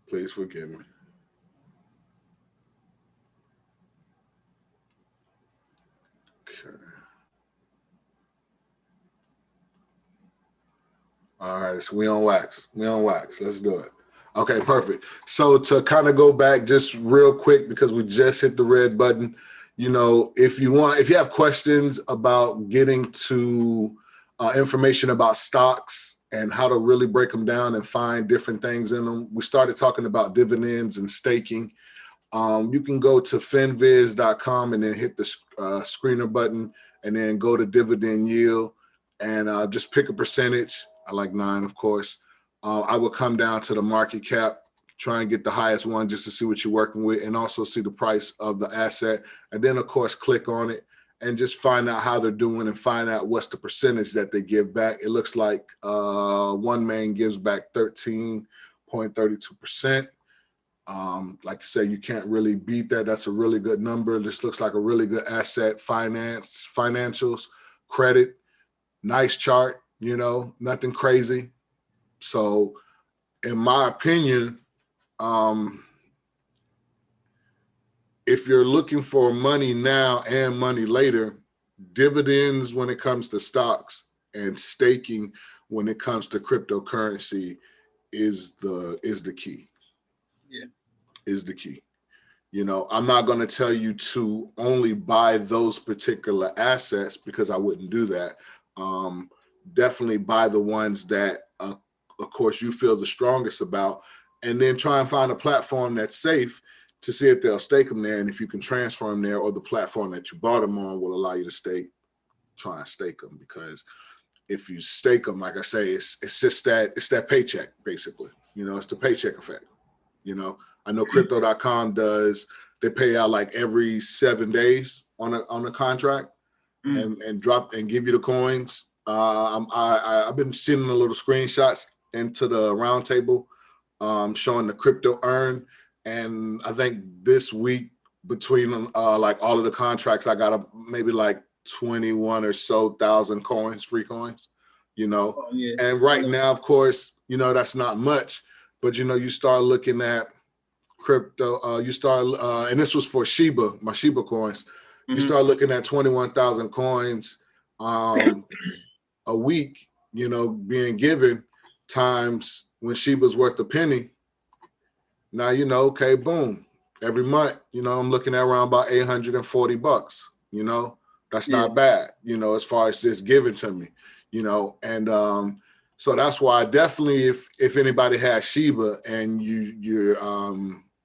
Please forgive me. Okay. All right, so we on wax. We on wax. Let's do it. Okay, perfect. So to kind of go back just real quick, because we just hit the red button, you know, if you have questions about getting to information about stocks and how to really break them down and find different things in them, we started talking about dividends and staking. You can go to finviz.com and then hit the screener button and then go to dividend yield and just pick a percentage. I like 9, of course. I would come down to the market cap, try and get the highest one just to see what you're working with and also see the price of the asset. And then, of course, click on it and just find out how they're doing and find out what's the percentage that they give back. It looks like OneMain gives back 13.32%. Like I say, you can't really beat that. That's a really good number. This looks like a really good asset, financials, credit, nice chart, you know, nothing crazy. So in my opinion, if you're looking for money now and money later, dividends when it comes to stocks and staking when it comes to cryptocurrency is the key. Yeah. Is the key. You know, I'm not going to tell you to only buy those particular assets because I wouldn't do that. Definitely buy the ones that, of course, you feel the strongest about, and then try and find a platform that's safe to see if they'll stake them there. And if you can transfer them there, or the platform that you bought them on will allow you to stake, try and stake them. Because if you stake them, like I say, it's just that paycheck, basically. You know, it's the paycheck effect. You know, I know crypto.com they pay out like every 7 days on a contract and drop and give you the coins. I've been sending a little screenshots into the roundtable showing the crypto earn. And I think this week between like all of the contracts, I got maybe like 21 or so thousand coins, free coins, you know. Oh, yeah. And right now, of course, you know, that's not much, but, you know, you start looking at crypto, and this was for Shiba, my Shiba coins. You start looking at 21,000 coins a week, you know, being given times when Shiba's worth a penny. Now, you know, okay, boom. Every month, you know, I'm looking at around about $840, you know, that's not bad, you know, as far as just given to me, you know, and so that's why definitely if anybody has Shiba and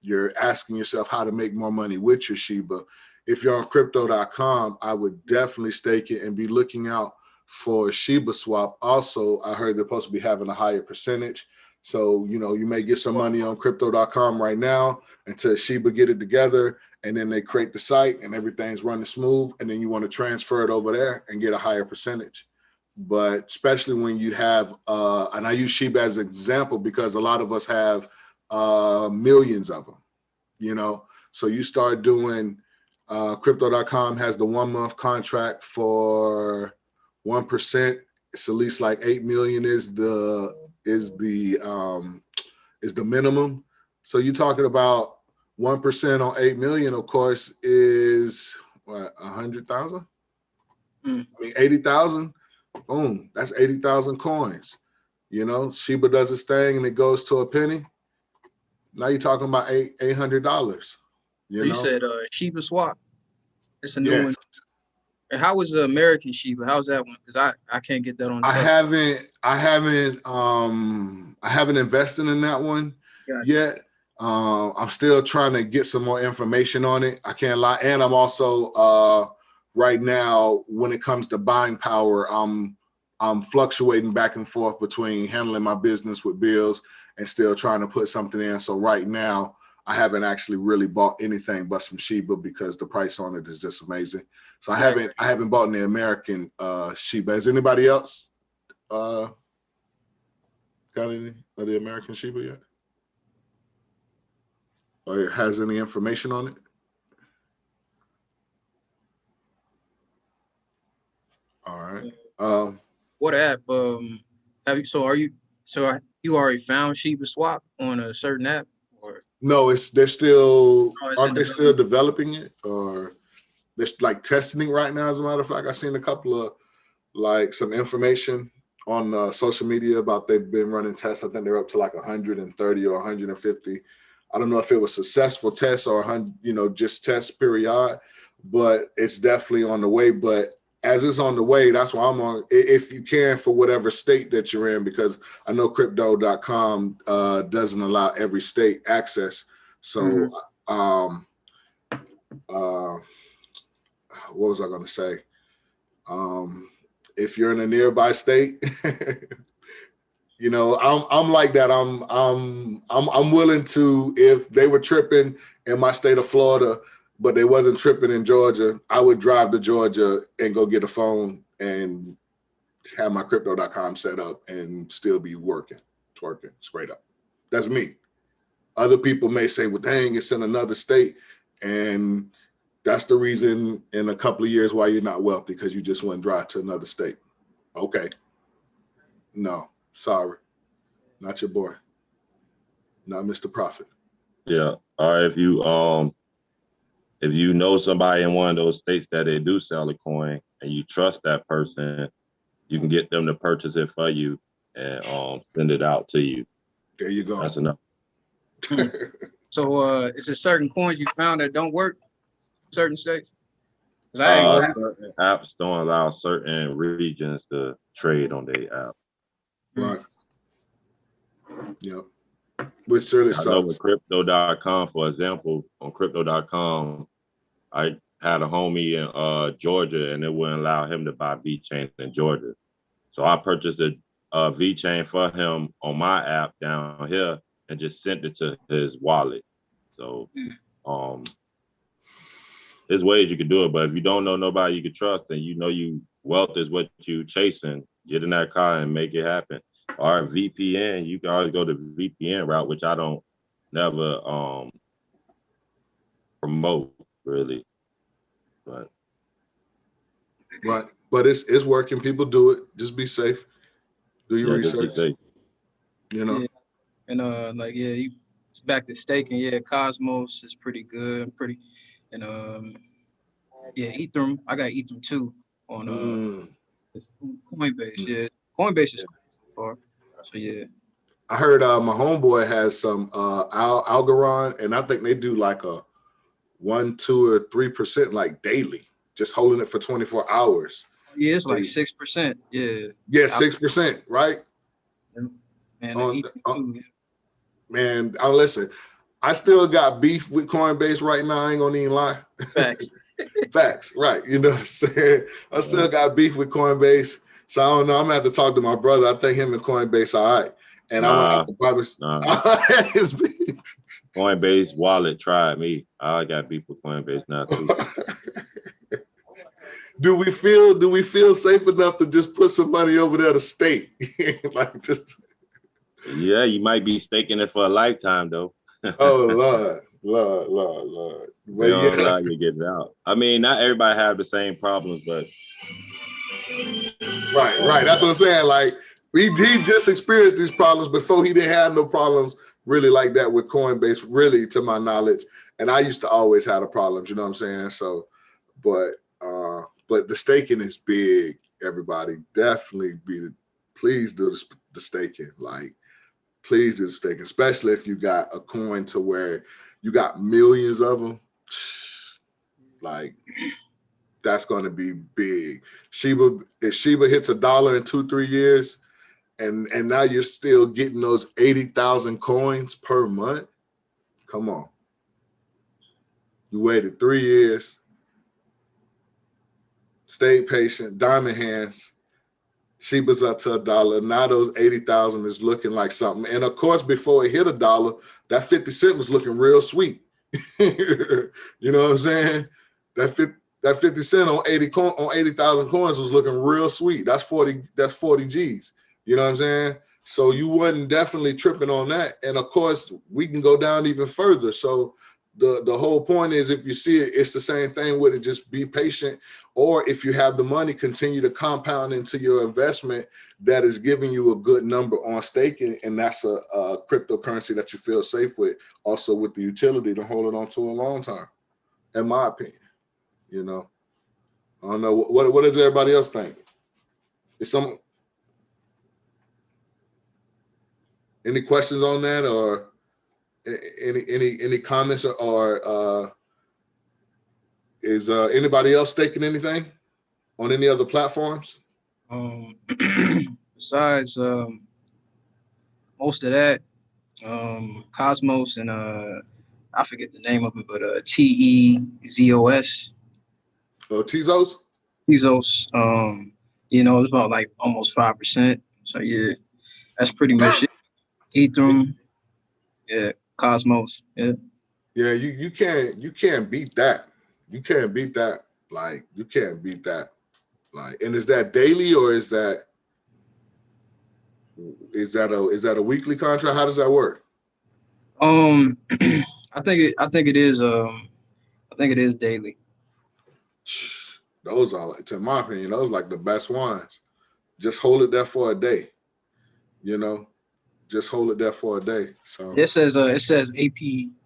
you're asking yourself how to make more money with your Shiba, if you're on crypto.com, I would definitely stake it and be looking out for Shiba swap. Also, I heard they're supposed to be having a higher percentage. So, you know, you may get some money on crypto.com right now until Shiba get it together, and then they create the site and everything's running smooth, and then you want to transfer it over there and get a higher percentage. But especially when you have, and I use Shiba as an example because a lot of us have millions of them, you know. So you start doing, crypto.com has the 1 month contract for 1%. It's at least like 8 million is the minimum. So you're talking about 1% on 8 million, of course, is what, 100,000? I mean, 80,000. Boom, that's 80,000 coins. You know, Shiba does its thing and it goes to a penny. Now you're talking about $800. You said Shiba swap. It's a new Yes. one. And how was the American Shiba? How's that one? Because I can't get that on. I haven't invested in that one yet. I'm still trying to get some more information on it. I can't lie. And I'm also right now, when it comes to buying power, I'm fluctuating back and forth between handling my business with bills and still trying to put something in. So right now, I haven't actually really bought anything but some Shiba because the price on it is just amazing. So I haven't bought any American Shiba. Has anybody else got any of the American Shiba yet? Or has any information on it? All right. What app? Are you already found Shiba swap on a certain app? No, they're still, Oh, it's in aren't they still development. developing it, or they're like testing it right now? As a matter of fact, I seen a couple of like some information on social media about they've been running tests. I think they're up to like 130 or 150. I don't know if it was successful tests or just test period, but it's definitely on the way. But as it's on the way, that's why I'm on. If you can, for whatever state that you're in, because I know crypto.com doesn't allow every state access. So, uh, what was I going to say? If you're in a nearby state, I'm like that. I'm willing to, if they were tripping in my state of Florida, but they wasn't tripping in Georgia, I would drive to Georgia and go get a phone and have my crypto.com set up and still be twerking straight up. That's me. Other people may say, well, dang, it's in another state. And that's the reason in a couple of years why you're not wealthy, because you just went drive to another state. Okay. No, sorry. Not your boy. Not Mr. Profit. Yeah. Or if you know somebody in one of those states that they do sell a coin and you trust that person, you can get them to purchase it for you and send it out to you. There you go. That's enough. So is there certain coins you found that don't work in certain states? Certain apps don't allow certain regions to trade on their app. Right. Yep. Which certainly sucks. I know with crypto.com, for example, on crypto.com, I had a homie in Georgia and it wouldn't allow him to buy VeChain in Georgia. So I purchased a VeChain for him on my app down here and just sent it to his wallet. So there's ways you can do it, but if you don't know nobody you can trust and you know wealth is what you chasing, get in that car and make it happen. Or VPN, you can always go the VPN route, which I don't never promote really. But right. But it's working. People do it. Just be safe. Do your research. Just be safe. Yeah. And you back to staking. Yeah, Cosmos is pretty good. And Ethereum. I got Ethereum too on Coinbase. Yeah, Coinbase is cool so far. So yeah. I heard my homeboy has some Algorand, and I think they do like a 1%, 2%, or 3% like daily, just holding it for 24 hours. Yeah, it's like 6%. Yeah. Yeah, 6%, right? And man, listen, I still got beef with Coinbase right now. I ain't gonna even lie. Facts. Facts, right. You know what I'm saying? I still got beef with Coinbase. So I don't know. I'm gonna have to talk to my brother. I think him and Coinbase all right. And I'm gonna have to probably his beef. Coinbase wallet tried me. I got beef with Coinbase now too. Do we feel safe enough to just put some money over there to stake? Like just yeah, you might be staking it for a lifetime though. Oh Lord. They don't allow you to get it out. I mean, not everybody have the same problems, but right. That's what I'm saying. Like he just experienced these problems before. He didn't have no problems really like that with Coinbase, really, to my knowledge. And I used to always have the problems, you know what I'm saying? So, but the staking is big, everybody. Definitely please do the staking. Like, please do the staking, especially if you got a coin to where you got millions of them. Like, that's going to be big. If Shiba hits $1 in 2-3 years, and now you're still getting those 80,000 coins per month. Come on. You waited 3 years, stayed patient, diamond hands. Shiba's up to $1. Now those 80,000 is looking like something. And of course, before it hit $1, that 50 cent was looking real sweet. You know what I'm saying? That 50 cent on 80,000 coins was looking real sweet. That's 40 G's. You know what I'm saying? So you wasn't definitely tripping on that. And of course, we can go down even further. So the whole point is, if you see it, it's the same thing with it. Just be patient. Or if you have the money, continue to compound into your investment. that is giving you a good number on staking, and that's a cryptocurrency that you feel safe with, also with the utility to hold it on to a long time, in my opinion. You know, I don't know, what does everybody else think? Is any questions on that, or any comments, or is anybody else staking anything on any other platforms? Besides most of that, Cosmos and I forget the name of it, but TEZOS. Oh, Tezos? Tezos. It's about like almost 5%. So yeah, that's pretty much it. Ethereum, yeah, Cosmos, yeah. Yeah, you can't beat that. You can't beat that. Like, you can't beat that. Like, and is that daily, or is that a weekly contract? How does that work? I think it is daily. Those are, like, to my opinion, those are like the best ones. Just hold it there for a day. You know, just hold it there for a day. So It says AP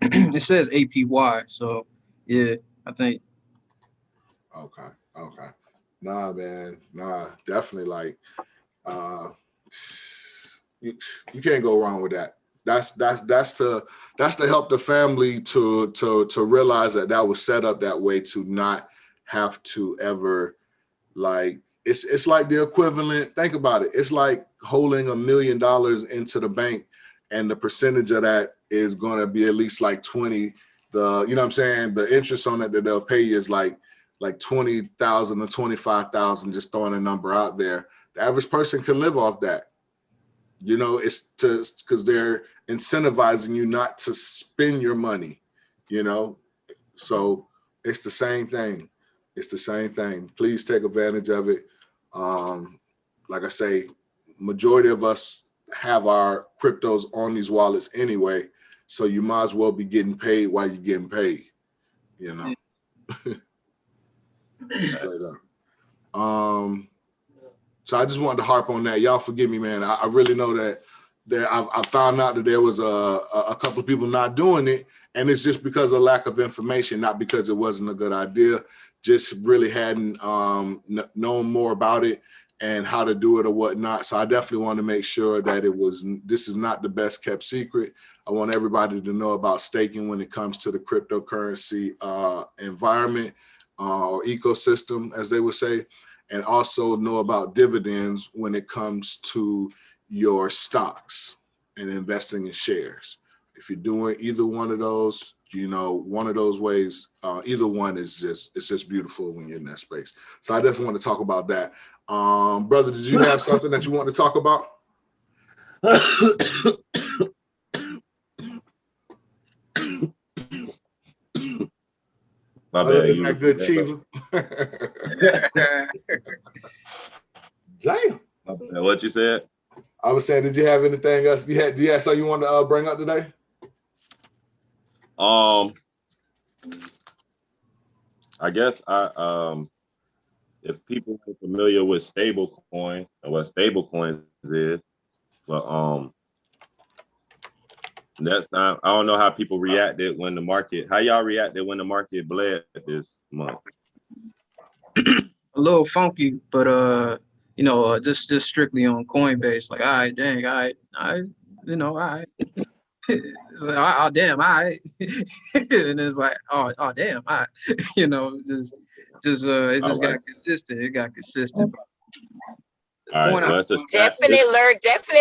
it says APY. So yeah, I think. okay. Nah, man. Nah, definitely, like, you can't go wrong with that. That's to help the family to realize that was set up that way, to not have to ever, like, it's like the equivalent. Think about it. It's like holding $1 million into the bank, and the percentage of that is going to be at least like 20. You know what I'm saying? The interest on it that they'll pay you is like 20,000 or 25,000. Just throwing a number out there. The average person can live off that. You know, it's because they're incentivizing you not to spend your money. You know, so it's the same thing. It's the same thing. Please take advantage of it. Like I say, majority of us have our cryptos on these wallets anyway, so you might as well be getting paid while you're getting paid. You know, straight up. So I just wanted to harp on that. Y'all forgive me, man. I really know that I found out that there was a couple of people not doing it, and it's just because of lack of information, not because it wasn't a good idea. Just really hadn't known more about it and how to do it or whatnot. So I definitely want to make sure that this is not the best kept secret. I want everybody to know about staking when it comes to the cryptocurrency environment or ecosystem, as they would say, and also know about dividends when it comes to your stocks and investing in shares. If you're doing either one of those, one of those ways, either one it's just beautiful when you're in that space. So I definitely want to talk about that. Brother, did you have something that you want to talk about? My Other bad. than that good Chiva. Damn. My bad. What you said? I was saying, did you have anything else? Do you have something you want to bring up today? I guess if people are familiar with stable coins and what stable coins is, but next time, I don't know how people reacted when the market. How y'all reacted when the market bled this month? A little funky, but just strictly on Coinbase. Like, all right, dang, all right. It's like, oh damn, all right. And it's like, oh damn, all right. It just All right. got consistent. It got consistent. All right. Well, Definitely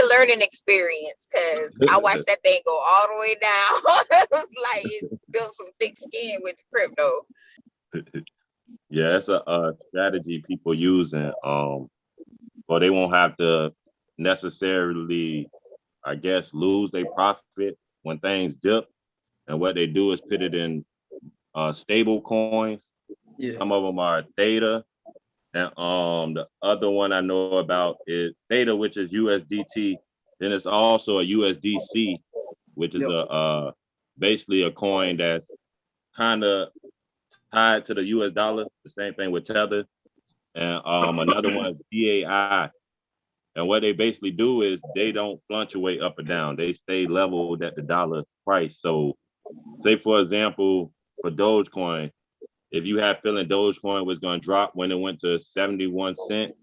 learning experience, because I watched that thing go all the way down. It was like it built some thick skin with crypto. Yeah, it's a strategy people using. But they won't have to necessarily, I guess, lose their profit when things dip. And what they do is put it in stable coins. Yeah. Some of them are Theta. And the other one I know about is Theta, which is USDT. Then it's also a USDC, which is basically a coin that's kind of tied to the US dollar. The same thing with Tether. And another one is DAI. And what they basically do is they don't fluctuate up or down. They stay leveled at the dollar price. So say, for example, for Dogecoin, if you had feeling Dogecoin was going to drop when it went to 71 cents,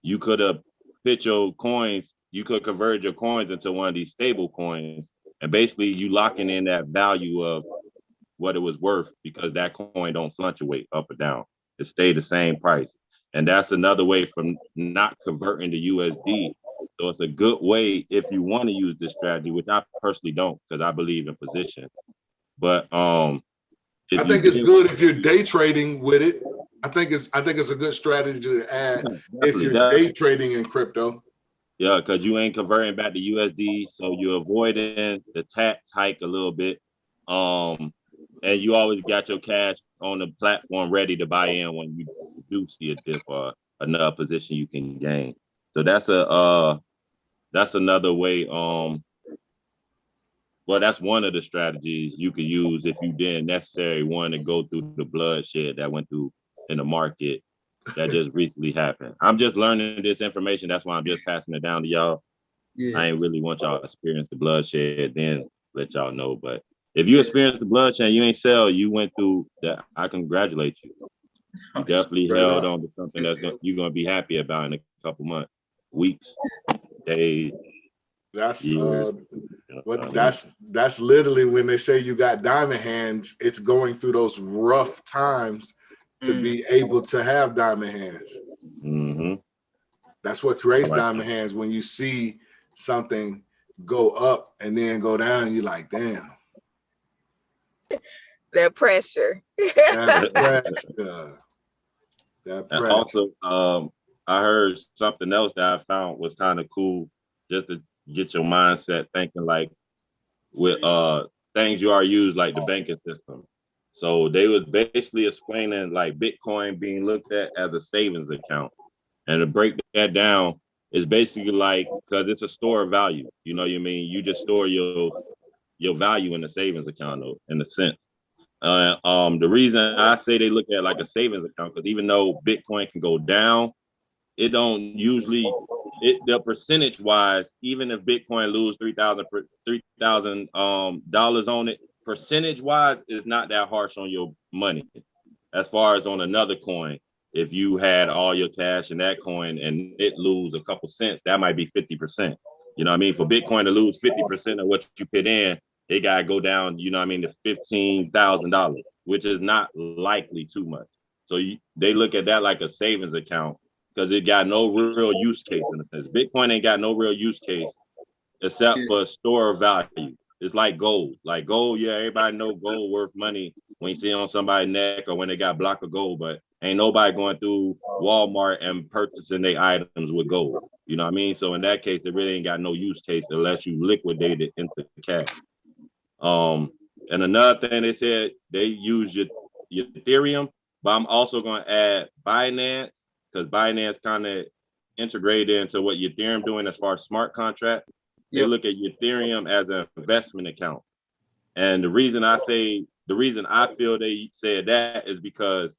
you could have put your coins, you could convert your coins into one of these stable coins. And basically you locking in that value of what it was worth because that coin don't fluctuate up or down. It stayed the same price. And that's another way from not converting to USD. So it's a good way if you want to use this strategy, which I personally don't because I believe in position. But I think it's good if you're day trading with it. I think it's a good strategy to add if you're day trading in crypto. Yeah, because you ain't converting back to USD, so you're avoiding the tax hike a little bit. And you always got your cash on the platform ready to buy in when you do see a dip or another position you can gain. So that's another way. Well, that's one of the strategies you could use if you didn't necessarily want to go through the bloodshed that went through in the market that just recently happened. I'm just learning this information. That's why I'm just passing it down to y'all. Yeah. I ain't really want y'all to experience the bloodshed, then let y'all know. But if you experience the bloodshed, you ain't sell, you went through that. I congratulate you. You definitely held on to something you're gonna be happy about in a couple months, weeks, days. That's that's literally when they say you got diamond hands, it's going through those rough times to be able to have diamond hands. Mm-hmm. That's what creates diamond hands, when you see something go up and then go down, and you're like, damn. That pressure. That pressure. And also, I heard something else that I found was kind of cool, just to get your mindset thinking like with things you are used like the banking system. So they was basically explaining like Bitcoin being looked at as a savings account. And to break that down is basically like, because it's a store of value. You know what I mean? You just store your value in the savings account, though, in a sense. The reason I say they look at it like a savings account, because even though Bitcoin can go down, it don't usually, the percentage wise, even if Bitcoin lose $3,000 on it, percentage wise is not that harsh on your money. As far as on another coin, if you had all your cash in that coin and it lose a couple cents, that might be 50%. You know what I mean? For Bitcoin to lose 50% of what you put in, it got to go down, you know what I mean, to $15,000, which is not likely too much. So they look at that like a savings account because it got no real use case in a sense. Bitcoin ain't got no real use case except for store of value. It's like gold. Like gold, yeah, everybody know gold worth money when you see it on somebody's neck or when they got a block of gold, but ain't nobody going through Walmart and purchasing their items with gold. You know what I mean? So in that case, it really ain't got no use case unless you liquidate it into cash. And another thing they said, they use your Ethereum, but I'm also going to add Binance, because Binance kind of integrated into what Ethereum doing as far as smart contract. They look at Ethereum as an investment account. And the reason I feel they said that is because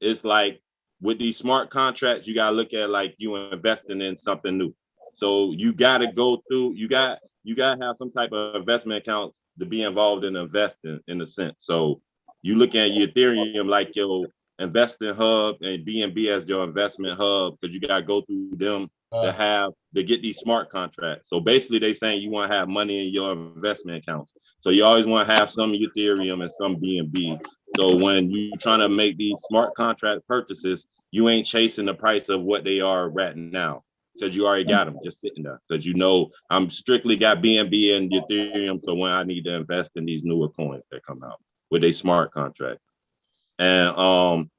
it's like with these smart contracts, you got to look at like you investing in something new. So you got to go through, you got to have some type of investment account to be involved in investing in a sense. So you look at your Ethereum like your investing hub and BNB as your investment hub, because you got to go through them to get these smart contracts. So basically they saying you want to have money in your investment accounts. So you always want to have some Ethereum and some BNB. So when you're trying to make these smart contract purchases, you ain't chasing the price of what they are right now, because you already got them just sitting there. Because you know I'm strictly got BNB and Ethereum, so when I need to invest in these newer coins that come out with a smart contract. And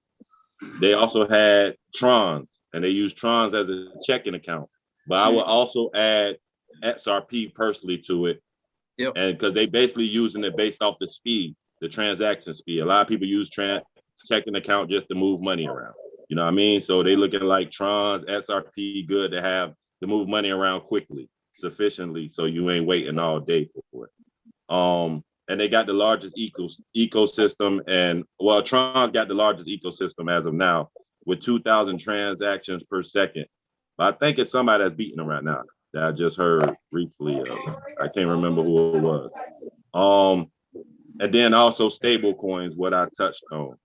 they also had Trons, and they use Trons as a checking account. But I would also add XRP personally to it. Yep. And because they basically using it based off the speed, the transaction speed. A lot of people use checking account just to move money around. You know what I mean? So they looking like Trons, XRP, good to have to move money around quickly, sufficiently, so you ain't waiting all day for it. And they got the largest ecosystem, and well, Tron's got the largest ecosystem as of now with 2,000 transactions per second. But I think it's somebody that's beating them right now that I just heard briefly of. I can't remember who it was. And then also stable coins, what I touched on.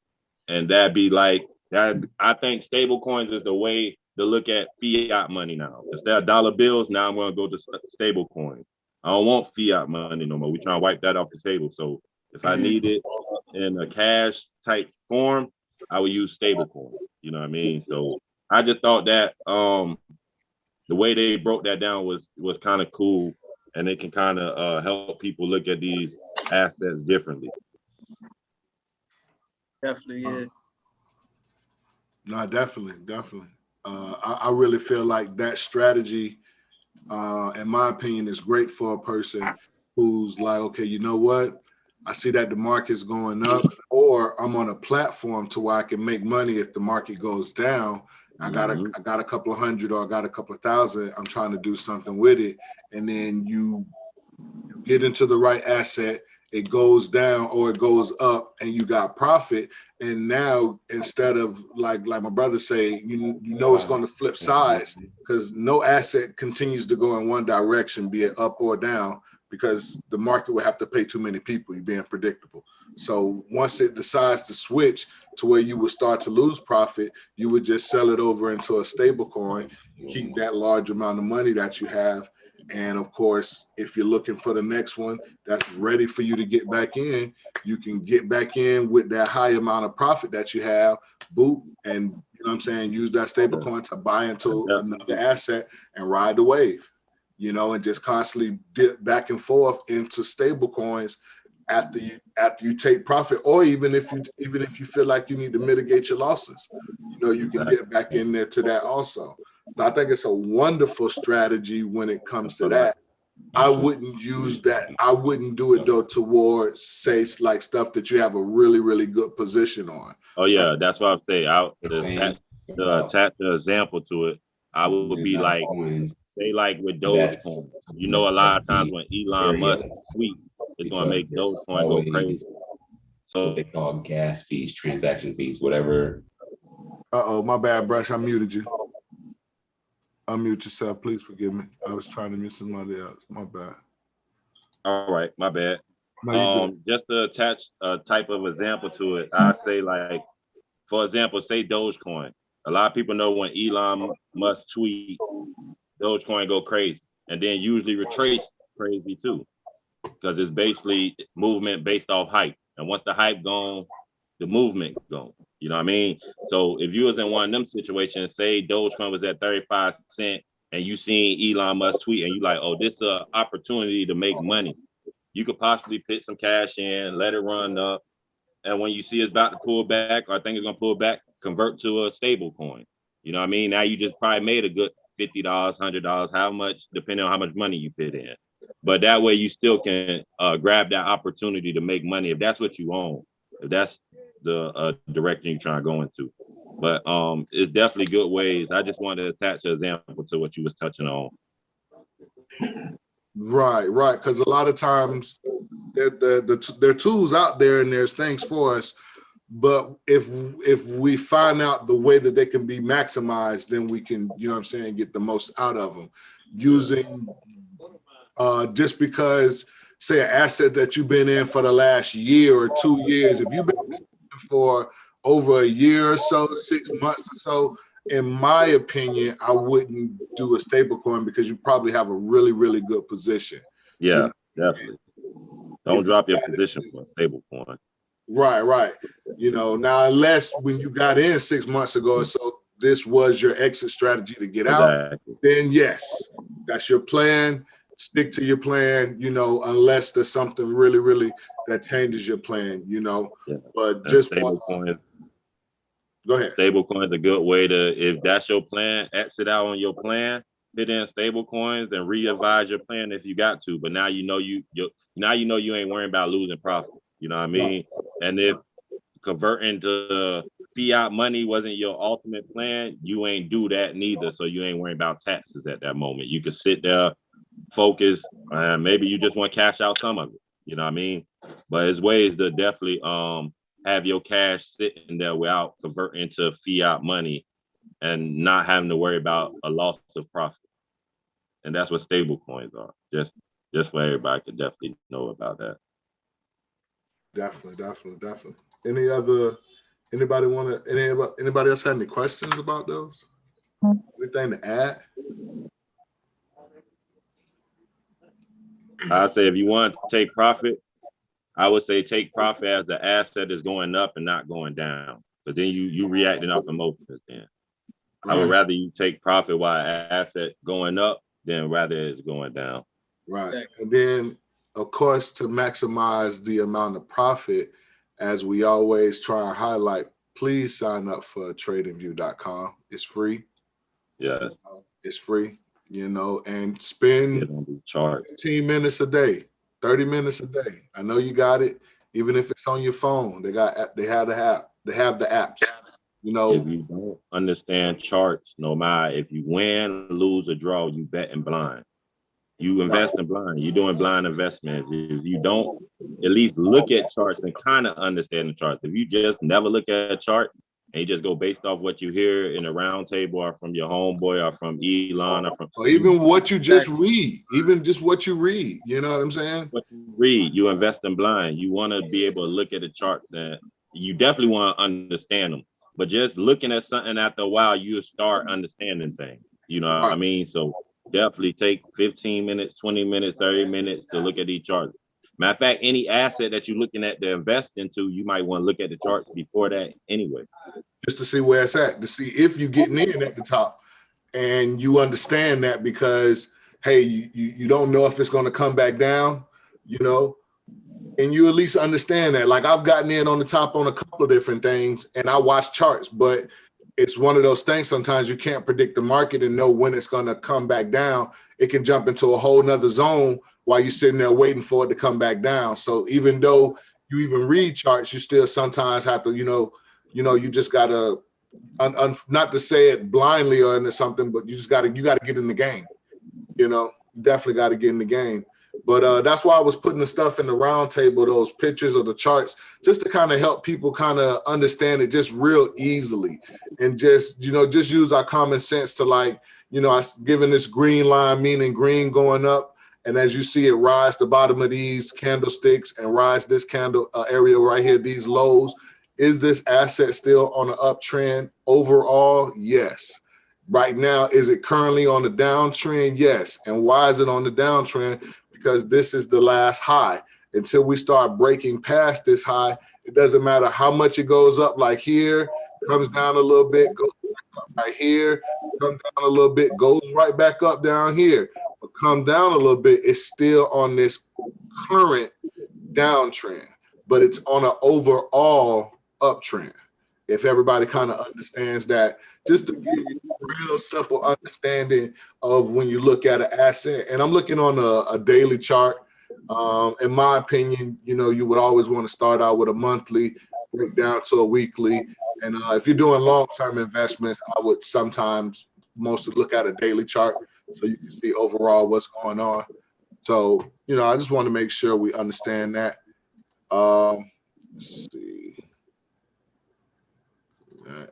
And that'd be like that. I think stable coins is the way to look at fiat money now. Instead of dollar bills, now I'm going to go to stable coins. I don't want fiat money no more. We trying to wipe that off the table. So if I need it in a cash type form, I would use stable coins. You know what I mean? So I just thought that the way they broke that down was kind of cool, and it can kind of help people look at these assets differently. Definitely, yeah. No, definitely. I really feel like that strategy, in my opinion, is great for a person who's like, okay, you know what? I see that the market's going up, or I'm on a platform to where I can make money if the market goes down. I got a couple of hundred, or I got a couple of thousand. I'm trying to do something with it, and then you get into the right asset. It goes down or it goes up, and you got profit. And now, instead of like my brother say, you know it's going to flip sides, because no asset continues to go in one direction, be it up or down, because the market would have to pay too many people. You're being predictable. So once it decides to switch to where you would start to lose profit, you would just sell it over into a stable coin, keep that large amount of money that you have. And of course, if you're looking for the next one that's ready for you to get back in, you can get back in with that high amount of profit that you have, boot, and you know what I'm saying, use that stable coin to buy into another asset and ride the wave, you know, and just constantly dip back and forth into stable coins after you take profit, or even if you feel like you need to mitigate your losses, you know, you can get back in there to that also. So I think it's a wonderful strategy when it comes to that. I wouldn't use that. I wouldn't do it though towards, say, like stuff that you have a really, really good position on. Oh yeah, that's what I'm saying. To attach the example to it, I would be like, say like with Dogecoin. You know, a lot of times when Elon Musk tweet, it's gonna make Dogecoin go crazy. So what they call gas fees, transaction fees, whatever. Uh-oh, my bad, Brush. I muted you. Unmute yourself. Please forgive me. I was trying to mute somebody else. My bad. All right, my bad. No, just to attach a type of example to it, I say like, for example, say Dogecoin. A lot of people know when Elon Musk tweet, Dogecoin go crazy, and then usually retrace crazy too, because it's basically movement based off hype. And once the hype gone, the movement gone. You know what I mean? So if you was in one of them situations, say Dogecoin was at 35 cents, and you seen Elon Musk tweet, and you like, oh, this is an opportunity to make money. You could possibly put some cash in, let it run up, and when you see it's about to pull back, or I think it's gonna pull back, convert to a stable coin. You know what I mean? Now you just probably made a good $50, $100, how much, depending on how much money you put in. But that way you still can grab that opportunity to make money if that's what you own, if that's the direction you're trying to go into. But it's definitely good ways. I just wanted to attach an example to what you was touching on. Right. Because a lot of times there are tools out there and there's things for us, but if we find out the way that they can be maximized, then we can, you know what I'm saying, get the most out of them. Using just because, say, an asset that you've been in for the last year or 2 years, if you've been for over a year or so, 6 months or so, in my opinion, I wouldn't do a stable coin, because you probably have a really, really good position. Yeah, definitely. Don't drop your position for a stable coin. Right. You know, now, unless when you got in 6 months ago or so, this was your exit strategy to get out, then yes, that's your plan. Stick to your plan, you know, unless there's something really, really that changes your plan, you know. Yeah. But and just stable coins. Go ahead. Stable coins a good way to, if that's your plan, exit out on your plan, fit in stable coins and re-advise your plan if you got to. But now you know you ain't worrying about losing profit. You know what I mean? And if converting to fiat money wasn't your ultimate plan, you ain't do that neither. So you ain't worrying about taxes at that moment. You can sit there, focus, and maybe you just want to cash out some of it. You know what I mean? But it's ways to definitely have your cash sitting there without converting to fiat money and not having to worry about a loss of profit. And that's what stable coins are. Just for everybody to definitely know about that. Definitely. Anybody else have any questions about those? Anything to add? I'd say if you want to take profit, I would say take profit as the asset is going up and not going down. But then you reacting off emotions then. I would rather you take profit while asset going up than rather it's going down. Right. And then, of course, to maximize the amount of profit, as we always try and highlight, please sign up for tradingview.com. It's free. Yeah. It's free, and spend 15 minutes a day, 30 minutes a day. I know you got it. Even if it's on your phone, they have the apps. If you don't understand charts, no matter if you win, lose, or draw, you betting blind. You invest in blind. You're doing blind investments. If you don't at least look at charts and kind of understand the charts, if you just never look at a chart and you just go based off what you hear in a round table or from your homeboy or from Elon or even what you just read, even just what you read, you know what I'm saying? What you read, you invest in blind. You want to be able to look at the charts and you definitely want to understand them. But just looking at something after a while, you start understanding things. You know what I mean? So definitely take 15 minutes, 20 minutes, 30 minutes to look at these charts. Matter of fact, any asset that you're looking at to invest into, you might want to look at the charts before that anyway. Just to see where it's at, to see if you're getting in at the top. And you understand that because, hey, you don't know if it's going to come back down, and you at least understand that. Like I've gotten in on the top on a couple of different things and I watch charts, but it's one of those things. Sometimes you can't predict the market and know when it's going to come back down. It can jump into a whole nother zone while you're sitting there waiting for it to come back down. So even though you even read charts, you still sometimes have to, you just got to, not to say it blindly or into something, but you got to get in the game. You definitely got to get in the game. But that's why I was putting the stuff in the round table, those pictures of the charts, just to kind of help people kind of understand it just real easily. And just use our common sense to I given this green line, meaning green going up. And as you see it rise the bottom of these candlesticks and rise this candle area right here, these lows, is this asset still on an uptrend overall? Yes. Right now, is it currently on the downtrend? Yes. And why is it on the downtrend? Because this is the last high. Until we start breaking past this high, it doesn't matter how much it goes up, like here, comes down a little bit, goes back up right here, comes down a little bit, goes right back up down here. But come down a little bit, it's still on this current downtrend, but it's on an overall uptrend. If everybody kind of understands that, just to give you a real simple understanding of when you look at an asset. And I'm looking on a daily chart. In my opinion, you would always want to start out with a monthly, break down to a weekly. And if you're doing long-term investments, I would sometimes mostly look at a daily chart so you can see overall what's going on. So, I just want to make sure we understand that. Let's see.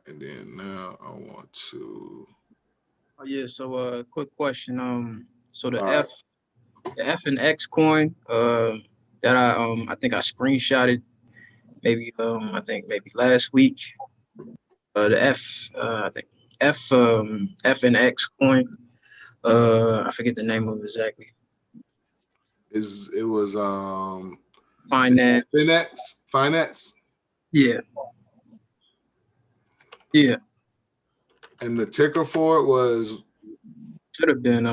And then now I want to. Oh yeah. So quick question. So the F and X coin that I think I screenshotted maybe last week. The I think F and X coin. I forget the name of it exactly. It was Finance. Finance. Yeah. Yeah. And the ticker for it was should have been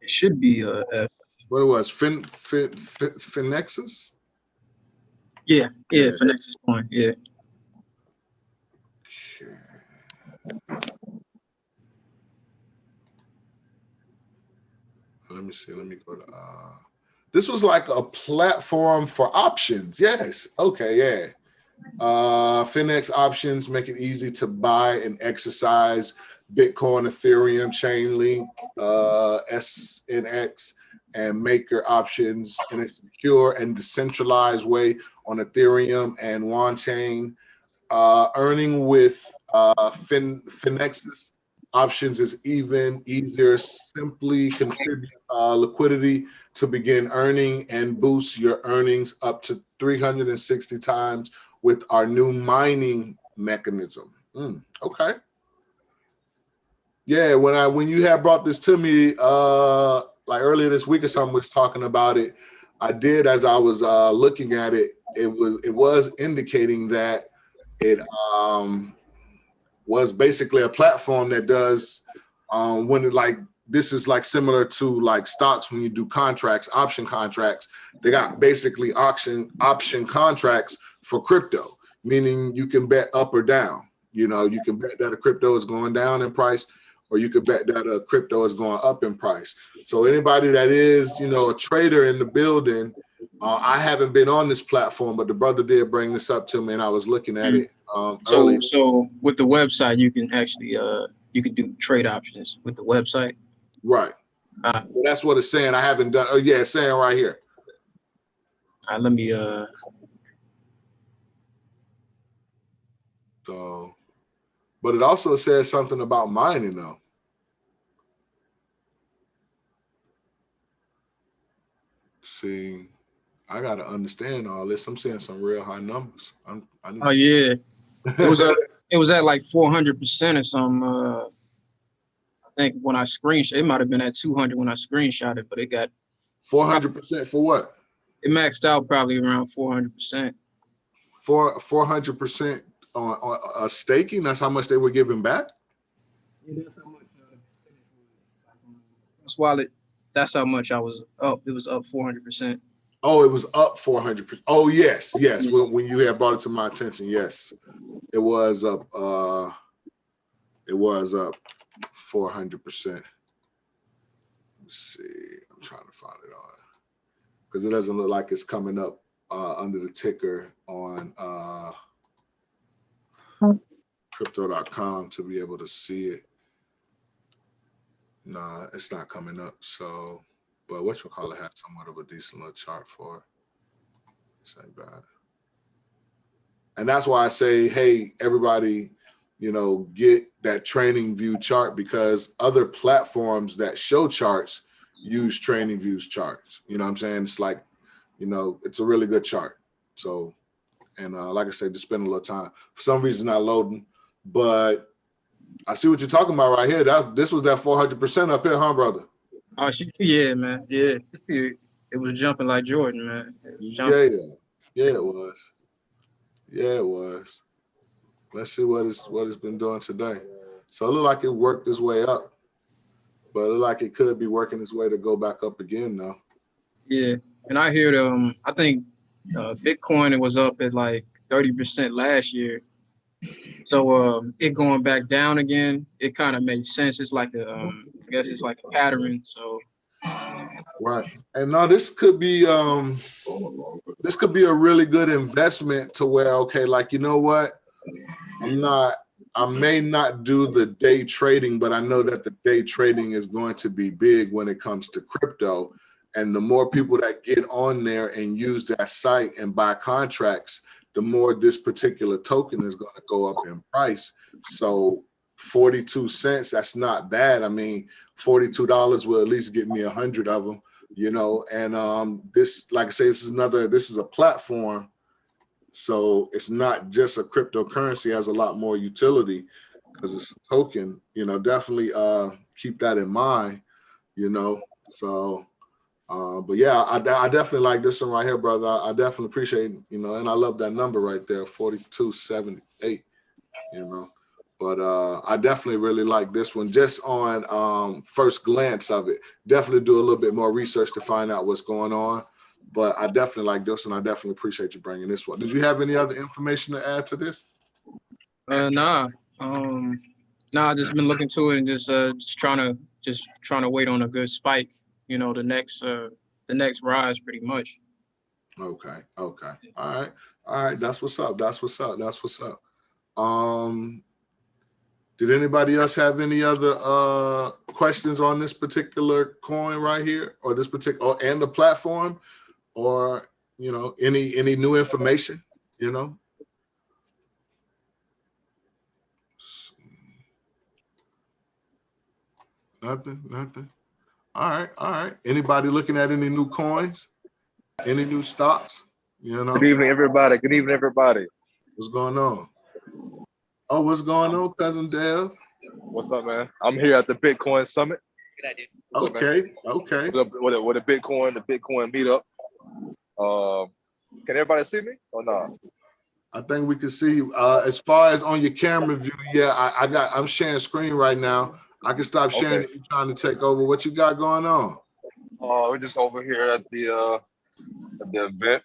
it should be F. What it was, Finexus? Yeah, Finexus coin, yeah. Let me see. Let me go to. This was like a platform for options. Yes. Okay. Yeah. Finex options make it easy to buy and exercise Bitcoin, Ethereum, Chainlink, SNX, and Maker options in a secure and decentralized way on Ethereum and OneChain. Earning with Finex's options is even easier. Simply contribute liquidity to begin earning and boost your earnings up to 360 times with our new mining mechanism. Okay. Yeah, when you had brought this to me like earlier this week or something, was talking about it. I did, as I was looking at it, it was indicating that it was basically a platform that does when it, like, this is like similar to like stocks when you do contracts, option contracts. They got basically option contracts for crypto, meaning you can bet up or down. You know, you can bet that a crypto is going down in price, or you could bet that a crypto is going up in price. So anybody that is, you know, a trader in the building, I haven't been on this platform, but the brother did bring this up to me, and I was looking at it earlier. So with the website, you can actually you can do trade options with the website. Right. Well, that's what it's saying. I haven't done. Oh yeah, it's saying right here. Let me So, but it also says something about mining though. See, I got to understand all this. I'm seeing some real high numbers. yeah, it was at like 400% or something. I think when I screenshot, it might have been at 200 when I screenshot it, but it got 400% for what? It maxed out probably around 400%. 400% on staking. That's how much they were giving back. Wallet. That's how much I was up. It was up 400%. Oh, it was up 400%. Oh, yes. When you had brought it to my attention, yes, it was up. It was up 400%. Let's see. I'm trying to find it on because it doesn't look like it's coming up under the ticker on crypto.com to be able to see it. Nah, it's not coming up. So, but whatchamacallit had somewhat of a decent little chart for it. This ain't bad. And that's why I say, hey, everybody, you know, get that training view chart, because other platforms that show charts use training views charts. You know what I'm saying? It's like, you know, it's a really good chart. So, and like I said, just spend a little time. For some reason, not loading, but I see what you're talking about right here. This was that 400% up here, huh, brother? Oh, yeah, man. Yeah, it was jumping like Jordan, man. Yeah, it was. Yeah, it was. Let's see what it's been doing today. So it looked like it worked its way up, but it looked like it could be working its way to go back up again now. Yeah, and I heard I think Bitcoin, it was up at like 30% last year. So it going back down again, it kind of makes sense. It's like I guess it's like a pattern. So right, and now this could be a really good investment to where, okay, like, you know what, I may not do the day trading, but I know that the day trading is going to be big when it comes to crypto. And the more people that get on there and use that site and buy contracts, the more this particular token is going to go up in price. So 42 cents, that's not bad. I mean, $42 will at least get me 100 of them, you know. And this, like I say, this is a platform. So it's not just a cryptocurrency, it has a lot more utility because it's a token, you know. Definitely keep that in mind, you know. So but yeah, I definitely like this one right here, brother. I definitely appreciate, you know, and I love that number right there, 4278, you know. But I definitely really like this one just on first glance of it. Definitely do a little bit more research to find out what's going on. But I definitely like this one. I definitely appreciate you bringing this one. Did you have any other information to add to this? Nah. I just been looking to it and just trying to wait on a good spike. You know, the next rise, pretty much. Okay. All right. That's what's up. Did anybody else have any other questions on this particular coin right here, or this particular, and the platform, or, you know, any new information, you know? Nothing. All right. Anybody looking at any new coins? Any new stocks? You know. Good evening, everybody. Good evening, everybody. What's going on? Oh, what's going on, cousin Dev? What's up, man? I'm here at the Bitcoin Summit. Good idea. Okay. With a Bitcoin meetup. Can everybody see me or not? I think we can see you. As far as on your camera view, yeah, I'm sharing screen right now. I can stop sharing if you're trying to take over. What you got going on? We're just over here at the event.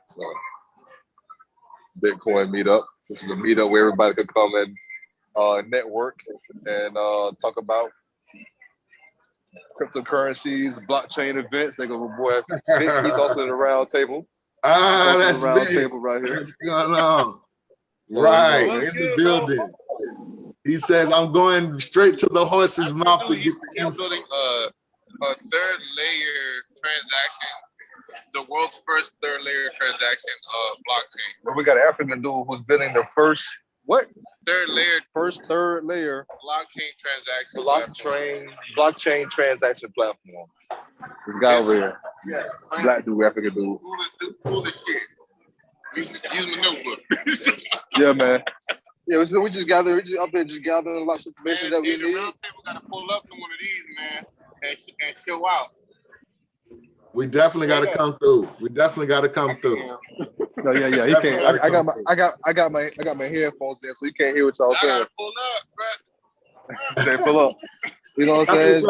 So Bitcoin meetup. This is a meetup where everybody could come and network and talk about cryptocurrencies, blockchain events. They go, boy, he's also at the round table. That's the round big. table right here. What's going on? Right, in the building. He says, I'm going straight to the horse's mouth to get the info. Building a third layer transaction, the world's first third layer transaction blockchain. But we got an African dude who's building the first third layer blockchain transaction platform. This guy over here, black dude, African dude. Cool as shit. Use my notebook. Yeah, man. Yeah, so we just up there just gathering lots of information that we need. The round table got to pull up to one of these, man, and show out. We definitely got to come through. No, yeah. He can't. I got my headphones in, so he can't hear what y'all saying. Pull up, bro. They pull up. You know what I'm saying?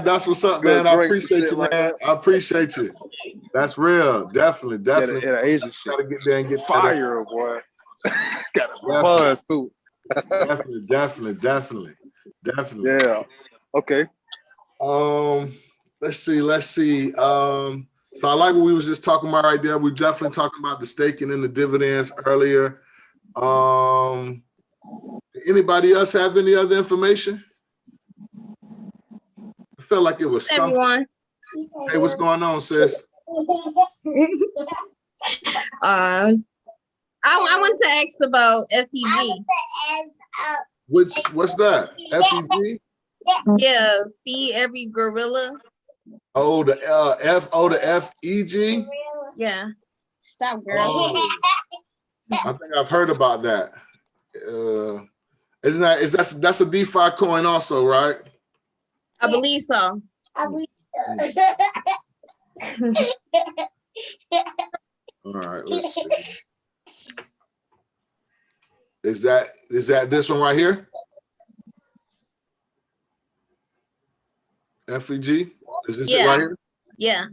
That's what's up, man. I appreciate you, man. I appreciate you. That's real. Definitely. Yeah, Asian shit. Gotta get there and get fire, boy. Got buzz too. Definitely. Yeah. Okay. Let's see. So I like what we was just talking about right there. We definitely talking about the staking and the dividends earlier. Anybody else have any other information? I felt like it was something. Hey, what's going on, sis? I want to ask about FEG. What's that? FEG? Yeah, feed every gorilla. Oh, the FEG? Yeah. Stop, girl. Oh, I think I've heard about that. That's a DeFi coin also, right? I believe so. All right, let's see. Is that this one right here? FEG? Is this it right here? Yeah.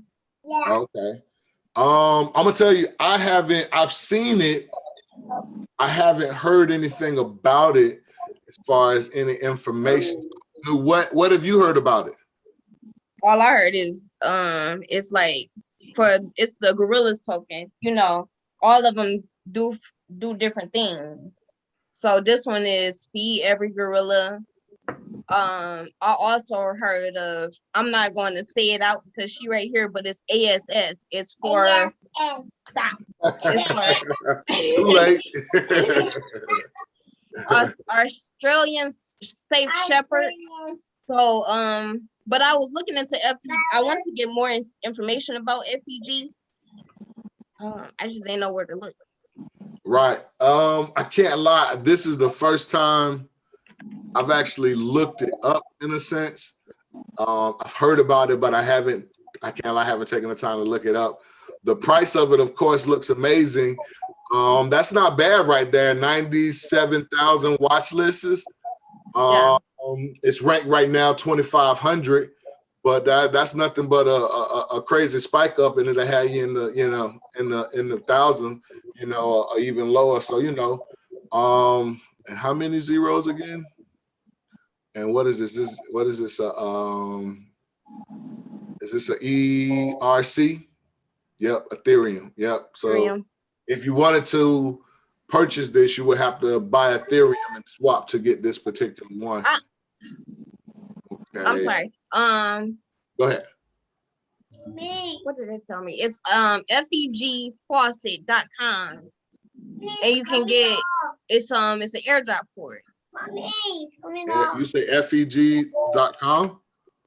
Okay. I'm gonna tell you, I've seen it. I haven't heard anything about it as far as any information. What have you heard about it? All I heard is it's like it's the gorillas token, you know, all of them do different things. So this one is feed every gorilla. I also heard of, I'm not going to say it out because she right here, but it's ASS. It's for Too late. Australian Safe Shepherd. So but I was looking into FEG. I wanted to get more information about FEG. I just didn't know where to look. Right. I can't lie. This is the first time I've actually looked it up in a sense. I've heard about it, but I can't lie, I haven't taken the time to look it up. The price of it, of course, looks amazing. That's not bad right there. 97,000 watch lists. It's ranked right now 2,500, but that's nothing but a crazy spike up, and it'll have you in the thousand, or even lower. So and how many zeros again? And what is this? What is this? Is this a ERC? Yep, Ethereum. Yep. So Ethereum. If you wanted to purchase this, you would have to buy Ethereum and swap to get this particular one. Okay. I'm sorry. Go ahead. What did it tell me? It's fegfaucet.com. And you can get it's an airdrop for it. You say feg.com?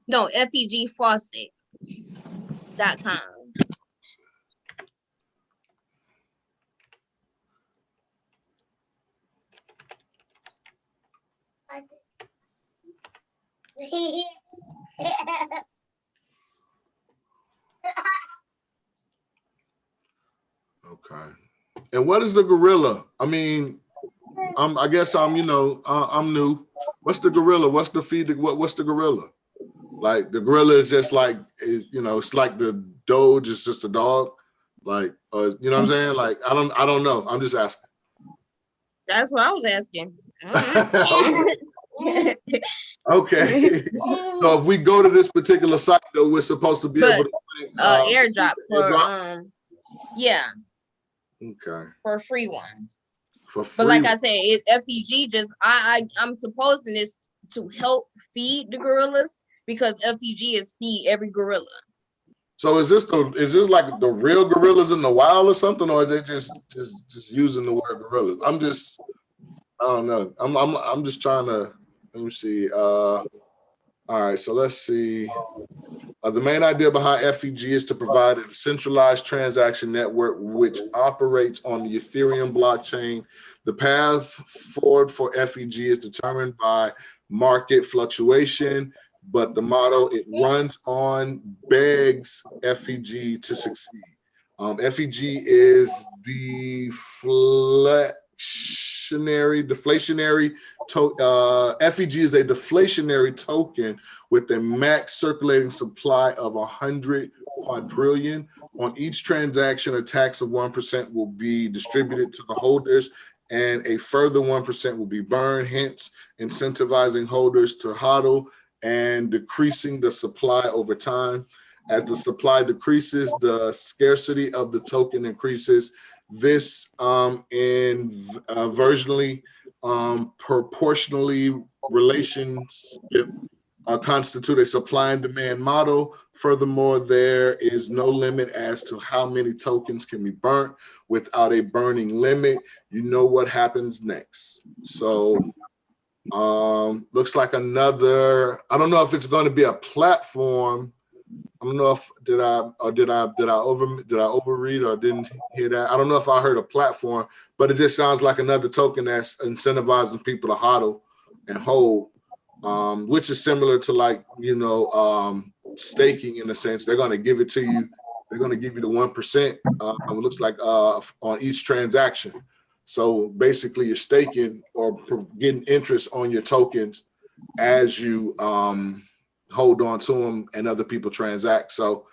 No, FEGfaucet.com. Okay. And what is the gorilla? I mean, I guess I'm new. What's the gorilla? What's the feed? What's the gorilla? Like the gorilla is just like, it's like the Doge is just a dog. Like, you know what I'm saying? Like, I don't know. I'm just asking. That's what I was asking. Okay. So if we go to this particular site, though, we're supposed to be able to airdrop for airdrop? Yeah. Okay. For free ones. For free. But like I said, it's FEG. Just I'm supposing this to help feed the gorillas because FEG is feed every gorilla. So is this like the real gorillas in the wild or something, or are they just using the word gorillas? I don't know. I'm just trying to. Let me see. All right, so let's see. The main idea behind FEG is to provide a centralized transaction network which operates on the Ethereum blockchain. The path forward for FEG is determined by market fluctuation, but the model it runs on begs FEG to succeed. FEG is deflationary. FEG is a deflationary token with a max circulating supply of 100 quadrillion. On each transaction, a tax of 1% will be distributed to the holders, and a further 1% will be burned, hence incentivizing holders to hodl and decreasing the supply over time. As the supply decreases, the scarcity of the token increases. This inversely proportionally relationship constitute a supply and demand model. Furthermore, there is no limit as to how many tokens can be burnt without a burning limit. You know what happens next. So looks like another, I don't know if it's going to be a platform. I don't know if did I overread or didn't hear that. I don't know if I heard a platform, but it just sounds like another token that's incentivizing people to hodl and hold, which is similar to like staking in a sense. They're going to give it to you. They're going to give you the 1%. It looks like on each transaction. So basically, you're staking or getting interest on your tokens as you hold on to them and other people transact. So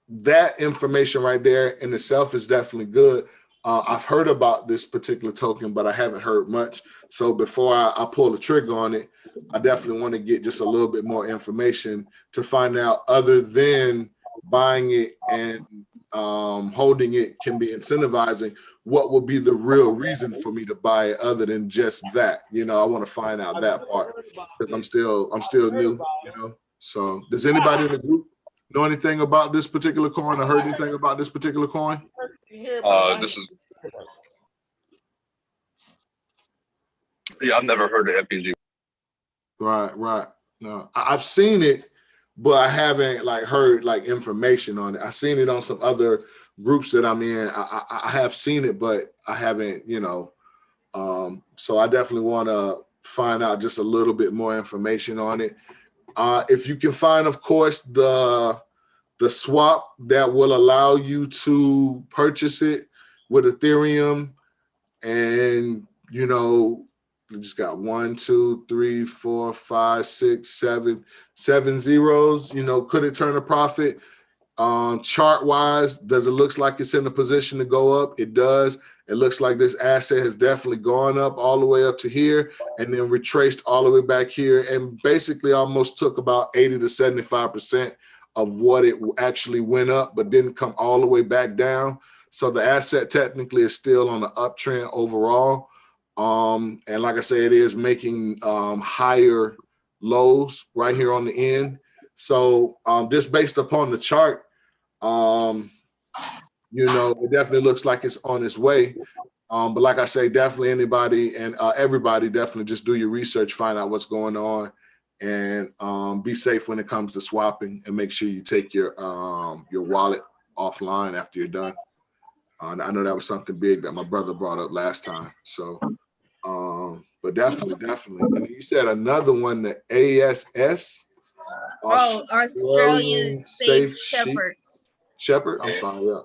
that information right there in itself is definitely good. I've heard about this particular token, but I haven't heard much. So before I pull the trigger on it, I definitely want to get just a little bit more information to find out, other than buying it and holding it can be incentivizing, what will be the real reason for me to buy it other than just that. I want to find out that part because I'm still new, So does anybody in the group know anything about this particular coin or heard anything about this particular coin? I've never heard of FEG. Right. No, I've seen it, but I haven't heard information on it. I've seen it on some other groups that I'm in. I have seen it, but I haven't, so I definitely want to find out just a little bit more information on it. If you can find, of course, the swap that will allow you to purchase it with Ethereum, and we just got 1, 2, 3, 4, 5, 6, 7 zeros. Could it turn a profit? Chart wise, does it look like it's in a position to go up? It does. It looks like this asset has definitely gone up all the way up to here and then retraced all the way back here, and basically almost took about 80 to 75% of what it actually went up, but didn't come all the way back down. So the asset technically is still on the uptrend overall. And like I say, it is making higher lows right here on the end. So just based upon the chart, it definitely looks like it's on its way. But like I say, definitely anybody and everybody definitely just do your research, find out what's going on, and be safe when it comes to swapping, and make sure you take your wallet offline after you're done. I know that was something big that my brother brought up last time. So, but definitely. And you said another one, the ASS. Australian Safe Shepherd. Shepherd? I'm sorry, yeah.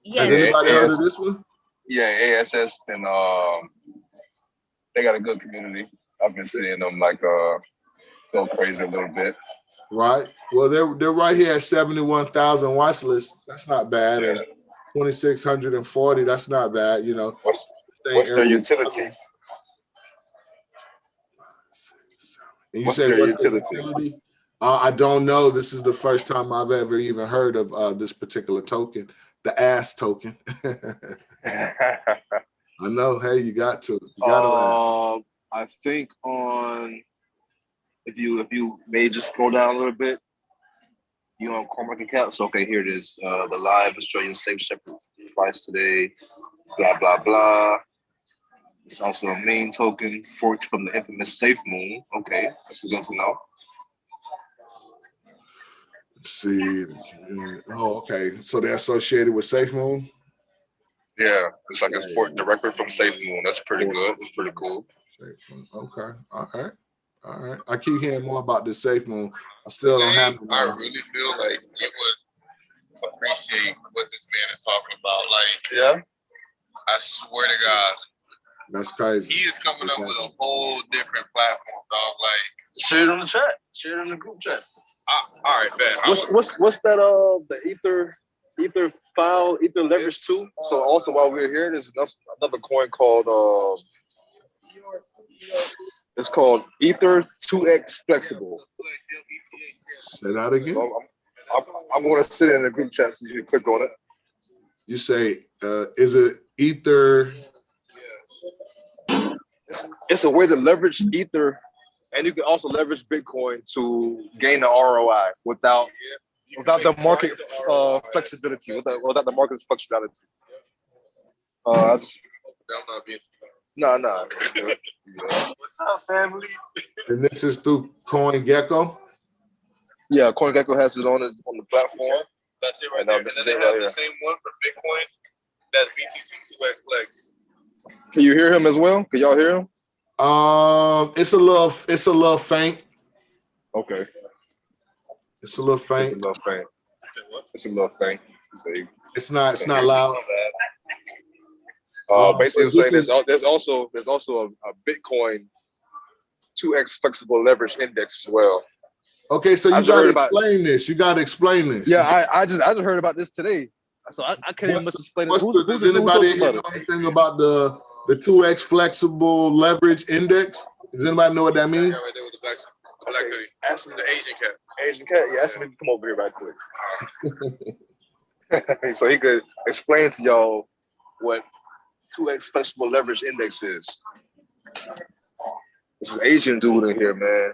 Yes. Has anybody heard of this one? Yeah, ASS, and they got a good community. I've been seeing them like go crazy a little bit. Right. Well, they're right here at 71,000 watch lists. That's not bad. Yeah. And 2,640. That's not bad. You know. What's their utility? And you What's say their what's utility? the utility? I don't know. This is the first time I've ever even heard of this particular token, the ass token. I know. Hey, you got to. I think on if you may just scroll down a little bit, you on CoinMarketCap. So okay, here it is. The live Australian Safe Shepherd price today. Blah blah blah. It's also a meme token forked from the infamous Safe Moon. Okay, that's good to know. Let's see. Oh, okay. So they're associated with Safe Moon? Yeah, it's like it's forked directly from Safe Moon. That's pretty good. It's pretty cool. Safe Moon. Okay. All right. I keep hearing more about this Safe Moon. I still don't have it. I really feel like you would appreciate what this man is talking about. Like, Yeah, I swear to God, That's crazy. he is coming up with a whole different platform, dog. Like, share it on the chat. Share it in the group chat. all right, man. What's that? The Ether file, Ether leverage 2. So also while we're here, there's another coin called it's called Ether 2x Flexible. Say that again. So I'm going to sit in the group chat so you can click on it. You say, is it Ether? It's a way to leverage Ether, and you can also leverage Bitcoin to gain the ROI without the market flexibility, without the market's flexibility. No. What's up, family? And this is through CoinGecko? Yeah, CoinGecko has it on the platform. That's it right there. And then they have the same one for Bitcoin. That's BTC 2x Flex. Can you hear him as well? Can y'all hear him? It's a little faint. Okay. It's a little faint. It's a little faint. It's not loud. Basically, I'm saying there's also a Bitcoin 2x flexible leverage index as well. Okay, so you got to explain this. You got to explain this. Yeah, I just heard about this today, so I can't even much explain it. Does anybody know anything about the 2x flexible leverage index? Does anybody know what that means? Yeah, right there with the black hoodie. Ask me the Asian cat. Asian cat, yeah, ask me to come over here right quick. So he could explain to y'all what 2x flexible leverage index is. This is Asian dude in here, man.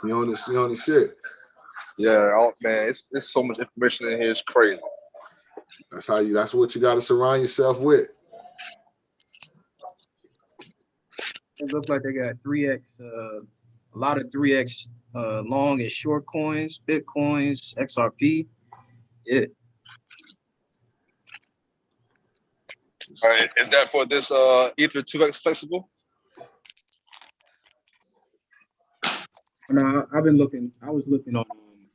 You on the shit. Yeah, man, it's so much information in here. It's crazy. That's what you got to surround yourself with. It looks like they got 3x, a lot of 3x long and short coins, Bitcoins, XRP. Yeah. All right, is that for this Ether 2x flexible? No, I was looking on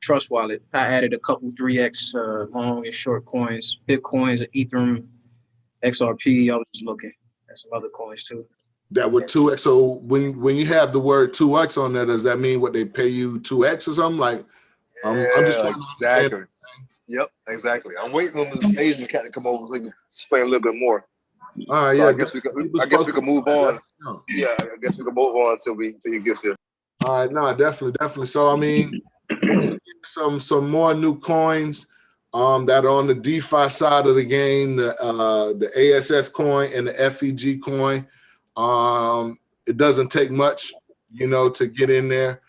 Trust Wallet. I added a couple 3x long and short coins, Bitcoins, Ethereum, XRP. I was just looking at some other coins too. That with 2x. So when you have the word 2x on there, does that mean what they pay you 2x or something? Like, I'm just trying to understand. Yep, exactly. I'm waiting on this Asian cat to come over so he can explain a little bit more. All right, so yeah. I guess we can move on. Yeah, I guess we can move on until he gets here. All right, no, definitely. So I mean, some more new coins that are on the DeFi side of the game, the ASS coin and the FEG coin. It doesn't take much, to get in there.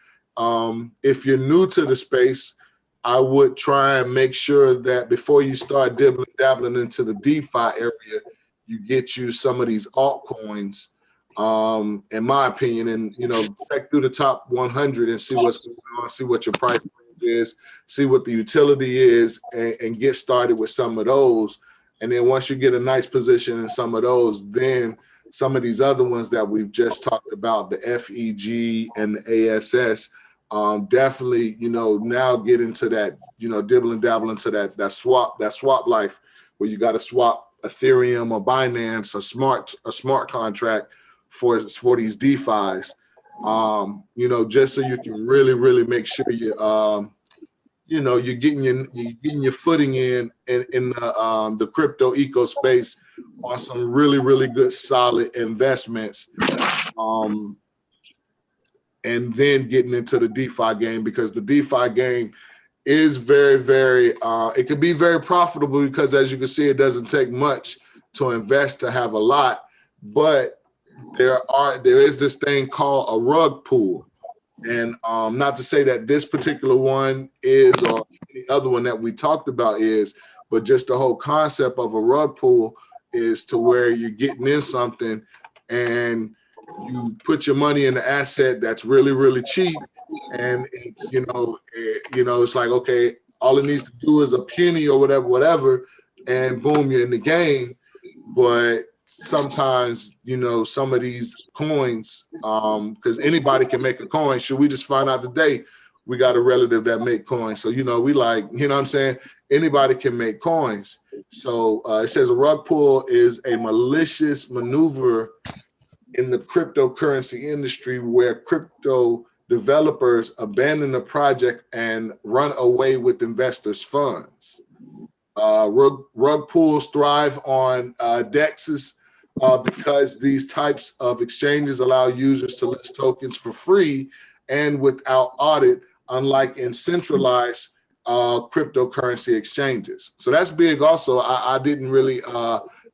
If you're new to the space, I would try and make sure that before you start dabbling into the DeFi area, you get you some of these altcoins in my opinion. And, you know, check through the top 100 and see what's going on, see what your price range is, see what the utility is, and get started with some of those. And then once you get a nice position in some of those, then some of these other ones that we've just talked about, the FEG and the ASS, definitely, you know, now get into that, you know, dibble and dabble into that swap life where you got to swap Ethereum or Binance, a smart contract for these DeFis, you know, just so you can really make sure you, you know, you're getting your footing in the crypto eco space on some really good solid investments, and then getting into the DeFi game, because the DeFi game is very it can be very profitable, because as you can see, it doesn't take much to invest to have a lot, but there is this thing called a rug pull. And not to say that this particular one is, or any other one that we talked about is, but just the whole concept of a rug pull is to where you're getting in something and you put your money in an asset that's really cheap, and it's, you know, it's like, okay, all it needs to do is a penny or whatever, and boom, you're in the game. But sometimes, you know, some of these coins, because anybody can make a coin. Should we just find out today we got a relative that make coins? So, you know, we like, you know what I'm saying? Anybody can make coins. So it says a rug pull is a malicious maneuver in the cryptocurrency industry where crypto developers abandon the project and run away with investors' funds. Rug pools thrive on DEXs because these types of exchanges allow users to list tokens for free and without audit, unlike in centralized cryptocurrency exchanges. So that's big also. I didn't really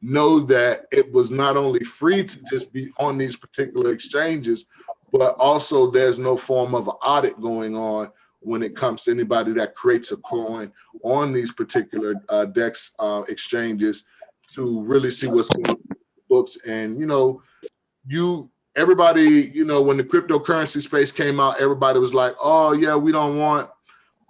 know that it was not only free to just be on these particular exchanges, but also there's no form of audit going on when it comes to anybody that creates a coin on these particular DEX exchanges, to really see what's going on in the books. And, you know, everybody, you know, when the cryptocurrency space came out, everybody was like, oh yeah, we don't want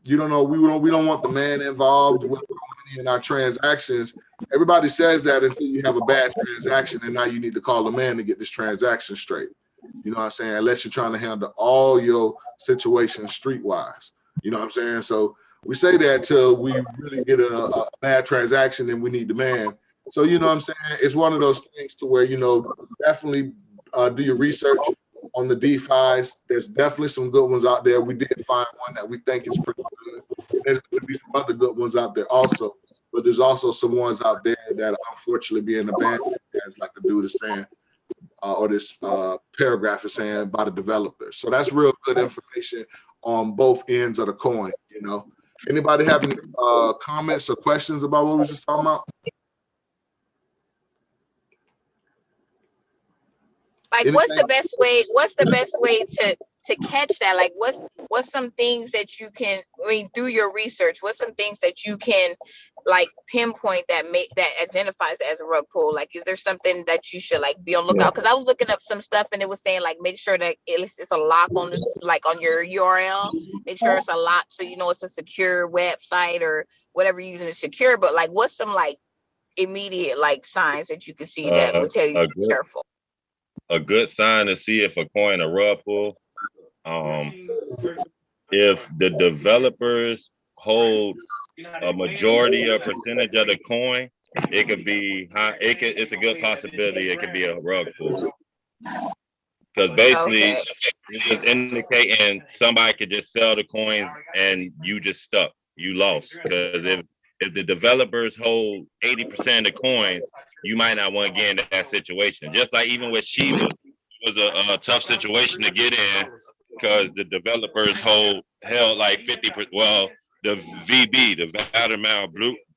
the man involved with money in our transactions. Everybody says that until you have a bad transaction, and now you need to call the man to get this transaction straight. You know what I'm saying? Unless you're trying to handle all your situations streetwise. You know what I'm saying? So we say that till we really get a bad transaction and we need the man. So, you know what I'm saying? It's one of those things to where, you know, definitely do your research on the DeFis. There's definitely some good ones out there. We did find one that we think is pretty good. There's going to be some other good ones out there also. But there's also some ones out there that are unfortunately being abandoned, as like the dude is saying. Or this paragraph is saying by the developers. So that's real good information on both ends of the coin, you know. Anybody have any comments or questions about what we were just talking about? Like, what's the best way to catch that? Like, what's some things that you can, I mean, through your research, what's some things that you can like pinpoint that identifies it as a rug pull? Like, is there something that you should like be on lookout? Because I was looking up some stuff and it was saying like, make sure that it's a lock on this, like on your URL, make sure it's a lock, so you know it's a secure website or whatever you're using is secure. But like, what's some like immediate like signs that you can see that will tell you to be careful? A good sign to see if a coin a rug pull, if the developers hold a majority or percentage of the coin, it could be high. It's a good possibility it could be a rug pull. Because basically, it's just indicating somebody could just sell the coins and you just stuck. You lost. Because if the developers hold 80% of the coins, you might not want to get in that situation. Just like even with Shiba, it was a tough situation to get in because the developers held like 50%. Well, the VB, the Vladimir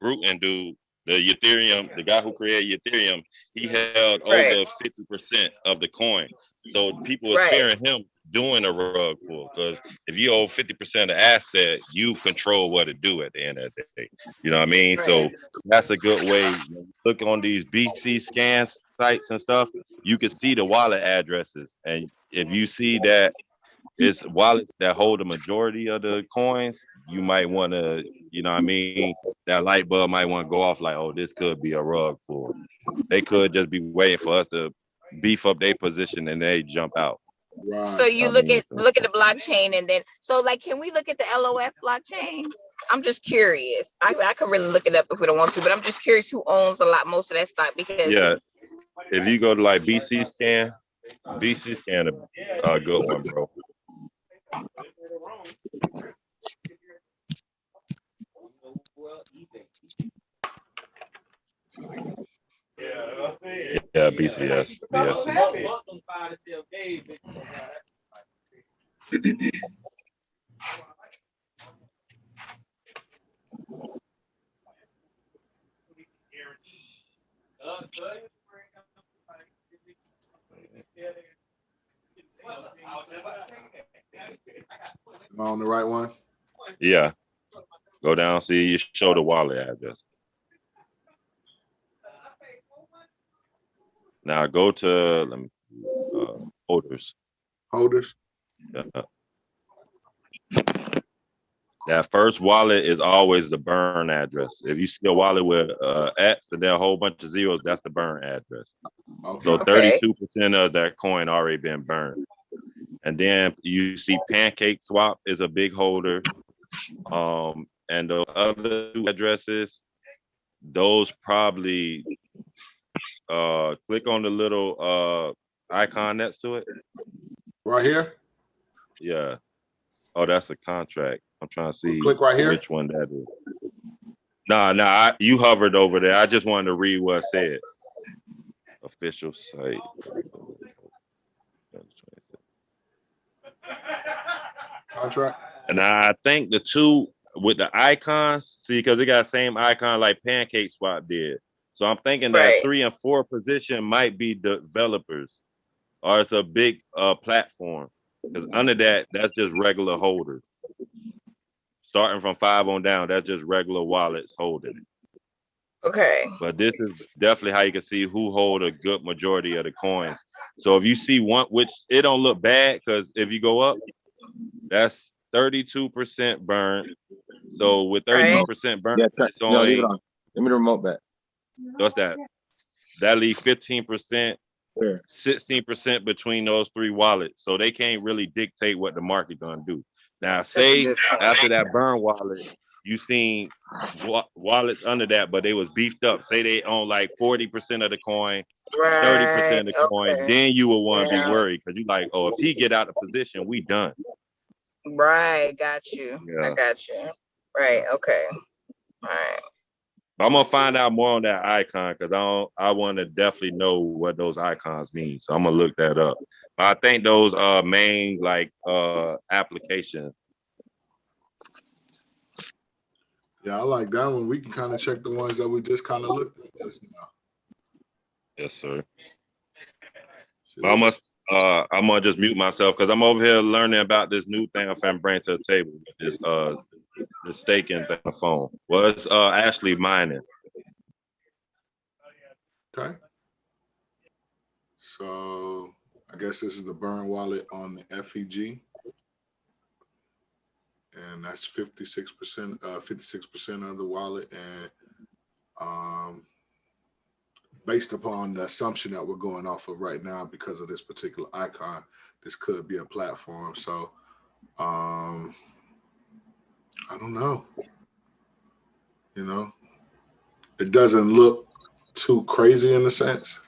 Bruton dude, the Ethereum, the guy who created Ethereum, he held over 50% of the coin. So people were fearing him doing a rug pull, because if you own 50% of the asset, you control what to do at the end of the day. You know what I mean? So that's a good way. Look on these BC scans. sites and stuff, you can see the wallet addresses. And if you see that it's wallets that hold the majority of the coins, you might want to, you know what I mean? That light bulb might want to go off like, oh, this could be a rug pull. They could just be waiting for us to beef up their position and they jump out. Right. So you look at the blockchain, and then so like, can we look at the LOF blockchain? I'm just curious. I could really look it up if we don't want to, but I'm just curious who owns most of that stock, because Yeah, if you go to like BC scan a good one, bro. Yeah, BCS. BSC. Am I on the right one? Yeah. Go down, see, you show the wallet address. Now go to let me holders. Holders. That first wallet is always the burn address. If you see a wallet with X and then a whole bunch of zeros, that's the burn address. Okay. So 32% of that coin already been burned. And then you see Pancake Swap is a big holder. And the other two addresses, those probably click on the little icon next to it. Right here? Yeah. Oh, that's a contract. I'm trying to see click right here? which one that is. Nah, you hovered over there. I just wanted to read what it said. Official site. Contract. And I think the two with the icons, see, because they got the same icon like Pancake Swap did. So I'm thinking that 3 and 4 position might be developers, or it's a big platform. Because under that, that's just regular holders. Starting from 5 on down, that's just regular wallets holding it. Okay. But this is definitely how you can see who hold a good majority of the coins. So if you see one, which it don't look bad, because if you go up, that's 32% burn. So with 32% burn, it's only, leave it on. Give me the remote back. What's that? That leaves 15%, 16% between those 3 wallets. So they can't really dictate what the market gonna do. Now, say after that burn wallet, you seen wallets under that, but they was beefed up. Say they own like 40% of the coin, 30% of the coin. Then you would want to be worried, because you like, oh, if he get out of position, we done. Right, got you. Yeah. I got you. Right, okay. All right. I'm gonna find out more on that icon, because I want to definitely know what those icons mean. So I'm gonna look that up. But I think those main like applications. Yeah, I like that one. We can kind of check the ones that we just kind of looked at just now. Yes, sir. But I'm gonna just mute myself, because I'm over here learning about this new thing I'm finna bring to the table. This the staking thing on the phone. Well, it's actually mining. Okay. So I guess this is the burn wallet on the FEG. And that's 56%, 56% of the wallet. And based upon the assumption that we're going off of right now, because of this particular icon, this could be a platform. So I don't know. You know, it doesn't look too crazy in a sense.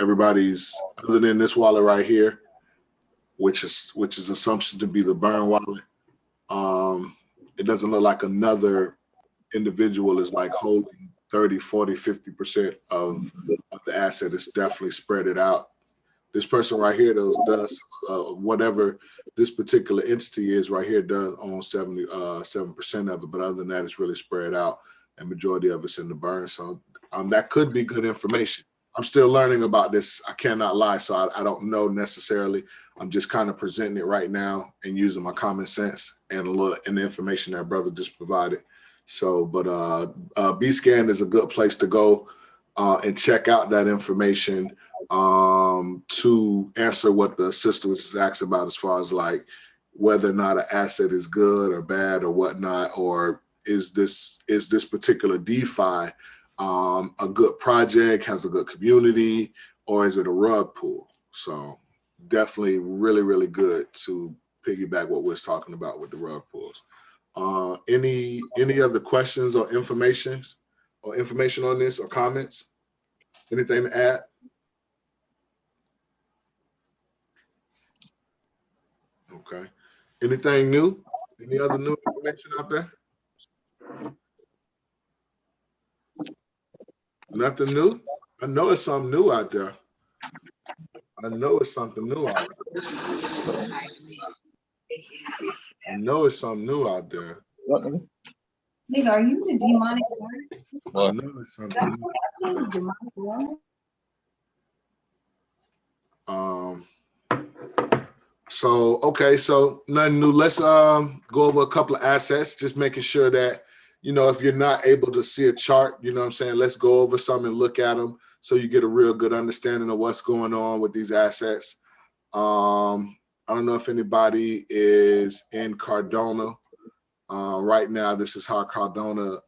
Everybody's, other than this wallet right here, which is assumption to be the burn wallet. It doesn't look like another individual is like holding 30, 40, 50% of the asset. It's definitely spread it out. This person right here does whatever this particular entity is right here does own 7% of it. But other than that, it's really spread out, and majority of it's in the burn. So that could be good information. I'm still learning about this. I cannot lie. So I don't know necessarily. I'm just kind of presenting it right now and using my common sense and the information that brother just provided. So, but B-Scan is a good place to go. and check out that information to answer what the sister was asked about as far as like whether or not an asset is good or bad or whatnot, or is this particular DeFi a good project, has a good community, or is it a rug pull? So definitely really, really good to piggyback what we're talking about with the rug pulls. Any other questions or information on this or comments? Anything to add? Okay. Anything new? Any other new information out there? Nothing new? I know it's something new out there. I know it's something new out there. I know it's something new out there. Nigga, are you the demonic one? I know it's something new. So okay, so nothing new. Let's go over a couple of assets, just making sure that, you know, if you're not able to see a chart, you know what I'm saying, let's go over some and look at them so you get a real good understanding of what's going on with these assets. I don't know if anybody is in Cardano right now. This is how Cardano,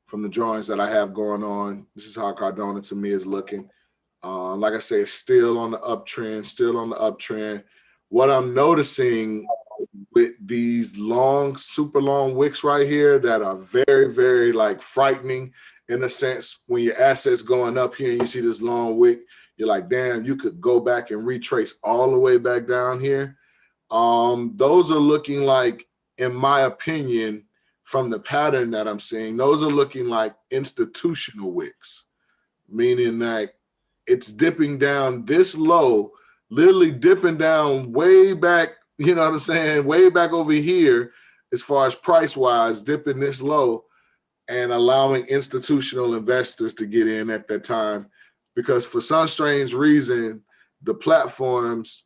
from the drawings that I have going on, this is how Cardano to me is looking. Like I say, it's still on the uptrend, What I'm noticing with these long, super long wicks right here that are very, very like frightening in a sense, when your assets going up here and you see this long wick, you're like, damn, you could go back and retrace all the way back down here. Those are looking like, in my opinion, from the pattern that I'm seeing, those are looking like institutional wicks, meaning that it's dipping down this low, literally dipping down way back, you know what I'm saying, way back over here as far as price-wise, dipping this low and allowing institutional investors to get in at that time. Because for some strange reason, the platforms,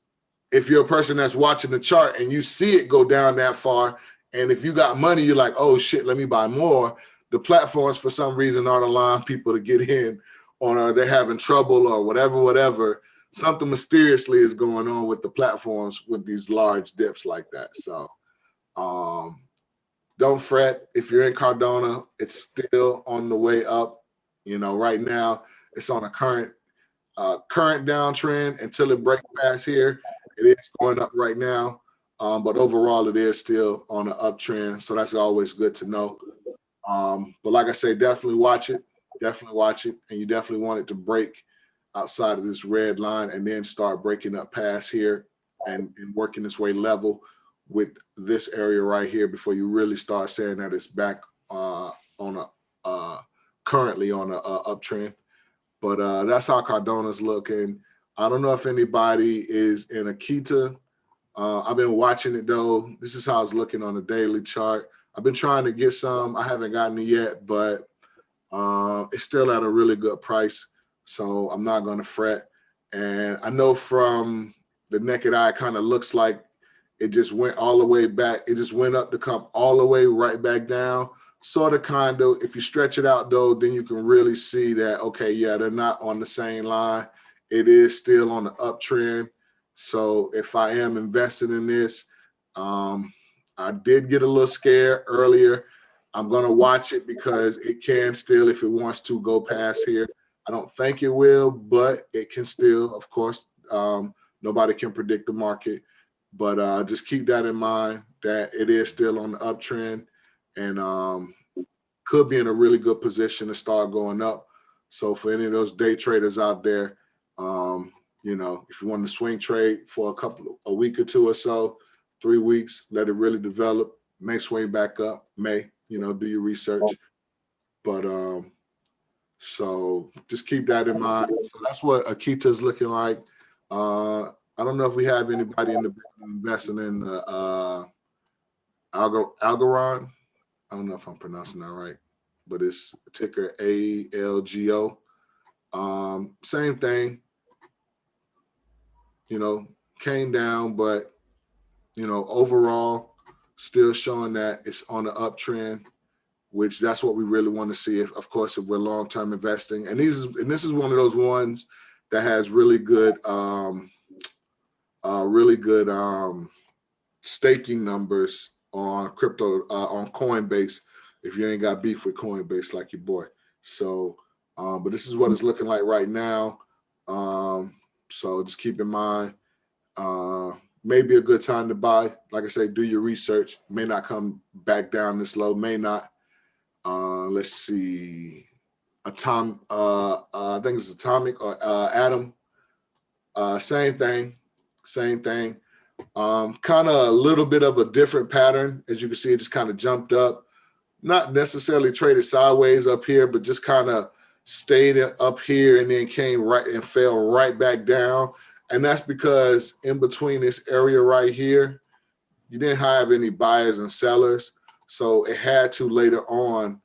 if you're a person that's watching the chart and you see it go down that far, and if you got money, you're like, oh shit, let me buy more. The platforms for some reason aren't allowing people to get in, or they're having trouble or whatever. Something mysteriously is going on with the platforms with these large dips like that. So don't fret. If you're in Cardano, it's still on the way up. You know, right now it's on a current downtrend until it breaks past here. It is going up right now, but overall it is still on an uptrend. So that's always good to know. But like I say, definitely watch it, and you definitely want it to break outside of this red line and then start breaking up past here and working its way level with this area right here before you really start saying that it's back currently on a uptrend. But that's how Cardano's looking. I don't know if anybody is in Akita. I've been watching it though. This is how it's looking on the daily chart. I've been trying to get some. I haven't gotten it yet, but it's still at a really good price. So I'm not going to fret. And I know from the naked eye, it kind of looks like it just went all the way back. It just went up to come all the way right back down. Sort of kind of, if you stretch it out though, then you can really see that, okay, yeah, they're not on the same line. It is still on the uptrend. So if I am invested in this, I did get a little scared earlier. I'm going to watch it because it can still, if it wants to, go past here. I don't think it will, but it can still, of course. Nobody can predict the market. But just keep that in mind, that it is still on the uptrend and could be in a really good position to start going up. So for any of those day traders out there, you know, if you want to swing trade for a week or two or so, 3 weeks, let it really develop, may swing back up, you know, do your research. But so just keep that in mind. So that's what Akita is looking like. I don't know if we have anybody in the investing in Algorand. I don't know if I'm pronouncing that right, but it's ticker ALGO. Same thing, you know, came down, but, you know, overall still showing that it's on the uptrend which that's what we really want to see, of course, if we're long-term investing. And this is one of those ones that has really good staking numbers on crypto, on Coinbase, if you ain't got beef with Coinbase like your boy. So, but this is what it's looking like right now. So just keep in mind, maybe a good time to buy. Like I say, do your research. May not come back down this low, may not. Let's see. I think it's Atomic or Atom. Same thing. Kind of a little bit of a different pattern. As you can see, it just kind of jumped up. Not necessarily traded sideways up here, but just kind of stayed up here and then came right and fell right back down. And that's because in between this area right here, you didn't have any buyers and sellers. So it had to later on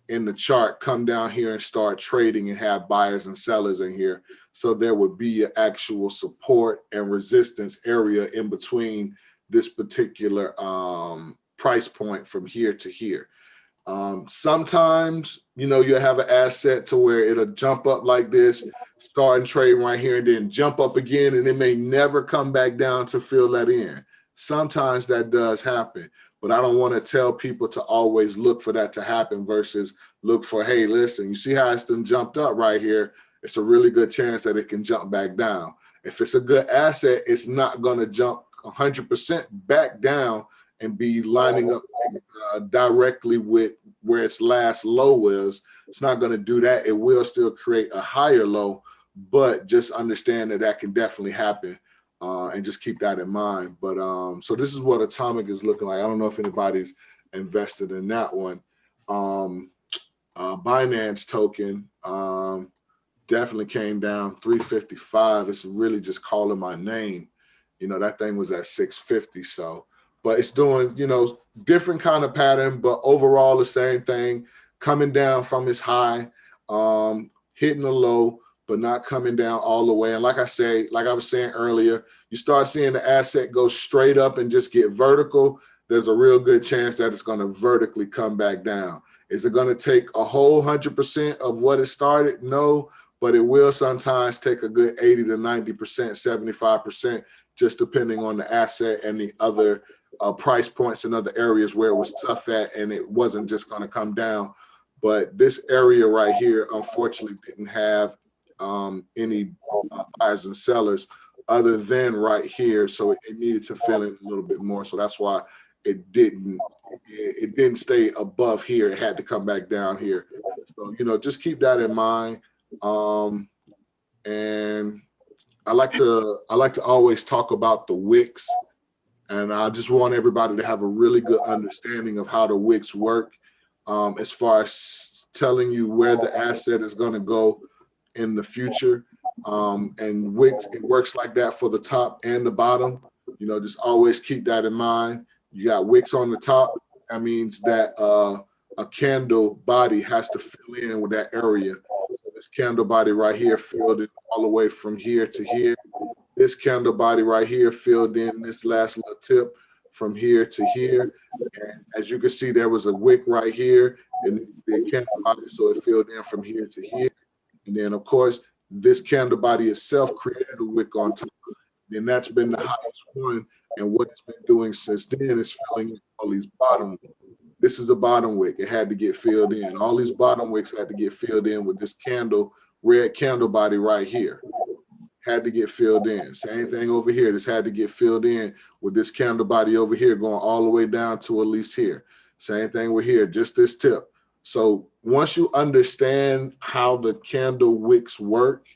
in the chart come down here and start trading and have buyers and sellers in here. So there would be an actual support and resistance area in between this particular price point from here to here. Sometimes, you have an asset to where it'll jump up like this, start and trade right here, and then jump up again, and it may never come back down to fill that in. Sometimes that does happen, but I don't want to tell people to always look for that to happen versus look for, hey, listen, you see how it's done jumped up right here? It's a really good chance that it can jump back down. If it's a good asset, it's not going to jump 100% back down and be lining up directly with where its last low is. It's not going to do that. It will still create a higher low, but just understand that can definitely happen, and just keep that in mind. But so this is what Atomic is looking like. I don't know if anybody's invested in that one. Binance token definitely came down 355. It's really just calling my name. That thing was at 650. So, but it's doing, different kind of pattern, but overall the same thing, coming down from its high, hitting a low, but not coming down all the way. And like I was saying earlier, you start seeing the asset go straight up and just get vertical, there's a real good chance that it's going to vertically come back down. Is it going to take a whole 100% of what it started? No, but it will sometimes take a good 80 to 90%, 75%, just depending on the asset and the other price points and other areas where it was tough at, and it wasn't just going to come down. But this area right here, unfortunately, didn't have any buyers and sellers other than right here. So it needed to fill in a little bit more. So that's why it didn't stay above here. It had to come back down here. So, just keep that in mind. And I like to always talk about the wicks, and I just want everybody to have a really good understanding of how the wicks work, as far as telling you where the asset is going to go in the future. And wicks, it works like that for the top and the bottom. Just always keep that in mind. You got wicks on the top. That means that a candle body has to fill in with that area. So this candle body right here filled in all the way from here to here. This candle body right here filled in this last little tip from here to here. And as you can see, there was a wick right here and the candle body, so it filled in from here to here. And then, of course, this candle body itself created a wick on top. And that's been the highest one. And what it's been doing since then is filling in all these bottom wicks. This is a bottom wick. It had to get filled in. All these bottom wicks had to get filled in with this red candle body right here. Had to get filled in. Same thing over here. This had to get filled in with this candle body over here going all the way down to at least here. Same thing with here, just this tip. So once you understand how the candle wicks work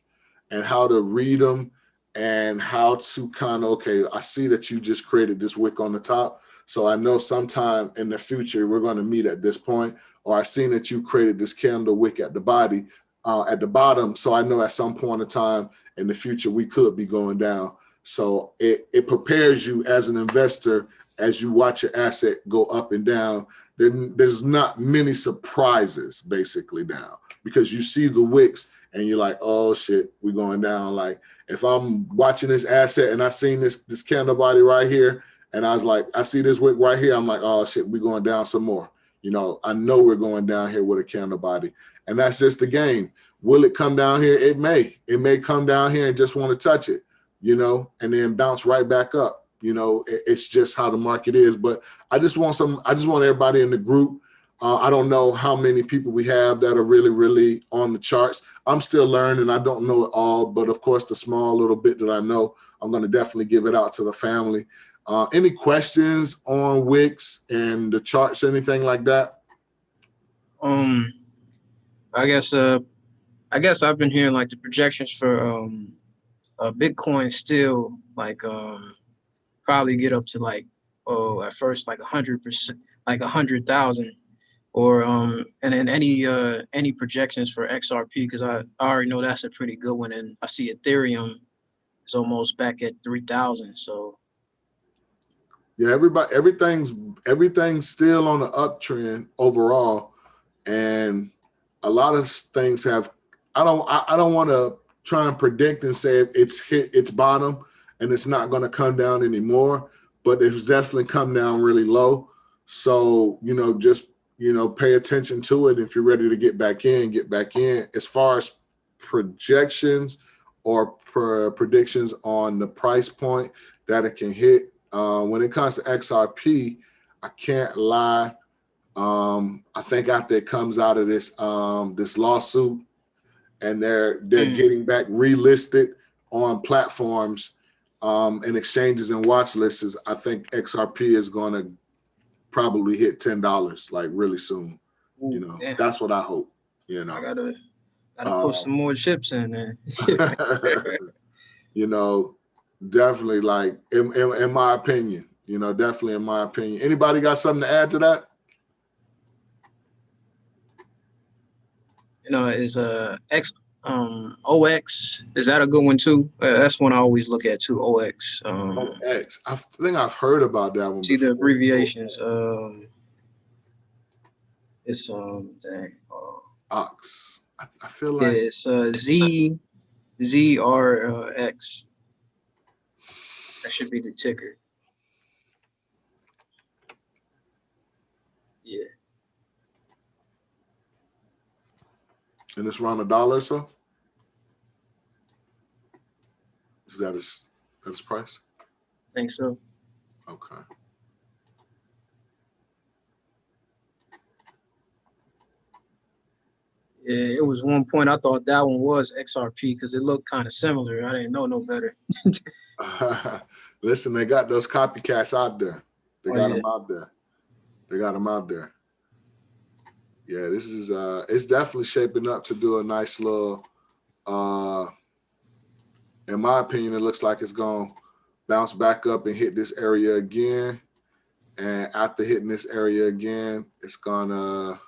and how to read them and how to kind of, okay, I see that you just created this wick on the top. So I know sometime in the future, we're going to meet at this point, or I seen that you created this candle wick at the body, at the bottom. So I know at some point in time in the future, we could be going down. So it prepares you as an investor as you watch your asset go up and down. Then there's not many surprises basically now, because you see the wicks and you're like, oh shit, we're going down. Like if I'm watching this asset and I seen this candle body right here, and I was like, I see this wick right here, I'm like, oh shit, we're going down some more. I know we're going down here with a candle body, and that's just the game. Will it come down here? It may come down here and just want to touch it, and then bounce right back up. It's just how the market is. But I just want everybody in the group. I don't know how many people we have that are really, really on the charts. I'm still learning. I don't know it all, but of course, the small little bit that I know, I'm going to definitely give it out to the family. Any questions on Wix and the charts, anything like that? I guess I've been hearing like the projections for Bitcoin still like probably get up to like at first like 100%, like 100,000, or and then any projections for XRP, because I already know that's a pretty good one, and I see Ethereum is almost back at 3,000. So yeah, everything's still on the uptrend overall, and a lot of things have. I don't want to try and predict and say it's hit its bottom and it's not going to come down anymore, but it's definitely come down really low. So just pay attention to it. If you're ready to get back in, get back in. As far as projections or predictions on the price point that it can hit, when it comes to XRP, I can't lie. I think after it comes out of this lawsuit, and they're getting back relisted on platforms and exchanges and watch lists, I think XRP is going to probably hit $10 like really soon. Yeah. That's what I hope. I gotta put some more chips in there. Definitely, like in my opinion, definitely in my opinion. Anybody got something to add to that? Is OX, is that a good one too? That's one I always look at too. OX. OX. I think I've heard about that one. See the abbreviations. It's OX. I feel like it's ZRX. That should be the ticker. Yeah. And it's around $1 or so? Is that its price? I think so. Okay. Yeah, it was one point I thought that one was XRP because it looked kind of similar. I didn't know no better. Listen, they got those copycats out there. They got them out there. Yeah, this is it's definitely shaping up to do a nice little in my opinion, it looks like it's gonna bounce back up and hit this area again. And after hitting this area again, it's gonna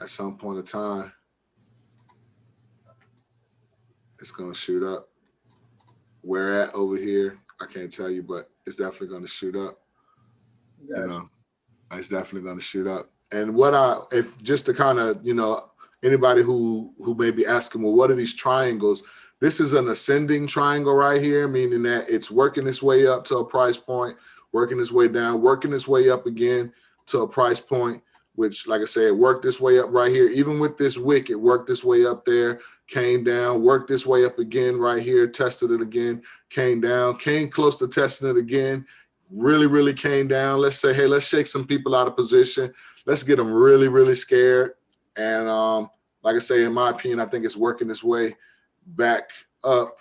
at some point in time, it's gonna shoot up. Where at over here, I can't tell you, but it's definitely gonna shoot up. Gotcha. It's definitely gonna shoot up. And if just to kind of, anybody who may be asking, well, what are these triangles? This is an ascending triangle right here, meaning that it's working its way up to a price point, working its way down, working its way up again to a price point, which, like I said, it worked this way up right here. Even with this wick, it worked this way up there, came down, worked this way up again right here, tested it again, came down, came close to testing it again, really, really came down. Let's say, hey, let's shake some people out of position. Let's get them really, really scared. And like I say, in my opinion, I think it's working its way back up,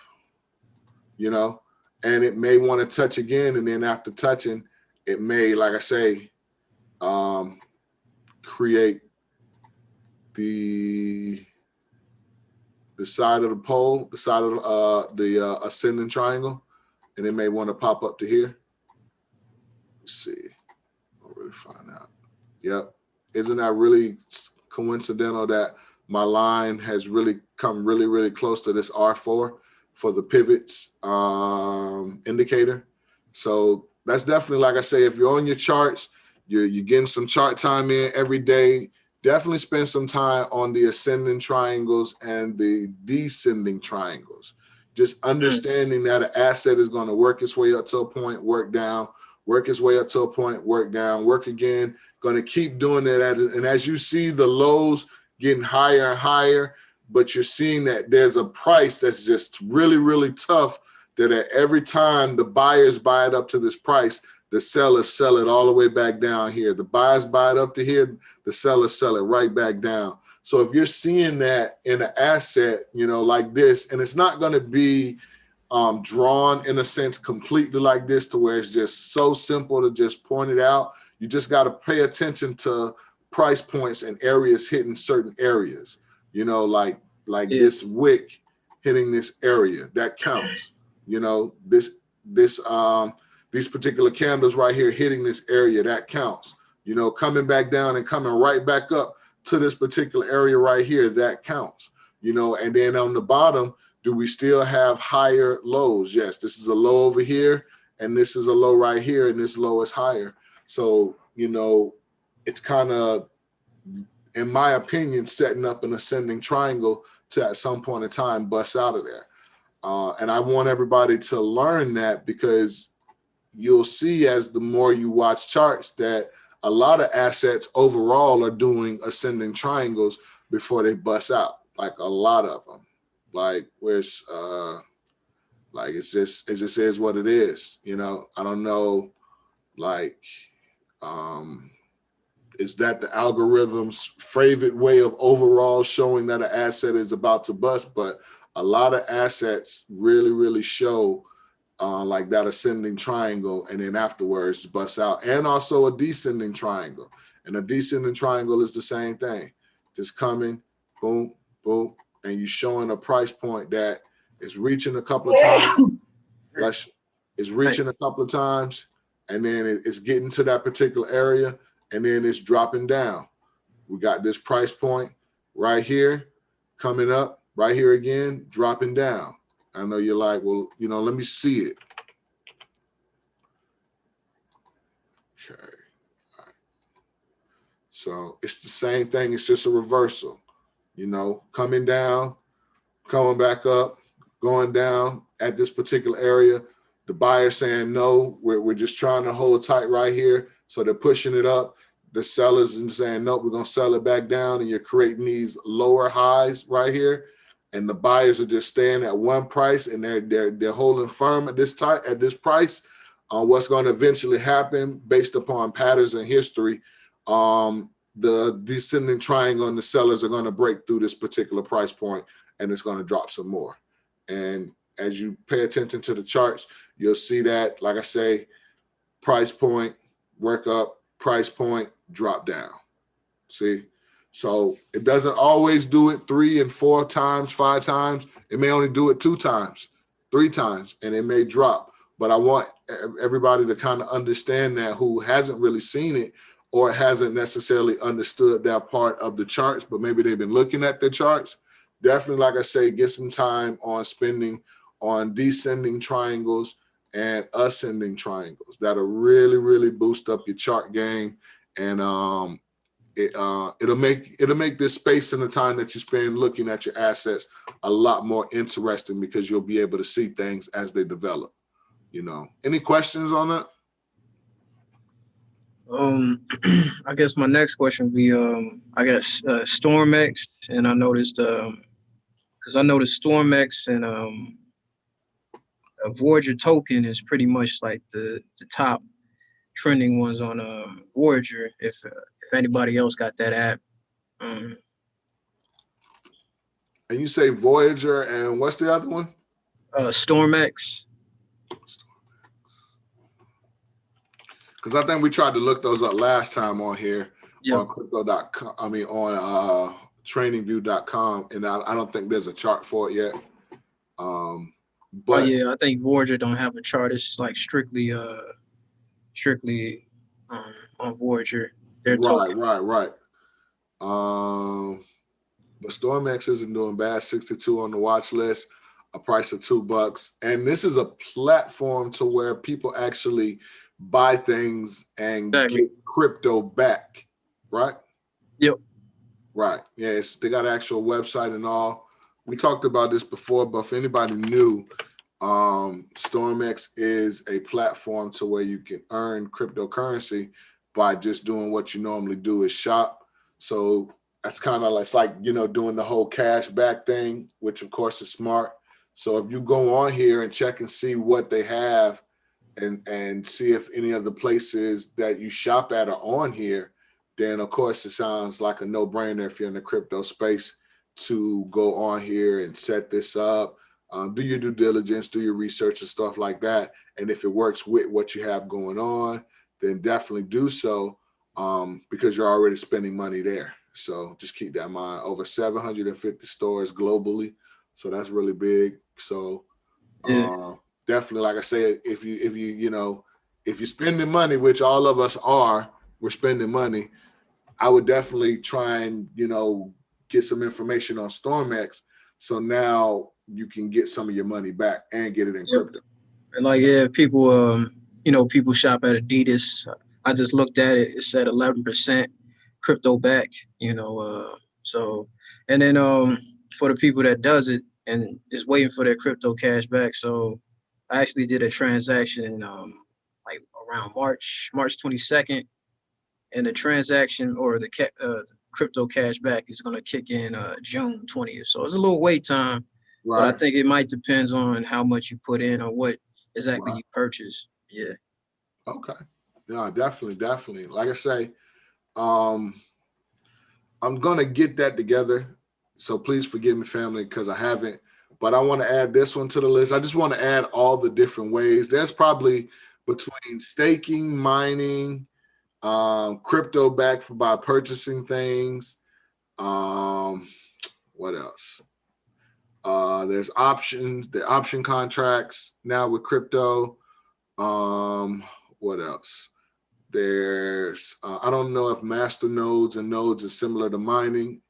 and it may want to touch again. And then after touching, it may, like I say, create the side of the pole, the side of the ascending triangle, and it may want to pop up to here. Let's see. I'll really find out. Yep. Isn't that really coincidental that my line has really come really, really close to this R4 for the pivots indicator? So that's definitely, like I say, if you're on your charts, you're getting some chart time in every day, definitely spend some time on the ascending triangles and the descending triangles. Just understanding that an asset is going to work its way up to a point, work down, work its way up to a point, work down, work again, going to keep doing it. And as you see the lows getting higher and higher, but you're seeing that there's a price that's just really, really tough, that at every time the buyers buy it up to this price, the sellers sell it all the way back down here. The buyers buy it up to here, the sellers sell it right back down. So if you're seeing that in an asset, you know, like this, and it's not going to be drawn in a sense completely like this to where it's just so simple to just point it out. You just got to pay attention to price points and areas hitting certain areas, you know, like this wick hitting this area, that counts. You know, these particular candles right here hitting this area, that counts. You know, coming back down and coming right back up to this particular area right here, that counts. You know, and then on the bottom, do we still have higher lows? Yes, this is a low over here, and this is a low right here, and this low is higher. So, you know, it's kind of, in my opinion, setting up an ascending triangle to at some point in time bust out of there. And I want everybody to learn that, because you'll see as the more you watch charts that a lot of assets overall are doing ascending triangles before they bust out, like a lot of them. Like where's like it just is what it is, you know. I don't know, like is that the algorithm's favorite way of overall showing that an asset is about to bust? But a lot of assets really, really show like that ascending triangle, and then afterwards bust out, and also a descending triangle. And a descending triangle is the same thing, just coming, boom, boom, and you showing a price point that is reaching a couple of times, it's reaching a couple of times, and then it's getting to that particular area, and then it's dropping down. We got this price point right here, coming up, right here again, dropping down. I know you're like, well, you know, let me see it. Okay. All right. So it's the same thing. It's just a reversal, you know, coming down, coming back up, going down at this particular area. The buyer saying, no, we're just trying to hold tight right here. So they're pushing it up. The sellers and saying, nope, we're going to sell it back down. And you're creating these lower highs right here. And the buyers are just staying at one price, and they're holding firm at this price. What's going to eventually happen based upon patterns in history, the descending triangle and the sellers are going to break through this particular price point, and it's going to drop some more. And as you pay attention to the charts, you'll see that, like I say, price point, work up, price point, drop down. See? So it doesn't always do it 3 and 4 times, 5 times. It may only do it 2 times, 3 times, and it may drop. But I want everybody to kind of understand that, who hasn't really seen it or hasn't necessarily understood that part of the charts, but maybe they've been looking at the charts. Definitely, like I say, get some time on spending on descending triangles and ascending triangles. That'll really, really boost up your chart game, and it'll make this space and the time that you spend looking at your assets a lot more interesting, because you'll be able to see things as they develop. You know, any questions on that? I guess my next question would be, I guess StormX, and I noticed because I noticed StormX and a Voyager token is pretty much like the top trending ones on Voyager. If anybody else got that app. And you say Voyager, and what's the other one? StormX. Because I think we tried to look those up last time on here on crypto.com. I mean, on trainingview.com, and I don't think there's a chart for it yet. But yeah, I think Voyager don't have a chart. It's like strictly on Voyager. Right. But StormX isn't doing bad. 62 on the watch list, a price of $2. And this is a platform to where people actually buy things and get crypto back, right? Yep. Right. Yes, they got an actual website and all. We talked about this before, but if anybody new, StormX is a platform to where you can earn cryptocurrency by just doing what you normally do is shop. So that's kind of like, you know, doing the whole cash back thing, which of course is smart. So if you go on here and check and see what they have and see if any of the places that you shop at are on here, then of course it sounds like a no-brainer if you're in the crypto space to go on here and set this up, do your due diligence, do your research and stuff like that. And if it works with what you have going on, then definitely do so, because you're already spending money there. So just keep that in mind. Over 750 stores globally. So that's really big. So definitely, like I said, if you're spending money, which all of us are, we're spending money, I would definitely try and, you know, get some information on StormX. So now you can get some of your money back and get it in crypto. And like, yeah, people, you know, people shop at Adidas. I just looked at it. It said 11% crypto back, you know. So, and then for the people that does it and is waiting for their crypto cash back. So I actually did a transaction like around March 22nd, and the transaction or the crypto cash back is going to kick in June 20th. So it's a little wait time, Right. but I think it might depends on how much you put in or what exactly you purchase. Yeah. Okay. Yeah, definitely. Like I say, I'm gonna get that together. So please forgive me, family, because I haven't. But I want to add this one to the list. I just want to add all the different ways. There's probably between staking, mining, crypto back by purchasing things. What else? There's options, the option contracts now with crypto. What else? There's, I don't know if master nodes and nodes is similar to mining,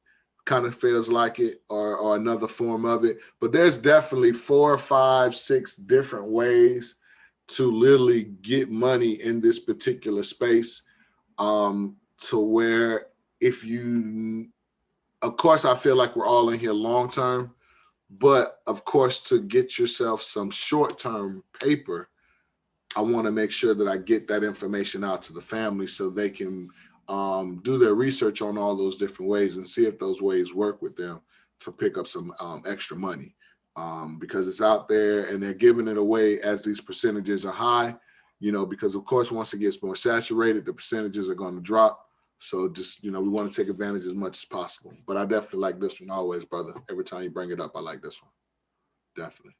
kind of feels like it, or another form of it. But there's definitely 4, 5, 6 different ways to literally get money in this particular space, to where if you, of course, I feel like we're all in here long term, but of course, to get yourself some short-term paper, I want to make sure that I get that information out to the family so they can do their research on all those different ways and see if those ways work with them to pick up some extra money, because it's out there and they're giving it away as these percentages are high, you know, because of course, once it gets more saturated, the percentages are going to drop. So just, you know, we want to take advantage as much as possible. But I definitely like this one always, brother. Every time you bring it up, I like this one. Definitely.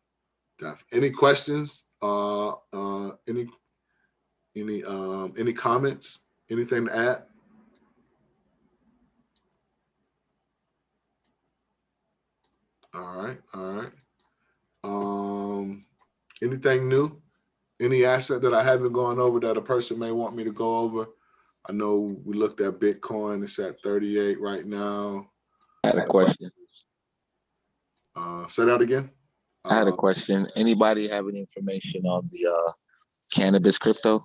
Any questions? Any comments? Anything to add? All right. Anything new? Any asset that I haven't gone over that a person may want me to go over? I know we looked at Bitcoin. It's at 38 right now. I had a question. Say that again. I had a question. Anybody have any information on the cannabis crypto?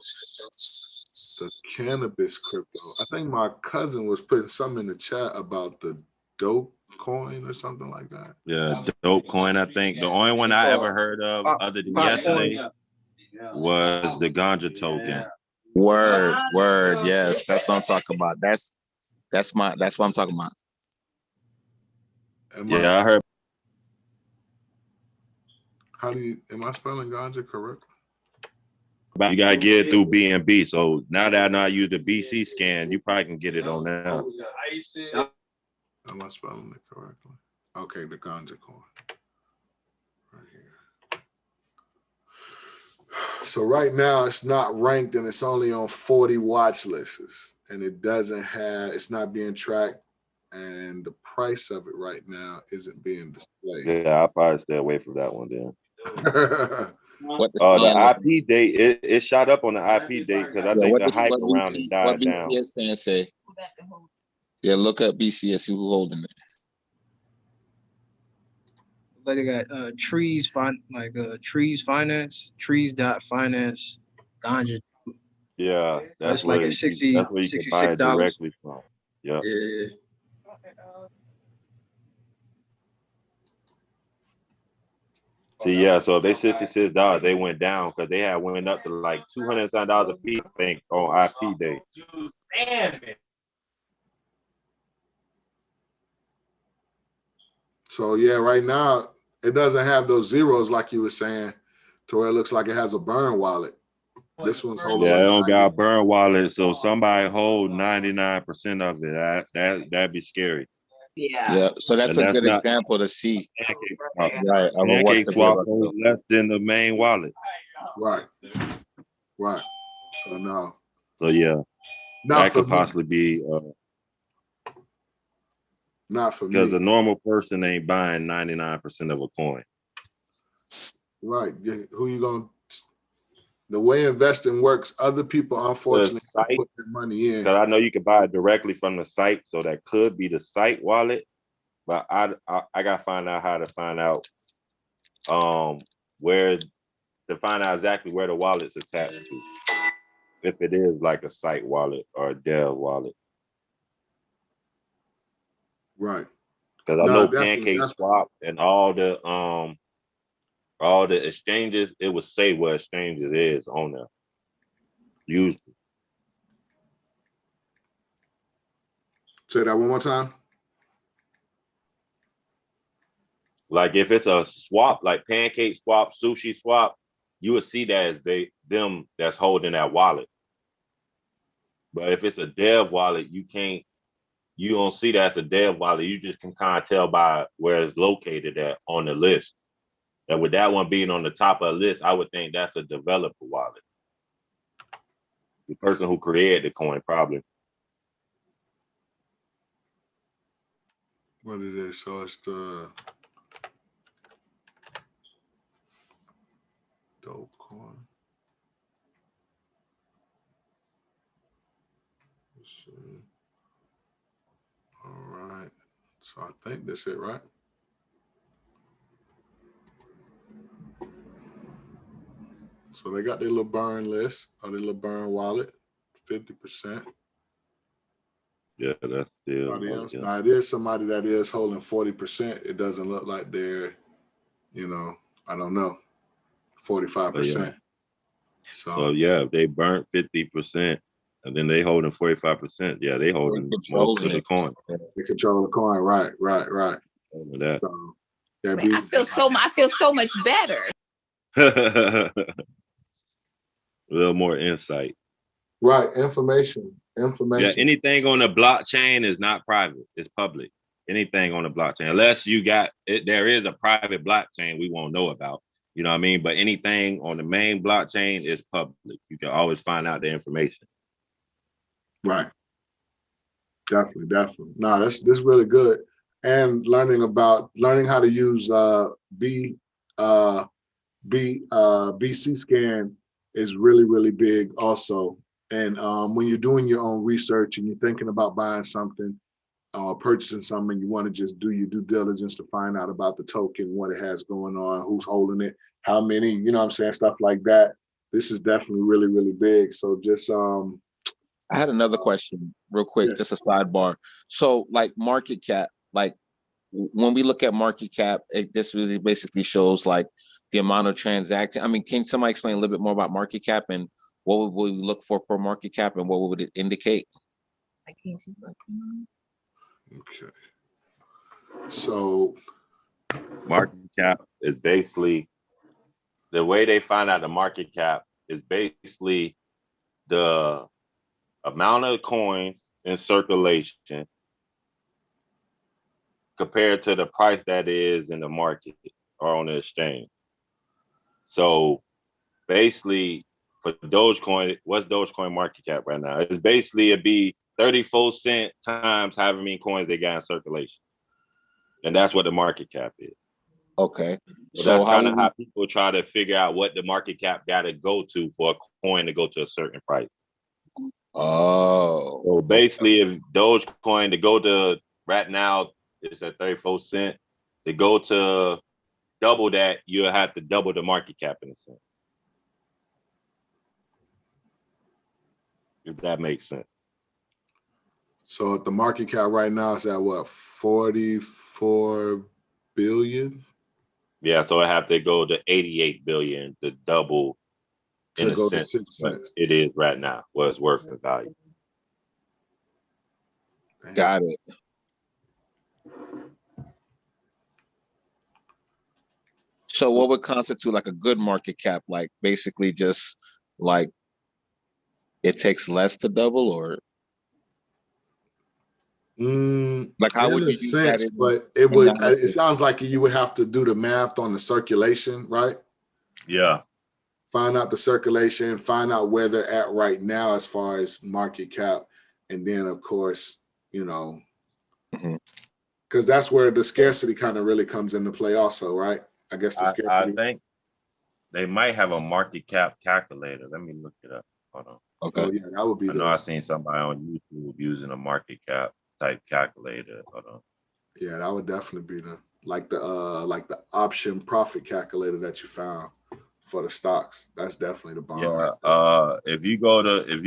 The cannabis crypto. I think my cousin was putting something in the chat about the dope coin or something like that. Yeah, dope coin. I think the only one I ever heard of other than yesterday was the ganja token. Word. Yes, that's what I'm talking about. That's what I'm talking about. I heard. Am I spelling ganja correctly? You gotta get it through BNB. So now that I know I use the BC scan, you probably can get it on now. Am I spelling it correctly? Okay, the ganja coin. Right here. So right now it's not ranked and it's only on 40 watch lists, and it's not being tracked, and the price of it right now isn't being displayed. Yeah, I'll probably stay away from that one then. The IP date, it shot up on the IP date because I think the hype around it died down. What BCS say? Yeah, look up BCS, see who's holding it. Like they got Trees Finance, Trees.finance, ganja. Yeah, that's like where a 60, that's where you can buy it directly from. Yeah. See, yeah, so if they $66, they went down because they had went up to like $200 a piece, I think, on IP day. So yeah, right now it doesn't have those zeros like you were saying, to where it looks like it has a burn wallet. This one's holding Yeah, it like don't 90. got a burn wallet, so somebody hold 99% of it. That'd be scary. Yeah. So that's And a that's good not example to see, Pancake Swap. right, of what Pancake to be Swap able to holds do. less than the main wallet. Right. Right. So no. So yeah, Not that for could me. possibly be Not for because me. a normal person ain't buying 99% of a coin. Right. Who you gonna? The way investing works, other people unfortunately The site, put their money in. because I know you can buy it directly from the site, so that could be the site wallet. But I gotta find out how to find out where to find out exactly where the wallet's attached to. If it is like a site wallet or a dev wallet. Right. Because I No, know definitely. Pancake Swap and all the exchanges, it would say what exchanges is on there. Usually. Say that one more time. Like if it's a swap, like Pancake Swap, Sushi Swap, you would see that as them that's holding that wallet. But if it's a dev wallet, you don't see that as a dev wallet. You just can kind of tell by where it's located at on the list. And with that one being on the top of the list, I would think that's a developer wallet. The person who created the coin probably. What it is? So it's the dope coin. Let's see. All right. So I think that's it, right? So they got their little burn list or their little burn wallet, 50%. Yeah, that's still. Somebody else. Yeah. Now it is somebody that is holding 40%. It doesn't look like they're, I don't know, 45%. So yeah, if they burnt 50% and then they holding 45%, yeah, they holding most of the coin. They control the coin, right. That. So, I feel so much better. A little more insight. Right, information. Yeah, anything on the blockchain is not private; it's public. Anything on the blockchain, unless you got it, there is a private blockchain we won't know about. You know what I mean? But anything on the main blockchain is public. You can always find out the information. Right. Definitely. No, this really good. And learning how to use BC scan is really, really big also. And when you're doing your own research and you're thinking about buying something or purchasing something, you want to just do your due diligence to find out about the token, what it has going on, who's holding it, how many, you know what I'm saying, stuff like that. This is definitely really, really big. So just I had another question real quick, just a sidebar. So like market cap, like when we look at market cap, this really basically shows like the amount of transaction. I mean, can somebody explain a little bit more about market cap and what would we look for market cap and what would it indicate? Okay. So market cap is basically the way they find out the market cap is basically the amount of coins in circulation compared to the price that is in the market or on the exchange. So basically for Dogecoin, what's Dogecoin market cap right now? It's basically it'd be 34 cents times however many coins they got in circulation. And that's what the market cap is. Okay. So that's kind of how people try to figure out what the market cap got to go to for a coin to go to a certain price. Oh. So basically, if Dogecoin to go to right now, it's at 34 cents. To go to double that, you'll have to double the market cap in a sense. If that makes sense. So the market cap right now is at what, 44 billion? Yeah, so I have to go to 88 billion to double in to a go to sense 6 what cents. it is right now, what it's worth in value. Got it. So what would constitute like a good market cap? Like basically just like it takes less to double, or like how In would a you use that sense, but it would. It analysis? sounds like you would have to do the math on the circulation, right? Yeah. Find out the circulation, find out where they're at right now as far as market cap, and then of course, you know, because that's where the scarcity kind of really comes into play, also, right? I guess the I scarcity. think they might have a market cap calculator. Let me look it up. Hold on. Okay. Oh yeah, that would be. I know I seen somebody on YouTube using a market cap type calculator. Hold on. Yeah, that would definitely be the like the option profit calculator that you found for the stocks. That's definitely the bomb. Yeah. Right If you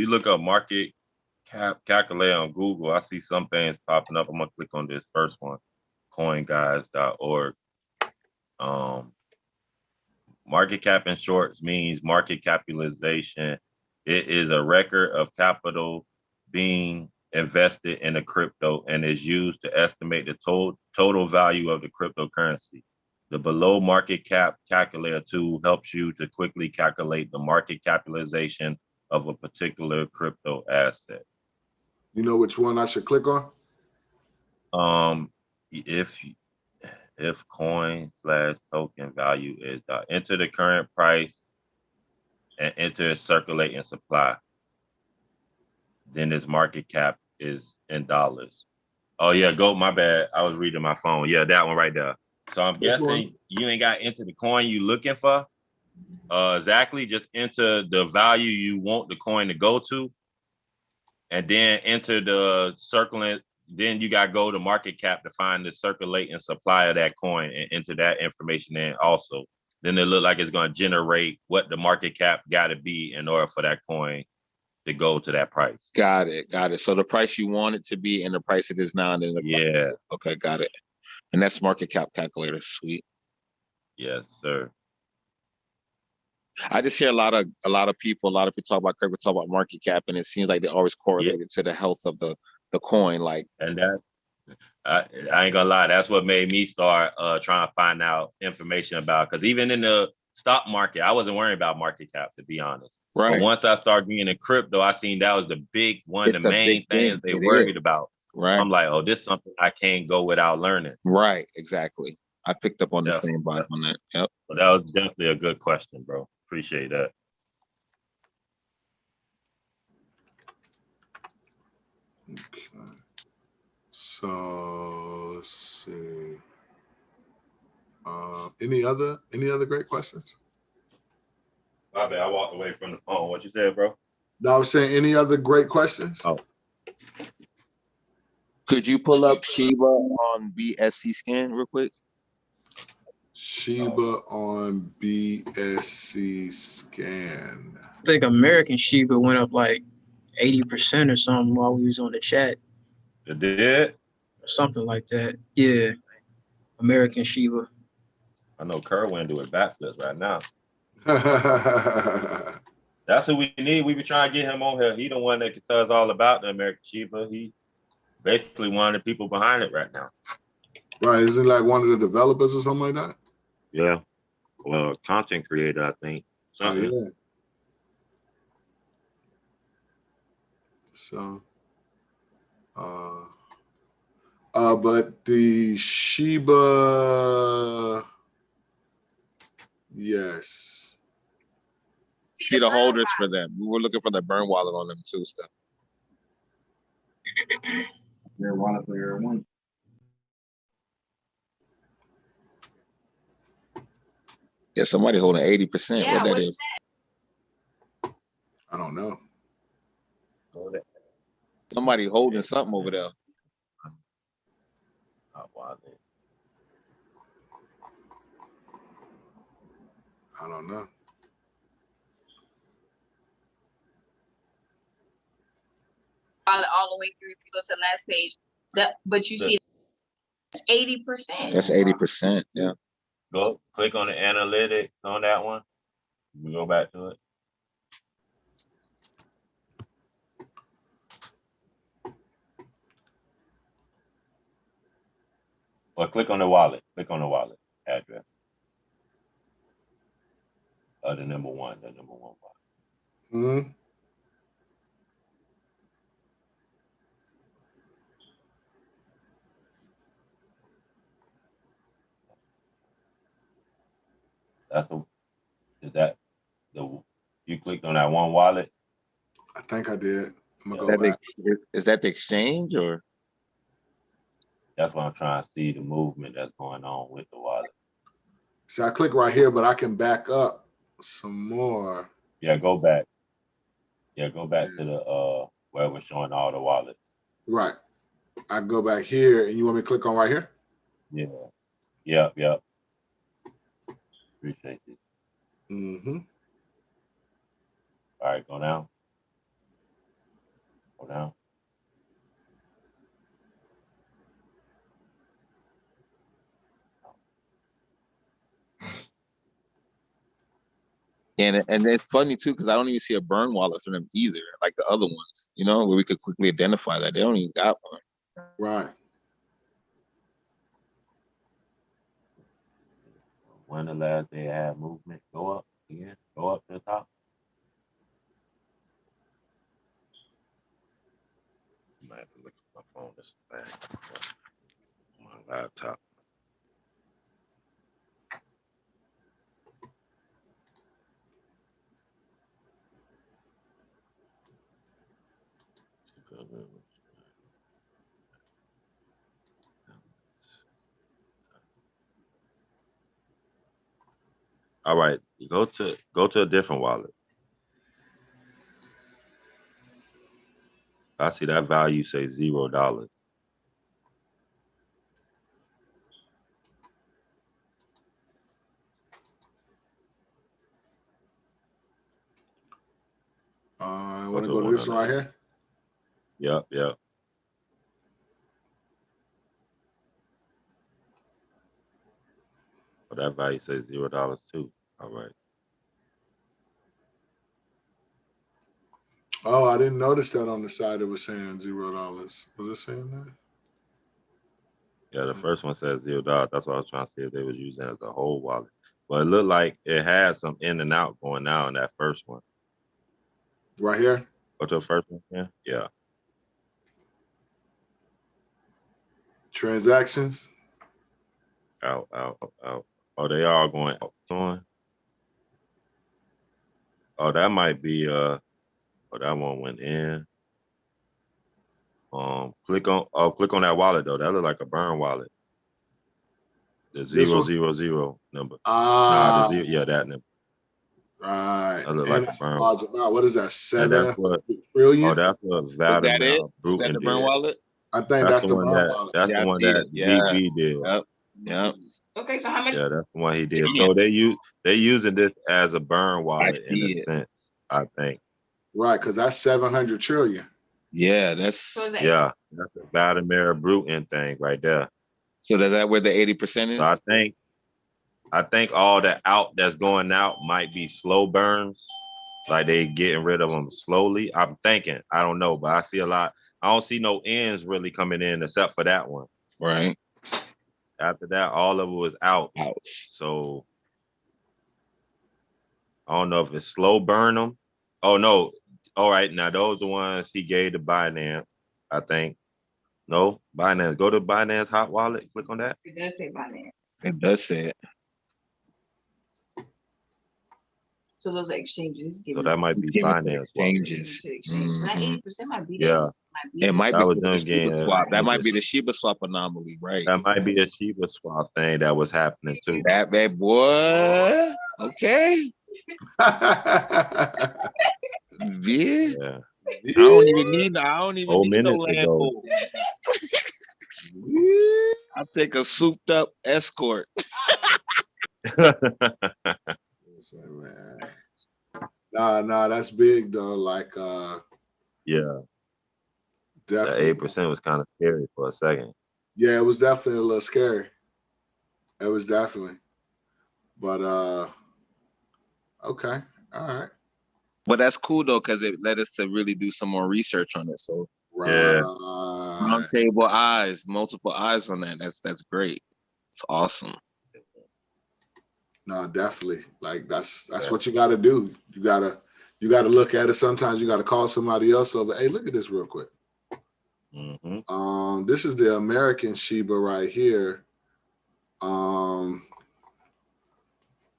look up market cap calculator on Google, I see some things popping up. I'm gonna click on this first one, coinguys.org. Market cap in shorts means market capitalization. It is a record of capital being invested in a crypto and is used to estimate the total value of the cryptocurrency. The below market cap calculator tool helps you to quickly calculate the market capitalization of a particular crypto asset. You know which one I should click on? If coin/token value is enter the current price and enter circulating supply, then its market cap is in dollars. Oh yeah, my bad. I was reading my phone. Yeah, that one right there. So I'm guessing you ain't got into the coin you looking for. Exactly. Just enter the value you want the coin to go to, and then enter the circling. Then you got to go to market cap to find the circulating supply of that coin and enter that information in also. Then it look like it's going to generate what the market cap got to be in order for that coin to go to that price. Got it. So the price you want it to be and the price it is now, and then yeah. Okay, got it. And that's market cap calculator. Sweet. Yes, sir. I just hear a lot of people talk about crypto, talk about market cap, and it seems like they always correlate it to the health of the coin. Like, and that I ain't gonna lie, that's what made me start trying to find out information about, because even in the stock market, I wasn't worrying about market cap, to be honest. Right. But once I started getting in crypto, I seen that was the big one, the main things they worried about. Right. I'm like, oh, this is something I can't go without learning. Right, exactly. I picked up on the same vibe on that. Yep. But that was definitely a good question, bro. Appreciate that. Okay. So let's see. Any other great questions? My bad, I walked away from the phone. What you said, bro? No, I was saying any other great questions? Oh. Could you pull up Shiba on BSC scan real quick? Shiba on BSC scan. I think American Shiba went up like 80% or something while we was on the chat. It did? Something like that. Yeah. American Shiba. I know Kerwin doing backflips right now. That's who we need. We be trying to get him on here. He the one that can tell us all about the American Shiba. He basically one of the people behind it right now. Right. Isn't he like one of the developers or something like that? Yeah. Well, content creator, I think. Something. Oh, yeah. So, but the Shiba, yes. See the holders for them. We were looking for the burn wallet on them too, stuff. Their wallet for your one. Yeah, somebody holding 80%. Yeah, what that is? I don't know. Somebody holding something over there. I don't know. All the way through, if you go to the last page, but you see 80%. That's 80%. Yeah. Go click on the analytics on that one. We go back to it. Or click on the wallet. Click on the wallet address. The number one wallet. Mm-hmm. Is that the you clicked on that one wallet? I think I did. I'm gonna Is go that back. is that the exchange or? That's what I'm trying to see the movement that's going on with the wallet. See, I click right here, but I can back up some more. Yeah, go back. Yeah, go back to the where we're showing all the wallets. Right. I go back here, and you want me to click on right here? Yeah. Yep. Appreciate it. Mm-hmm. All right, go down. Go down. And it's funny too, because I don't even see a burn wallet for them either, like the other ones, you know, where we could quickly identify that. They don't even got one. Right. When the last day I had movement, go up again, go up to the top. I might have to look at my phone. This is bad. My laptop. All right, go to a different wallet. I see that value say $0. I want to go to this one right here. Yep. But that value says $0 too. All right. Oh, I didn't notice that on the side it was saying $0. Was it saying that? Yeah, the first one says $0. That's what I was trying to see if they was using it as a whole wallet. But it looked like it had some in and out going now in that first one. Right here? Go to the first one, yeah. Transactions. Out. Oh, they are going out. Oh, that might be that one went in. Click on that wallet though. That look like a burn wallet. The 000 number. Nah, the zero, yeah, that number. Right. That look And like a that's a burn. large amount. What is that? And that's 7 what trillion? Oh, that's what Is that it? Vladimir Is that the burn did. wallet? I think that's the one burn that wallet. that's Yeah, the I one see that it. Yeah. VG did. Yep. Okay, so how much? Yeah, that's the one he did. So they using this as a burn wallet in a sense, I think. Right, because that's 700 trillion. Yeah, that's So is that, that's the Vladimir Brutin thing right there. so is that where the 80% is? So I think all the out that's going out might be slow burns, like they getting rid of them slowly. I'm thinking, I don't know, but I see a lot. I don't see no ends really coming in except for that one. Right. After that, all of it was out. Ouch. So I don't know if it's slow burn them. Oh no. All right, now those are the ones he gave to Binance, I think. No, Binance. Go to Binance hot wallet. Click on that. it does say Binance. It does say it. So those are exchanges. So that might be Give it to Binance wallet. exchanges. So that Mhm. 80% might be Yeah. that. It might That be was the them Shiba getting swap. That might be the Shiba swap anomaly, right? That might be a Shiba swap thing that was happening too. That bad boy. Okay. Yeah. I don't even need no minutes ago. Lambo. I'll take a souped up escort. Nah, that's big though. Like Yeah. definitely. The 8% was kind of scary for a second. Yeah, it was definitely a little scary. It was definitely. But okay, all right. But that's cool though, because it led us to really do some more research on it. So Right. roundtable eyes, multiple eyes on that. That's great. It's awesome. No, definitely. Like that's what you got to do. You gotta look at it. Sometimes you got to call somebody else over. Hey, look at this real quick. This is the American Shiba right here.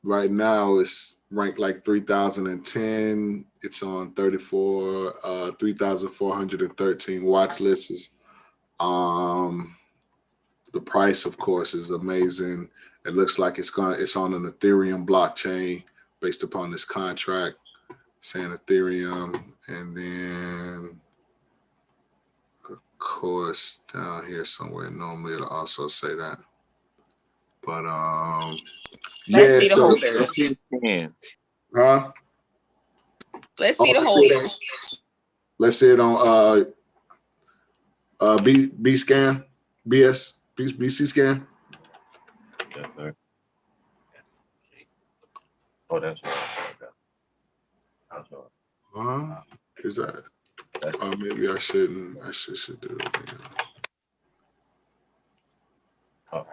Right now it's ranked like 3010. It's on 3,413 watch lists. The price, of course, is amazing. It looks like it's on an Ethereum blockchain based upon this contract saying Ethereum. And then of course down here somewhere normally it'll also say that. But Let's see the so holders. Let's see the scans. huh? Let's see the holders. Let's see it on B scan, BC scan. Yes, sir. Oh, that's right. Is that? Maybe I shouldn't. I should do it. Oh.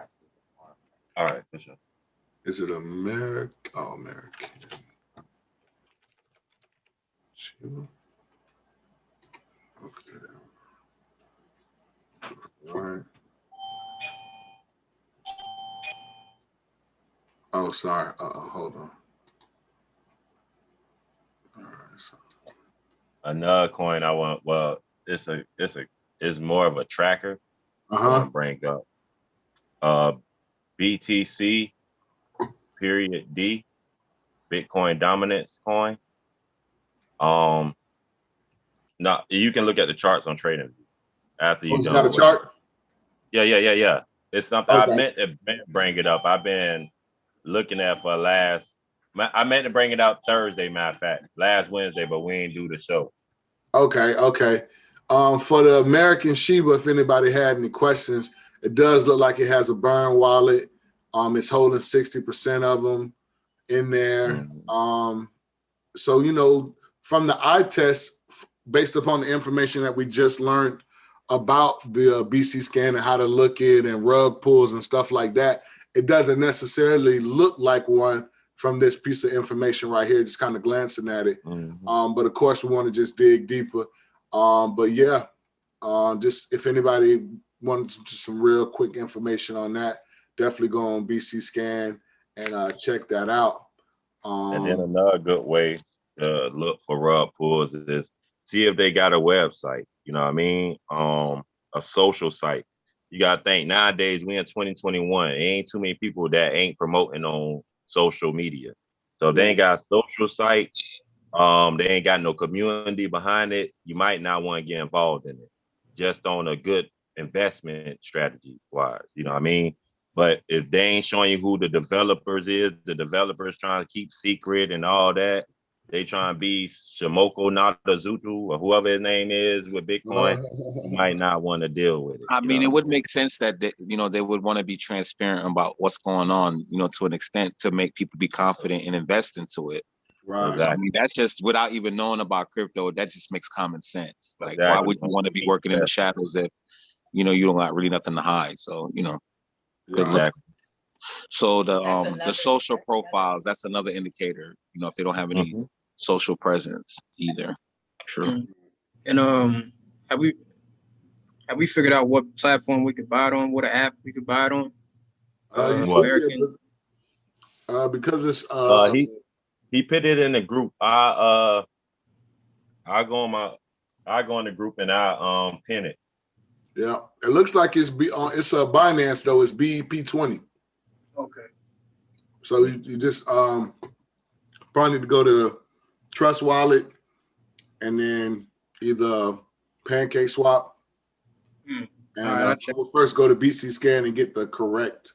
All right, for sure. Is it American? Oh, American. Okay. All right. Oh, sorry. Hold on. All right. So. Another coin I want. Well, it's more of a tracker. I want to bring up. BTC period D, Bitcoin dominance coin. Now you can look at the charts on TradingView after you It's done. got a chart. Yeah. It's something Okay. I meant to bring it up. I've been looking at for I meant to bring it out Thursday, matter of fact, last Wednesday, but we ain't do the show. Okay. For the American Shiba, if anybody had any questions, it does look like it has a burn wallet. It's holding 60% of them in there. So, from the eye test, based upon the information that we just learned about the BC scan and how to look it and rug pulls and stuff like that, it doesn't necessarily look like one from this piece of information right here, just kind of glancing at it. But of course, we want to just dig deeper. But yeah, just if anybody wants just some real quick information on that, definitely go on BC Scan and check that out. And then another good way to look for rug pulls is see if they got a website. You know what I mean? A social site. You gotta think nowadays we in 2021. There ain't too many people that ain't promoting on social media. So if they ain't got a social site, they ain't got no community behind it, you might not want to get involved in it. Just on a good investment strategy wise. You know what I mean? But if they ain't showing you who the developers is, the developers trying to keep secret and all that, they trying to be Shimoko Nadazutu or whoever his name is with Bitcoin, you might not want to deal with it. I mean, it would make sense that they would want to be transparent about what's going on, to an extent to make people be confident and invest into it. Right. Exactly. I mean, that's just without even knowing about crypto. That just makes common sense. Like, why would you want to be working in the shadows if you don't got really nothing to hide? So, good luck. So the social profiles, that's another indicator. If they don't have any social presence either. True. And have we figured out what platform we could buy it on? What app we could buy it on? American. Because it's he put it in the group. I go in the group and I pin it. Yeah, it looks like it's a Binance though. It's BEP20. Okay. So you just probably need to go to Trust Wallet and then either Pancake Swap. And we'll first go to BC Scan and get the correct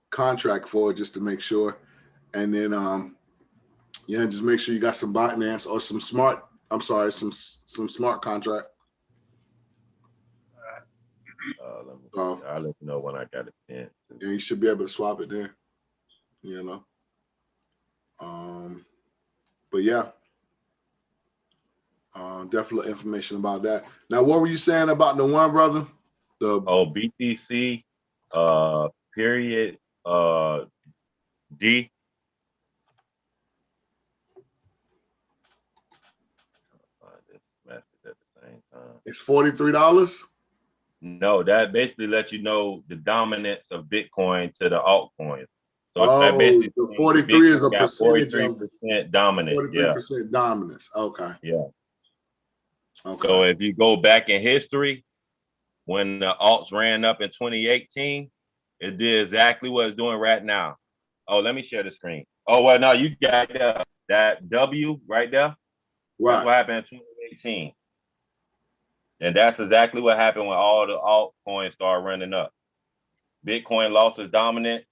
contract for it just to make sure. And then just make sure you got some Binance or some smart contract. I'll let you know when I got it in. Yeah, you should be able to swap it there. you know. But yeah, definitely information about that. Now, what were you saying about the one, brother? BTC period D. This message at the same time. It's $43. No, that basically lets you know the dominance of Bitcoin to the altcoins. So that Oh, basically the 43 is a got percentage of 43% dominant. 43% dominance. Okay. Yeah. Okay. So if you go back in history, when the alts ran up in 2018, it did exactly what it's doing right now. Oh, let me share the screen. Oh, well, no, you got that W right there. Right. That's what happened in 2018. And that's exactly what happened when all the altcoins started running up. Bitcoin lost its dominant,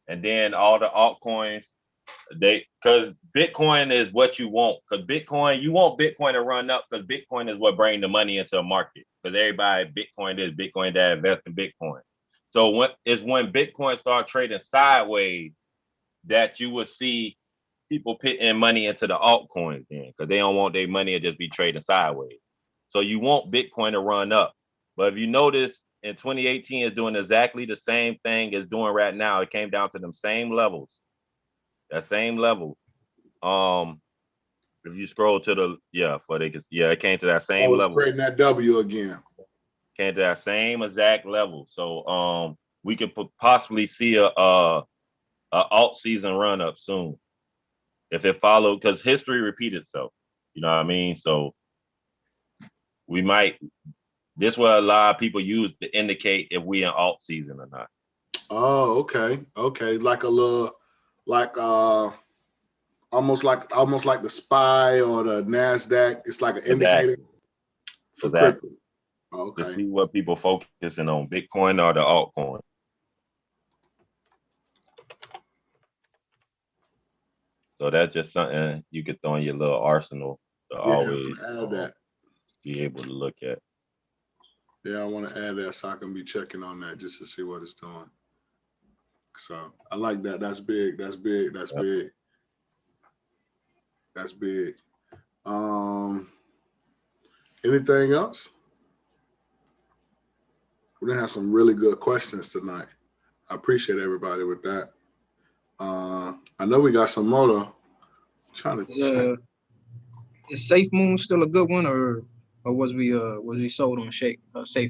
and then all the altcoins, because Bitcoin is what you want. Because Bitcoin, you want Bitcoin to run up because Bitcoin is what brings the money into the market. Because everybody, Bitcoin is Bitcoin that invest in Bitcoin. So when Bitcoin start trading sideways, that you will see people putting money into the altcoins then, because they don't want their money to just be trading sideways. So you want Bitcoin to run up. But if you notice, in 2018, it's doing exactly the same thing it's doing right now. It came down to them same levels. That same level. If you scroll to the it came to that same level. Creating that W again. Came to that same exact level. So we could possibly see a alt season run up soon if it followed, because history repeats itself. You know what I mean? So we might. This will allow people use to indicate if we in alt season or not. Oh, okay. Okay. Like a little, like almost like the SPY or the NASDAQ. It's like an indicator for crypto. Okay. To see what people focusing on, Bitcoin or the altcoin. So that's just something you could throw in your little arsenal to always add that. Be able to look at. Yeah, I want to add that so I can be checking on that just to see what it's doing. So I like that. That's big. That's big. That's big. That's big. Anything else? We're gonna have some really good questions tonight. I appreciate everybody with that. I know we got some more though. I'm trying to check. Is Safe Moon still a good one, or was we sold on Safe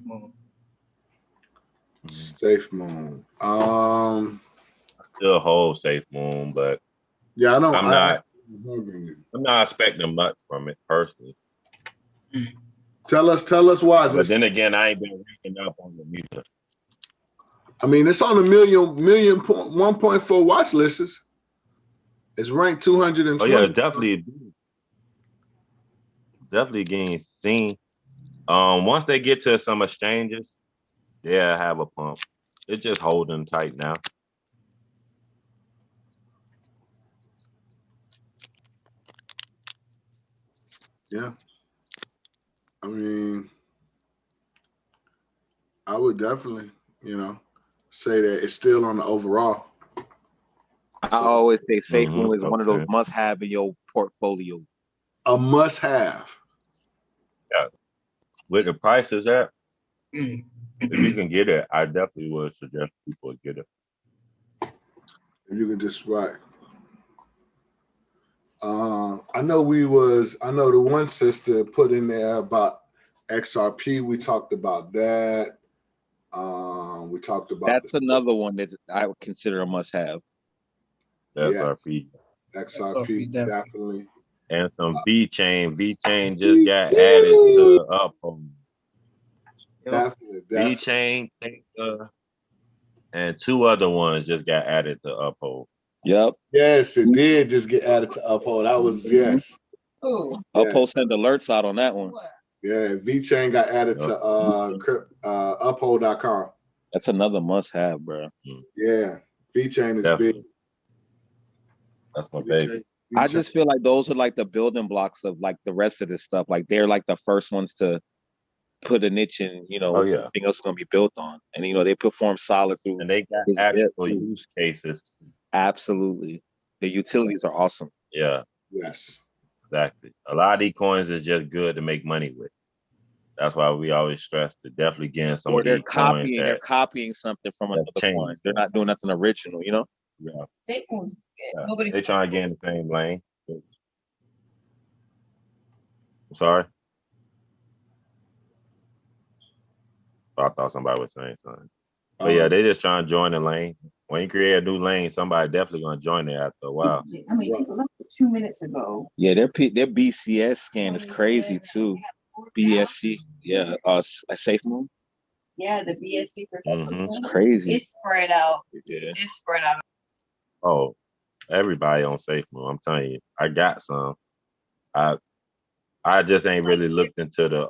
Moon? Safe Moon. Still hold Safe Moon, but yeah, I don't. I'm not expecting much from it personally. Tell us why. But then again, I ain't been reading up on the music. I mean, it's on the 1.4 watch lists. It's ranked 220. Oh yeah, definitely getting seen. Once they get to some exchanges, they'll have a pump. It's just holding tight now. Yeah. I mean, I would definitely, say that it's still on the overall. I always say Safe Moon is one of those must-have in your portfolio. A must-have. Yeah. With the prices at, if you can get it, I definitely would suggest people get it. If you can just I know the one sister put in there about XRP. We talked about that. We talked about that's another one that I would consider a must-have. XRP. XRP definitely. And some V-Chain. V-Chain just got added to Uphold. Definitely. V-Chain, and two other ones just got added to Uphold. Yep. Yes, it did just get added to Uphold. That was yes. Uphold sent alerts out on that one. Yeah, V-Chain got added to uphold.com. That's another must-have, bro. Yeah, V-Chain is definitely big. That's my baby. I just feel like those are like the building blocks of like the rest of this stuff. Like they're like the first ones to put a niche in, everything else is gonna be built on. And they perform solid through. And they got actual use cases. Absolutely. The utilities are awesome. Yeah, Yes. exactly. A lot of these coins is just good to make money with. That's why we always stress to definitely get in some Or of these coins they're that copying something from another coin. change. They're not doing nothing original, you know? Yeah, Yeah. yeah. They trying to get in the same lane. I'm sorry. I thought somebody was saying something. But yeah, they just trying to join the lane. When you create a new lane, somebody definitely gonna join it after a while. I mean, people left 2 minutes ago. Yeah, their BCS scan is crazy too. BSC, yeah, Safe Moon. Yeah, the BSC Mhm. It's crazy. It's spread out. Yeah. It's spread out. Oh, everybody on Safe Move. I'm telling you, I got some. I just ain't really looked into the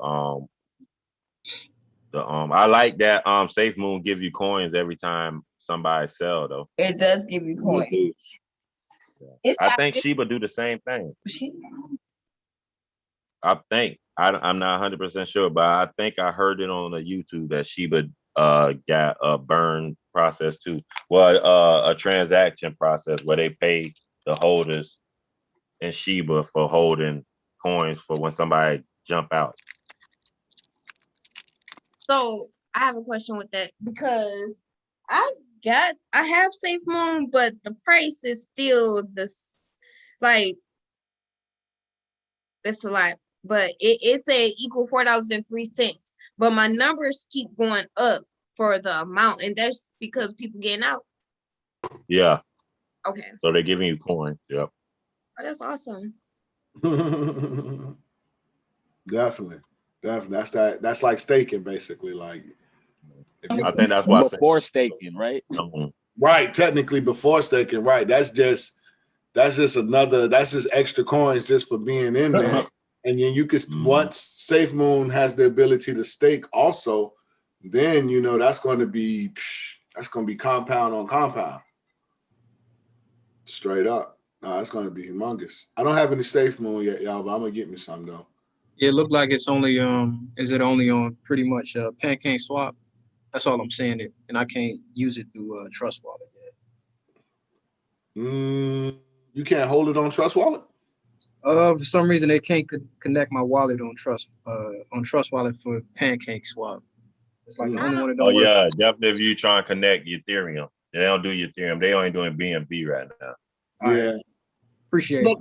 I like that Safe Moon give you coins every time somebody sell though. It does give you coins. It's I not think Sheba do the same thing. she, I think I'm not 100% sure, but I think I heard it on the YouTube that Sheba got a burn process too. Well, a transaction process where they pay the holders in Sheba for holding coins for when somebody jump out. so I have a question with that because I have Safe Moon, but the price is still like it's a lot. But it said equal $4.03. But my numbers keep going up for the amount, and that's because people getting out. Yeah. Okay. So they're giving you coins. Yep. Oh, that's awesome. Definitely. That's like staking, basically. Like I think that's why before staking, right? Right, technically before staking, right. That's just extra coins just for being in there. And then you could once Safe Moon has the ability to stake also, then that's going to be compound on compound. Straight up. No, that's going to be humongous. I don't have any Safe Moon yet, y'all, but I'm going to get me some though. It looked like it's only is it only on pretty much Pancake Swap? That's all I'm saying it, and I can't use it through Trust Wallet yet. You can't hold it on Trust Wallet? For some reason they can't connect my wallet on Trust Wallet for Pancake Swap. It's like the only one that don't work. Yeah, definitely if you try and connect Ethereum. They don't do Ethereum. They only doing BNB right now. Yeah. Right. Appreciate it.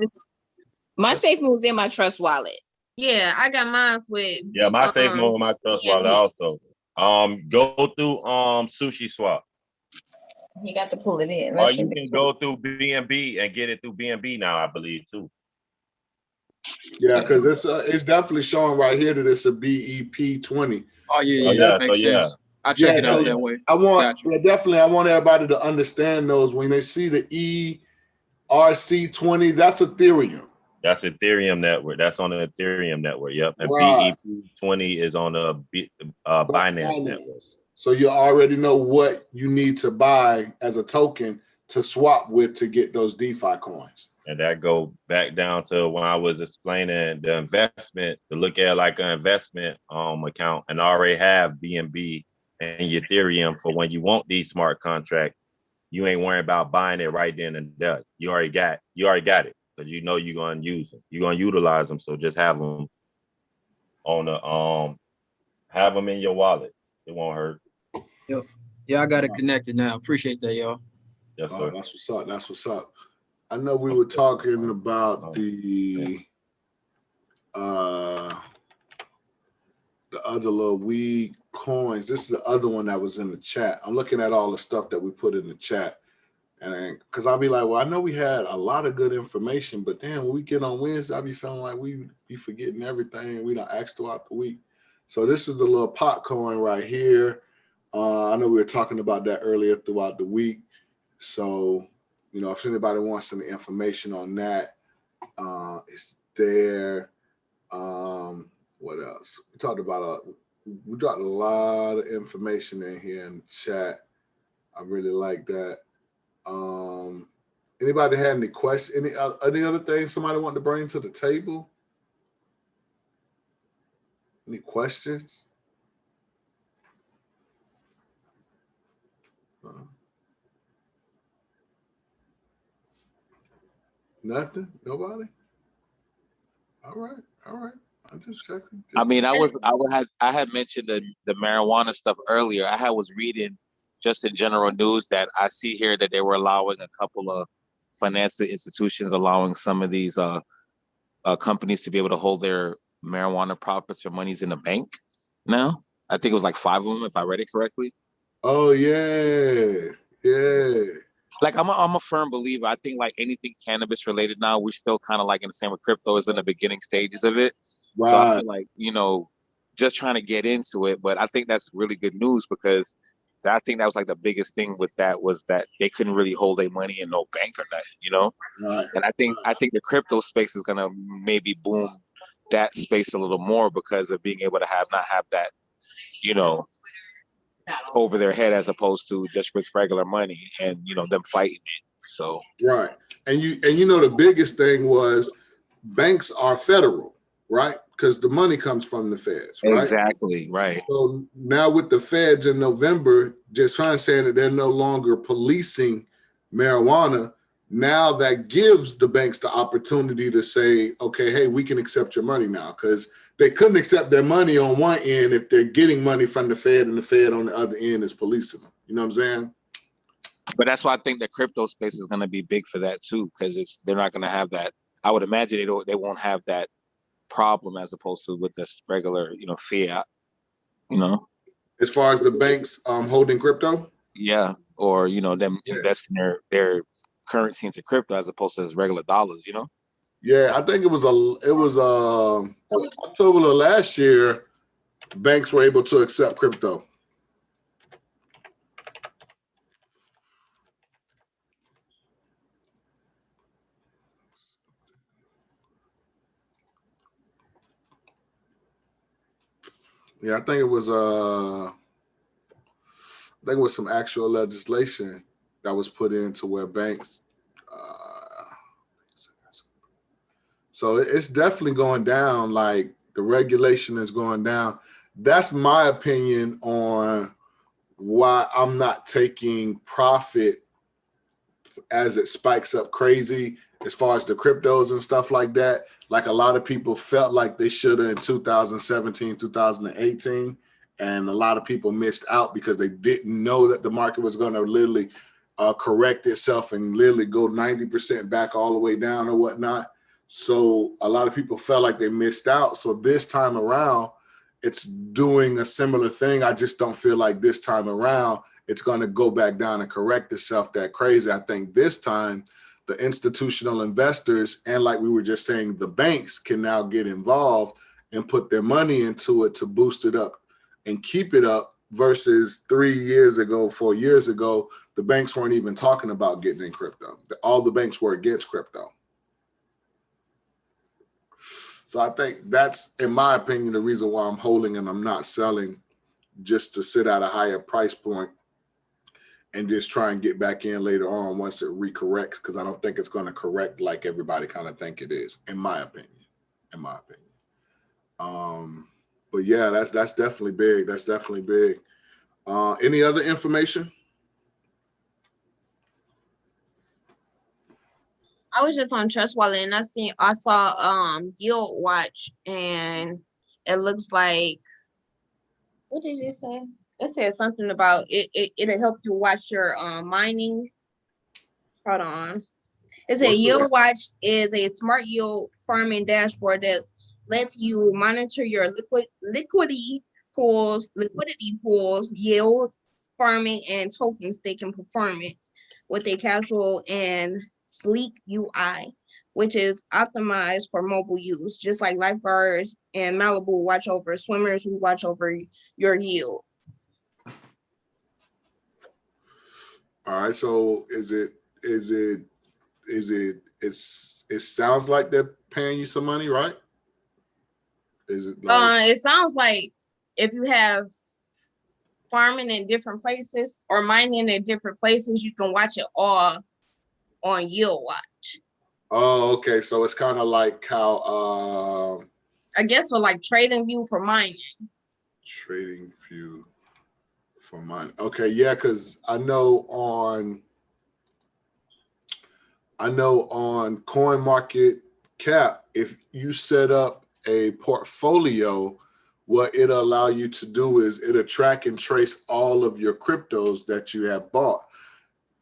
My Safe Move's in my Trust Wallet. Yeah, I got mine with. Yeah, my Safe Move, my Trust Wallet also. Go through Sushi Swap. You got to pull it in. Or you can go through BNB and get it through BNB now, I believe too. Yeah, because it's definitely showing right here that it's a BEP 20. Oh yeah, that makes sense. I check it out that way. I want everybody to understand those when they see the ERC20, that's Ethereum. That's Ethereum network. That's on the Ethereum network. Yep. And Right. BEP20 is on the Binance network. So you already know what you need to buy as a token to swap with to get those DeFi coins. And that go back down to when I was explaining the investment, to look at like an investment account and already have BNB and Ethereum for when you want these smart contracts. You ain't worrying about buying it right then and there. You already got it because you know you're gonna use them. You're gonna utilize them. So just have them on the have them in your wallet. It won't hurt. Yep. Yeah, I got it connected now. Appreciate that, y'all. Yes, sir. That's what's up. That's what's up. I know we were talking about the other little weed coins. This is the other one that was in the chat. I'm looking at all the stuff that we put in the chat. And because I'll be like, well, I know we had a lot of good information, but then when we get on Wednesday, I'll be feeling like we be forgetting everything we done asked throughout the week. So this is the little pot coin right here. I know we were talking about that earlier throughout the week. So, if anybody wants any information on that, it's there. What else? We talked about we dropped a lot of information in here in the chat. I really like that. Anybody had any questions? Any other things somebody wanted to bring to the table? Any questions? Nothing? Nobody? All right. I'm just checking. I mean, I had mentioned the marijuana stuff earlier. Was reading just in general news that I see here that they were allowing a couple of financial institutions allowing some of these companies to be able to hold their marijuana profits or monies in a bank now. I think it was like 5 of them, if I read it correctly. Oh yeah. Like I'm a firm believer. I think like anything cannabis related now, we're still kind of like in the same with crypto is in the beginning stages of it. Right. So I feel like, just trying to get into it. But I think that's really good news because I think that was like the biggest thing with that was that they couldn't really hold their money in no bank or nothing, Right. And I think the crypto space is gonna maybe boom that space a little more because of being able to not have that, over their head as opposed to just with regular money and them fighting it. So right. And the biggest thing was banks are federal, right? Because the money comes from the feds, right? Exactly, right. So now with the feds in November, just trying to say that they're no longer policing marijuana, now that gives the banks the opportunity to say, okay, hey, we can accept your money now, because they couldn't accept their money on one end if they're getting money from the Fed and the Fed on the other end is policing them. You know what I'm saying? But that's why I think the crypto space is going to be big for that too, because they're not going to have that. I would imagine they won't have that problem as opposed to with this regular, fiat. As far as the banks holding crypto. Yeah, or them investing their currency into crypto as opposed to as regular dollars. Yeah, I think it was October of last year, banks were able to accept crypto. Yeah, I think it was some actual legislation that was put into where banks. So it's definitely going down. Like the regulation is going down. That's my opinion on why I'm not taking profit as it spikes up crazy as far as the cryptos and stuff like that. Like a lot of people felt like they should have in 2017, 2018. And a lot of people missed out because they didn't know that the market was going to literally correct itself and literally go 90% back all the way down or whatnot. So a lot of people felt like they missed out. So this time around, it's doing a similar thing. I just don't feel like this time around it's going to go back down and correct itself that crazy. I think this time the institutional investors and, like we were just saying, the banks can now get involved and put their money into it to boost it up and keep it up versus 3 years ago, 4 years ago, the banks weren't even talking about getting in crypto. All the banks were against crypto. So I think that's, in my opinion, the reason why I'm holding and I'm not selling, just to sit at a higher price point and just try and get back in later on once it recorrects, because I don't think it's going to correct like everybody kind of think it is, in my opinion. But yeah, that's definitely big. That's definitely big. Any other information? I was just on Trust Wallet and I saw Yield Watch, and it looks like, what did it say? It said something about it'll help you watch your mining. Hold on. It said Yield Watch is a smart yield farming dashboard that lets you monitor your liquidity pools, yield farming, and token staking performance with a casual and sleek UI, which is optimized for mobile use, just like lifeguards and Malibu watch over swimmers who watch over your yield. All right. So it sounds like they're paying you some money, right? Is it like, it sounds like if you have farming in different places or mining in different places, you can watch it all on Yield Watch. Oh, okay. So it's kind of like how I guess for like Trading View for mining. Trading View for mining. Okay, yeah, because I know I know on CoinMarketCap, if you set up a portfolio, what it'll allow you to do is it'll track and trace all of your cryptos that you have bought.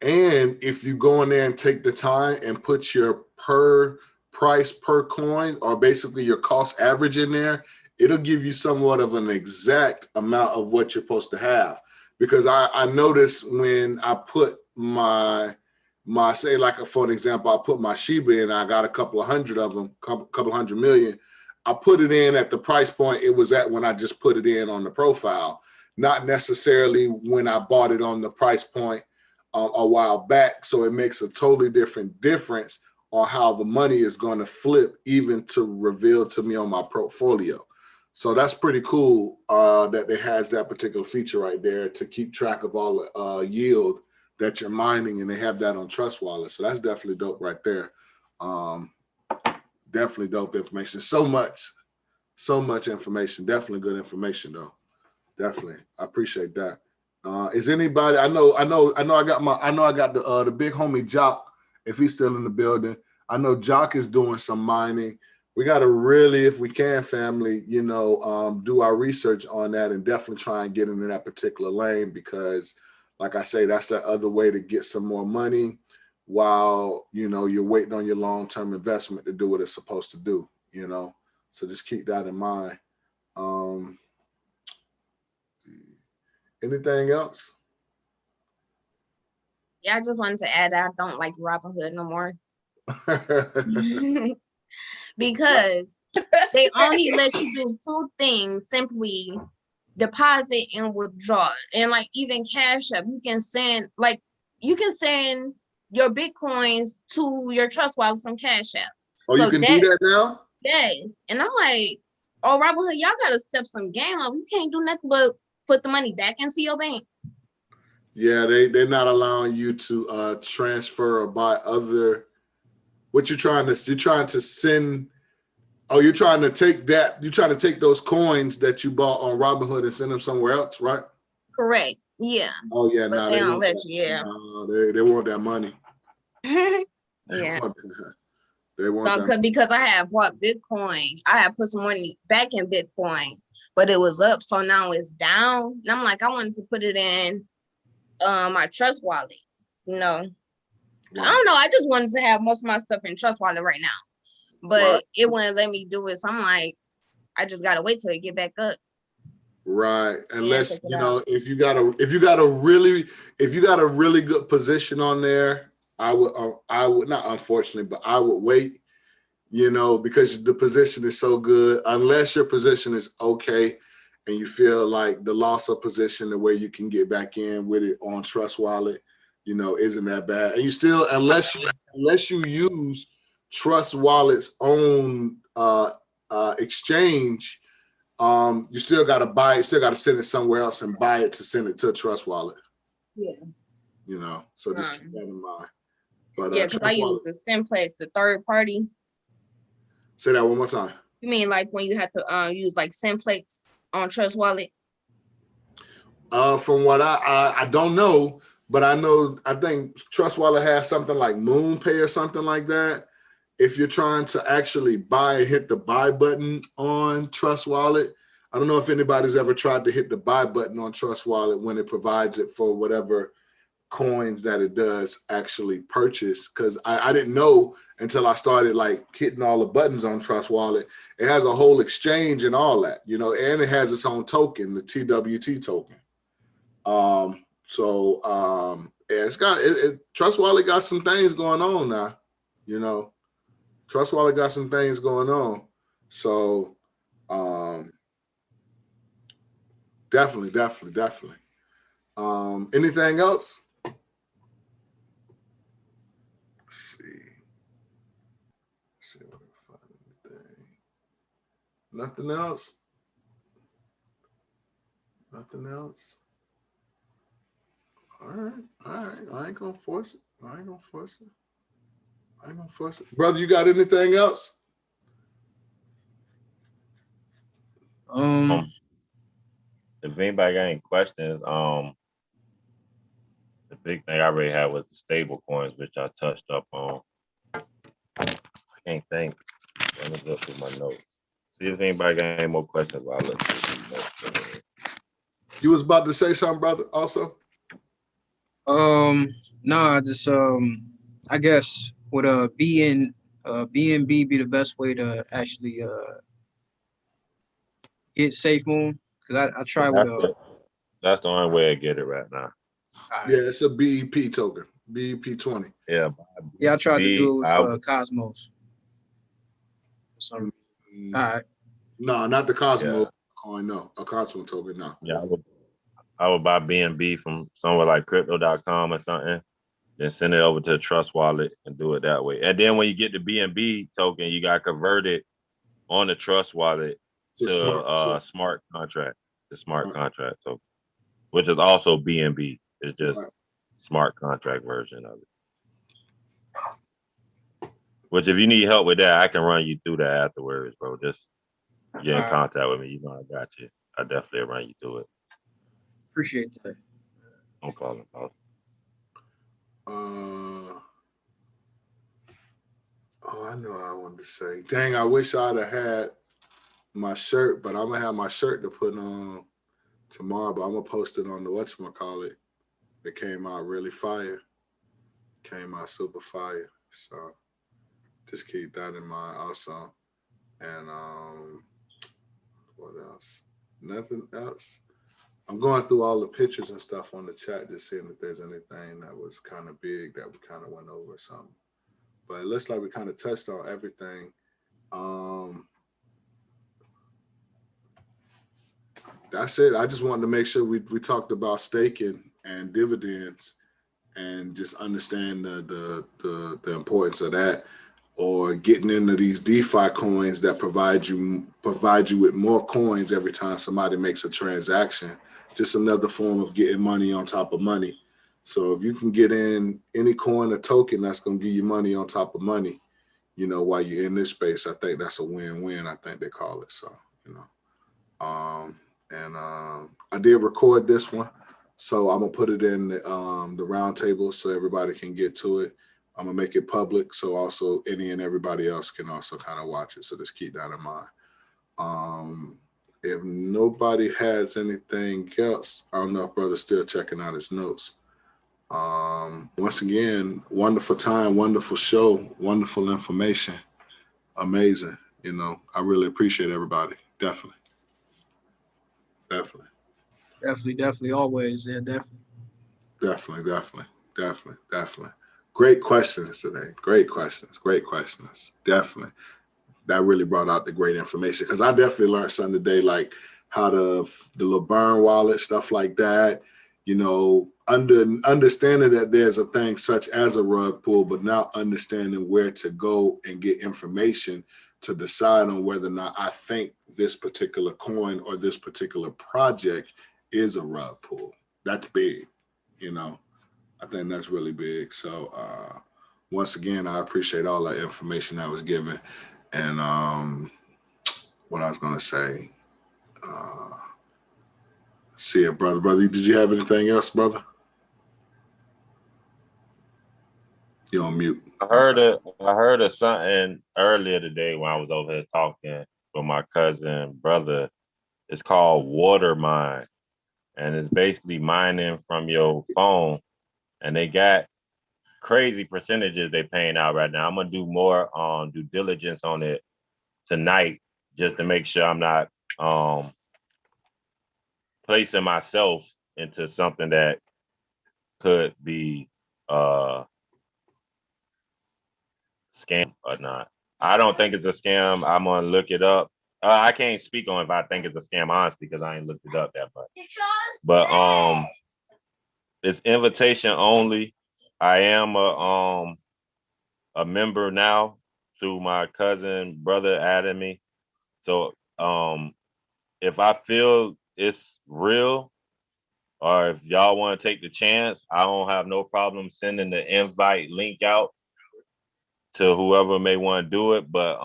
And if you go in there and take the time and put your per price per coin, or basically your cost average in there, it'll give you somewhat of an exact amount of what you're supposed to have. Because I noticed when I put my say, like for an example, I put my Shiba in, I got a couple of hundred of them, couple 100 million. I put it in at the price point it was at when I just put it in on the profile, not necessarily when I bought it on the price point a while back. So it makes a totally different difference on how the money is going to flip, even to reveal to me on my portfolio. So that's pretty cool that it has that particular feature right there to keep track of all the yield that you're mining, and they have that on Trust Wallet. So that's definitely dope right there. Definitely dope information. So much information. Definitely good information though. Definitely. I appreciate that. Is anybody, I know I got the big homie Jock, if he's still in the building. I know Jock is doing some mining. We got to really, if we can, family, do our research on that and definitely try and get into that particular lane, because like I say, that's the other way to get some more money while, you're waiting on your long-term investment to do what it's supposed to do, So just keep that in mind. Anything else? Yeah, I just wanted to add that I don't like Robinhood no more. Because they only let you do two things: simply deposit and withdraw. And like even Cash App, you can send your Bitcoins to your Trust Wallet from Cash App. Oh, so you can do that now? Yes. And I'm like, oh, Robinhood, y'all gotta step some game up. You can't do nothing but put the money back into your bank. Yeah, they're not allowing you to transfer or buy other. What you're trying to send. Oh, you're trying to take those coins that you bought on Robinhood and send them somewhere else, right? Correct. Yeah. Oh yeah, but they don't let you. Yeah. They want that money. Yeah. They want that because I have bought Bitcoin. I have put some money back in Bitcoin, but it was up, so now it's down. And I'm like, I wanted to put it in my Trust Wallet. Right. I don't know. I just wanted to have most of my stuff in Trust Wallet right now, but it wouldn't let me do it. So I'm like, I just gotta wait till it get back up. Right. Unless if you got a really good position on there, I would not, unfortunately, but I would wait, because the position is so good. Unless your position is okay and you feel like the loss of position, the way you can get back in with it on Trust Wallet, isn't that bad. And you still, unless you use Trust Wallet's own exchange, you still got to buy it, still got to send it somewhere else and buy it to send it to a Trust Wallet. Yeah. So just keep that in mind. But yeah, because I use the Simplex, the third party. Say that one more time. You mean like when you have to use like Simplex on Trust Wallet? From what I don't know, but I think Trust Wallet has something like MoonPay or something like that. If you're trying to actually hit the buy button on Trust Wallet, I don't know if anybody's ever tried to hit the buy button on Trust Wallet when it provides it for whatever coins that it does actually purchase. Because I didn't know until I started like hitting all the buttons on Trust Wallet. It has a whole exchange and all that, and it has its own token, the TWT token. It's got Trust Wallet got some things going on now, Trust Wallet got some things going on. So definitely. Anything else? Let's see if I can find anything. Nothing else? Nothing else? All right. I ain't gonna force it. Brother, you got anything else? If anybody got any questions, the big thing I already had was the stable coins, which I touched up on. Can't think. Let me look through my notes. See if anybody got any more questions while I look through these notes. You was about to say something, brother, also? No, I just I guess would BNB be the best way to actually get Safe Moon? Because I try with That's the only way I get it right now. Yeah, it's a BEP token, BEP 20. Yeah. Yeah, I tried to do it with Cosmos. All right. No, not the Cosmo coin, no. A Cosmo token, no. Yeah, I would buy BNB from somewhere like crypto.com or something, then send it over to a trust wallet and do it that way. And then when you get the BNB token, you got to convert it on the trust wallet to smart contract, the smart contract token, which is also BNB. It's just smart contract version of it. Which if you need help with that, I can run you through that afterwards, bro. Just get in contact with me. You know I got you. I definitely run you through it. Appreciate that. No problem. I know what I wanted to say. Dang, I wish I'd have had my shirt, but I'm gonna have my shirt to put on tomorrow, but I'm gonna post it on the whatchamacallit. It came out really fire. Came out super fire. So just keep that in mind also. And what else? Nothing else. I'm going through all the pictures and stuff on the chat, just seeing if there's anything that was kind of big that we kind of went over or something. But it looks like we kind of touched on everything. That's it. I just wanted to make sure we talked about staking and dividends and just understand the importance of that, or getting into these DeFi coins that provide you with more coins every time somebody makes a transaction. Just another form of getting money on top of money. So if you can get in any coin or token that's going to give you money on top of money, you know, while you're in this space, I think that's a win-win, I think they call it. So, you know, I did record this one, so I'm gonna put it in the roundtable so everybody can get to it. I'm gonna make it public, so also any and everybody else can also kind of watch it. So just keep that in mind. If nobody has anything else, I don't know if brother's still checking out his notes. Once again, wonderful time, wonderful show, wonderful information, amazing. You know, I really appreciate everybody. Definitely. Always. Yeah, Definitely. Great questions today. Great questions. Definitely. That really brought out the great information, because I definitely learned something today, like how the LeBurn wallet, stuff like that, you know, understanding that there's a thing such as a rug pull, but now understanding where to go and get information to decide on whether or not I think this particular coin or this particular project is a rug pull. That's big, you know. I think that's really big. So once again, I appreciate all that information that was given. And what I was gonna say, see it, brother. Did you have anything else, brother? You're on mute. I heard of something earlier today when I was over here talking with my cousin brother. It's called water mine, and it's basically mining from your phone, and they got crazy percentages they paying out right now. I'm gonna do more due diligence on it tonight, just to make sure I'm not placing myself into something that could be scam or not. I don't think it's a scam. I'm gonna look it up. I can't speak on if I think it's a scam, honestly, because I ain't looked it up that much. But it's invitation only. I am a member now through my cousin brother added me. So if I feel it's real, or if y'all want to take the chance, I don't have no problem sending the invite link out to whoever may want to do it. But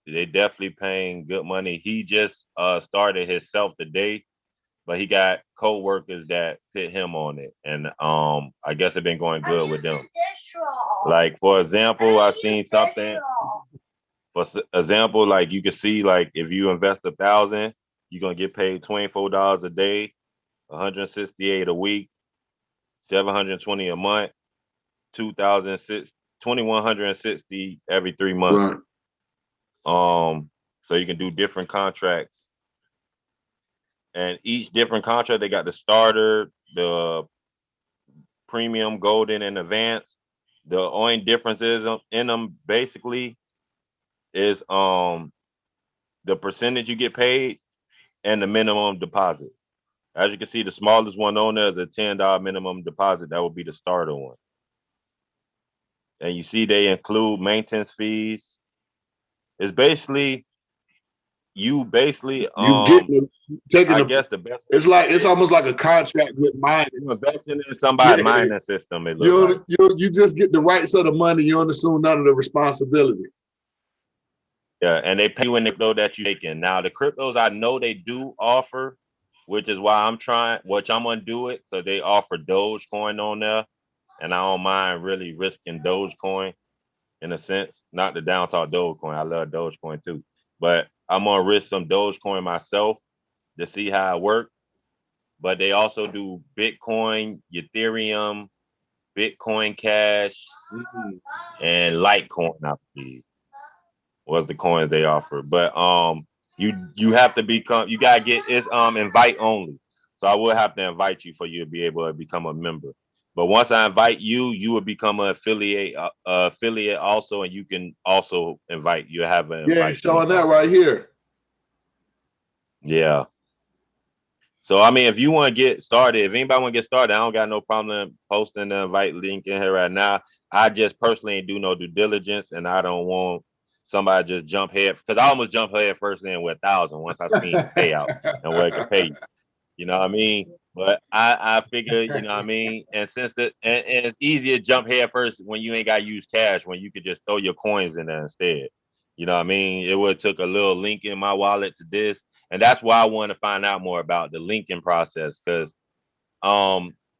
they definitely paying good money. He just started himself today, but he got co-workers that put him on it, and I guess it's been going good with them. Like, for example, I seen something For example, like you can see, like if you invest 1,000, you're gonna get paid $24 a day, 168 a week, 720 a month, 2,006, 2,160 every 3 months. Right. So you can do different contracts, and each different contract they got the starter, the premium, golden, and advanced. The only difference is in them basically is the percentage you get paid and the minimum deposit. As you can see, the smallest one on there is a $10 minimum deposit. That would be the starter one. And you see they include maintenance fees. It's basically you basically You get taking I the. guess the best It's almost like a contract with mining. you investing in somebody's Yeah. mining system. It looks like You just get the rights of the money. You don't assume none of the responsibility. yeah, and they pay you in the crypto that you're taking. Now the cryptos I know they do offer, which is why I'm gonna do it because they offer Dogecoin on there, and I don't mind really risking Dogecoin in a sense. Not the down talk Dogecoin. I love Dogecoin too, but I'm gonna risk some Dogecoin myself to see how it works. But they also do Bitcoin, Ethereum, Bitcoin Cash, and Litecoin, I believe, was the coins they offer. But you have to you gotta get it's invite only. So I will have to invite you for you to be able to become a member. But once I invite you, you will become an affiliate also, and you can also invite. You have an Yeah, invite. showing that right here. Yeah. So I mean, if you want to get started, if anybody want to get started, I don't got no problem posting the invite link in here right now. I just personally ain't do no due diligence, and I don't want somebody just jump head because I almost jumped head first in with 1,000 once I seen the payout and what it could pay you. You know what I mean? But I figured, you know what I mean? And since and it's easier to jump head first when you ain't got to use cash, when you could just throw your coins in there instead. You know what I mean? It would have took a little link in my wallet to this. And that's why I want to find out more about the linking process because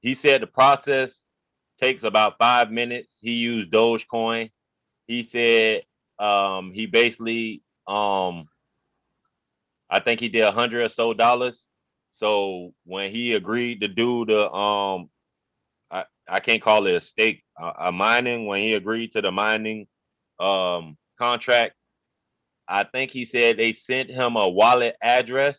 he said the process takes about 5 minutes. He used Dogecoin. He said he basically I think he did $100 or so. So when he agreed to do the I can't call it a stake a mining when he agreed to the mining contract, I think he said they sent him a wallet address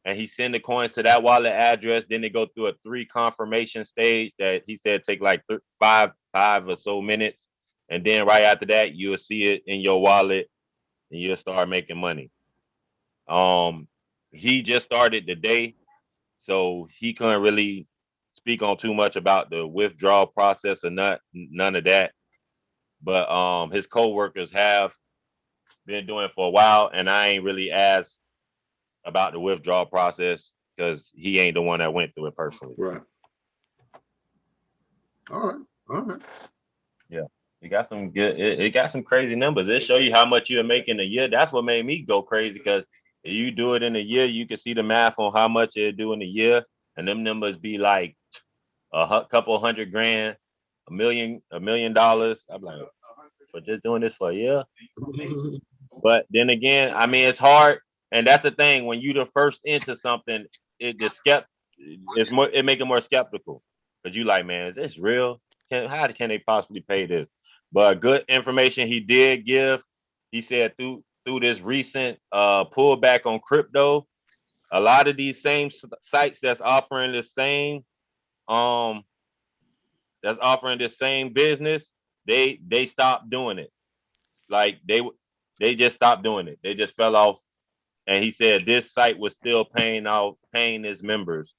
and he send the coins to that wallet address. Then they go through a 3 confirmation stage that he said take like five or so minutes, and then right after that you'll see it in your wallet and you'll start making money. He just started the day, so he couldn't really speak on too much about the withdrawal process or none of that. But his coworkers have been doing it for a while, and I ain't really asked about the withdrawal process because he ain't the one that went through it personally. Right. All right. Yeah. It got some good. It got some crazy numbers. It show you how much you're making a year. That's what made me go crazy because if you do it in a year, you can see the math on how much you do in a year, and them numbers be like couple $100 grand, $1 million. I'm like, for just doing this for a year. But then again, I mean, it's hard, and that's the thing. When you the first into something, it make it more skeptical because you like, man, is this real? How can they possibly pay this? But good information he did give. He said through this recent pullback on crypto, a lot of these same sites that's offering the same business, they stopped doing it. Like they just stopped doing it. They just fell off. And he said this site was still paying his members.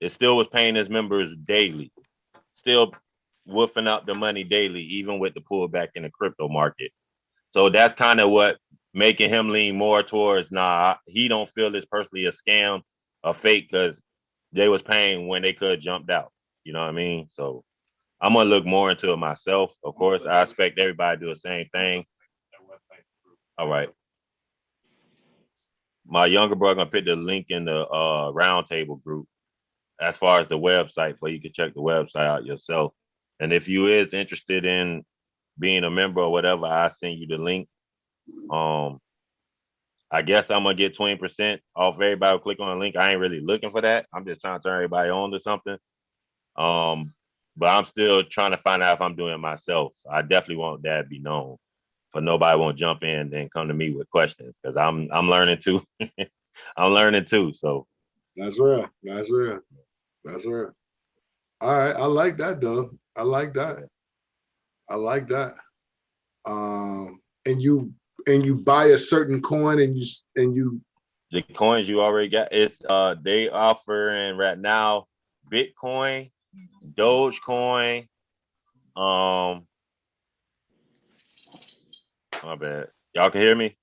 It still was paying his members daily, still woofing up the money daily, even with the pullback in the crypto market. So that's kind of what making him lean more towards he don't feel this personally a scam, a fake, because they was paying when they could have jumped out. You know what I mean? So I'm gonna look more into it myself. Of course, I expect everybody to do the same thing. All right. My younger brother gonna put the link in the roundtable group as far as the website, where you can check the website out yourself. And if you is interested in being a member or whatever, I'll send you the link I guess I'm gonna get 20% off everybody who click on the link. I ain't really looking for that. I'm just trying to turn everybody on to something. But I'm still trying to find out if I'm doing it myself. I definitely want that to be known. For nobody won't jump in and come to me with questions because I'm learning too. I'm learning too. So that's real. That's real. That's real. All right, I like that though. I like that. I like that. And you buy a certain coin and you the coins you already got, it's they offering right now Bitcoin, Dogecoin, my bad. Y'all can hear me?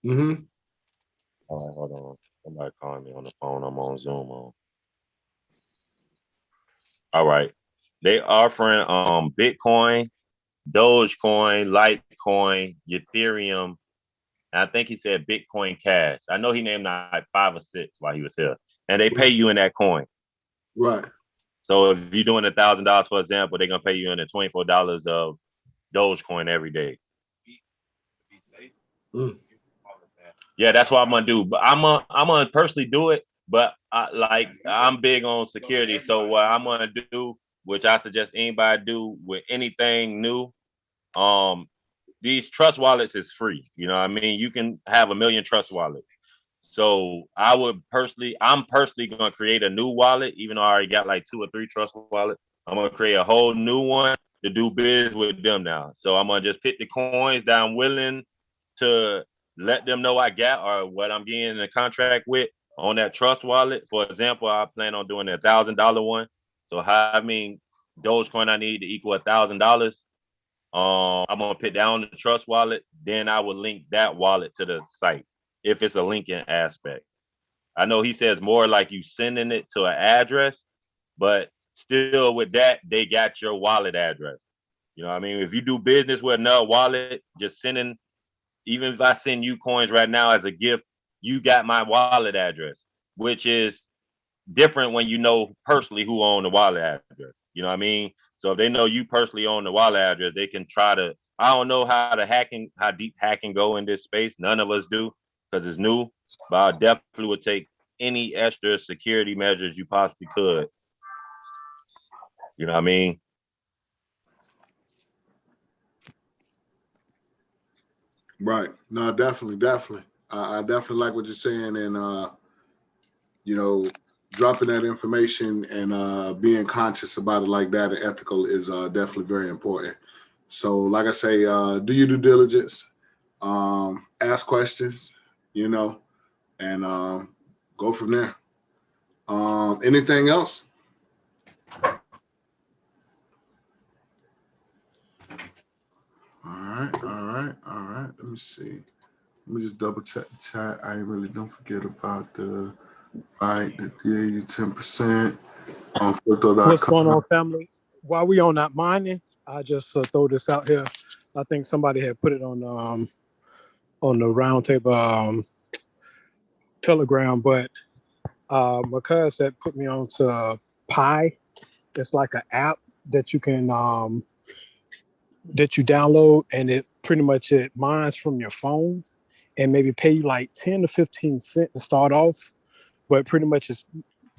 Mm-hmm. All right, hold on. Somebody calling me on the phone. I'm on Zoom on. All right. They offering Bitcoin, Dogecoin, Litecoin, Ethereum. And I think he said Bitcoin Cash. I know he named like 5 or 6 while he was here. And they pay you in that coin. Right. So if you're doing $1,000, for example, they're gonna pay you in the $24 of Dogecoin every day. Mm. Yeah, that's what I'm gonna do. But I'm gonna personally do it. But I'm big on security. So what I'm gonna do, which I suggest anybody do with anything new, these trust wallets is free. You know what I mean? You can have 1 million trust wallets. So I'm personally gonna create a new wallet, even though I already got like 2 or 3 trust wallets. I'm gonna create a whole new one to do business with them now. So I'm gonna just pick the coins that I'm willing to let them know I got or what I'm getting in a contract with on that trust wallet. For example, I plan on doing $1,000 one. So how many Dogecoin I need to equal $1,000? I'm gonna put down the trust wallet. Then I will link that wallet to the site if it's a linking aspect. I know he says more like you sending it to an address, but still with that, they got your wallet address. You know what I mean? If you do business with another wallet, just sending, even if I send you coins right now as a gift, you got my wallet address, which is different when you know personally who own the wallet address. You know what I mean? So if they know you personally own the wallet address, they can try to. I don't know how deep hacking go in this space. None of us do because it's new. But I definitely would take any extra security measures you possibly could. You know what I mean? Right. No, definitely. I definitely like what you're saying, and dropping that information and being conscious about it like that and ethical is definitely very important. So, like I say, do your due diligence, ask questions, and go from there. Anything else? All right. Let me see. Let me just double check the chat. I really don't forget about the 10% on crypto.com. What's going on, family? While we on that mining, I just throw this out here. I think somebody had put it on the Roundtable Telegram, but my cousin had put me on to Pi. It's like an app that you can that you download, and it pretty much it mines from your phone, and maybe pay you like 10 to 15 cents to start off, but pretty much it's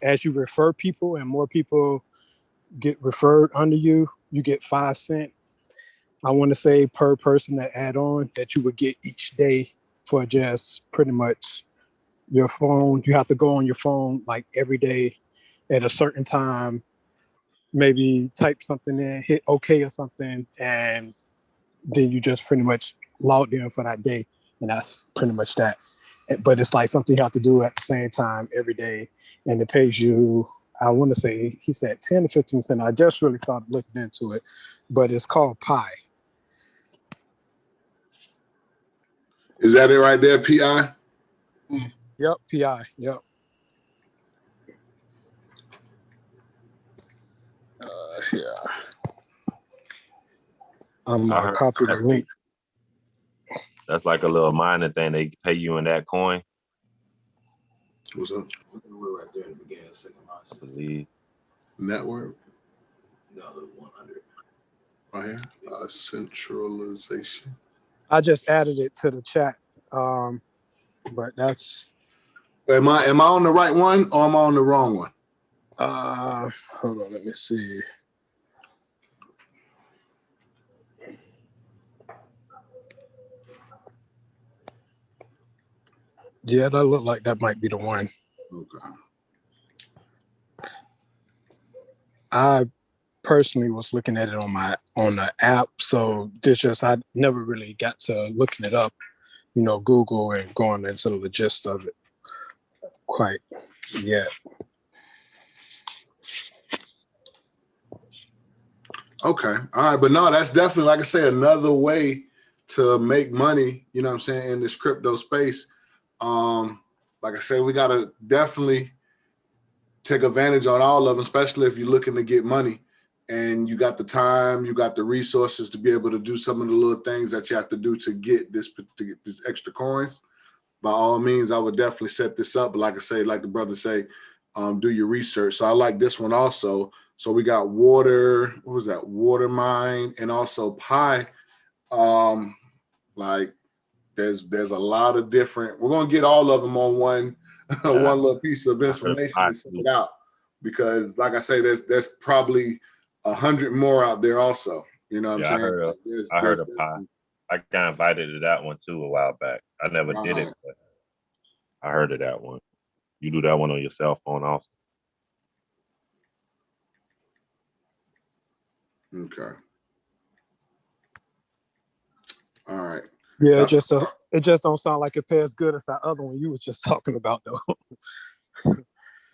as you refer people and more people get referred under you, you get 5 cents. I want to say per person that add on that you would get each day for just pretty much your phone. You have to go on your phone like every day at a certain time, maybe type something in, hit OK or something, and then you just pretty much logged in for that day. And that's pretty much that. But it's like something you have to do at the same time every day. And it pays you, I want to say, he said 10 to 15 cents. I just really started looking into it, but it's called Pi. Is that it right there, PI? Yep, PI. Yep. Yeah. I'm gonna copy the link. That's like a little mining thing. They pay you in that coin. What's up? We're right there in the beginning of the second line. I believe. Network. No, 100. Right here. Centralization. I just added it to the chat. But that's. Am I on the right one or am I on the wrong one? Hold on, let me see. Yeah, that look like that might be the one. Okay. I personally was looking at it on the app, so I never really got to looking it up, Google and going into the gist of it quite yet. Okay. All right. But no, that's definitely, like I say, another way to make money, you know what I'm saying, in this crypto space. Like I said, we got to definitely take advantage on all of them, especially if you're looking to get money and you got the time, you got the resources to be able to do some of the little things that you have to do to get this extra coins. By all means, I would definitely set this up. But like I say, like the brother say, do your research. So I like this one also. So we got water, what was that? Water mine and also Pi. Like there's a lot of different, we're gonna get all of them on one little piece of information and send it out. Because like I say, there's probably 100 more out there also. You know what I'm saying? I heard of Pi. I got invited to that one too a while back. I never did it, but I heard of that one. You do that one on your cell phone also. Okay. All right. Yeah, it just don't sound like it pay as good as that other one you was just talking about though.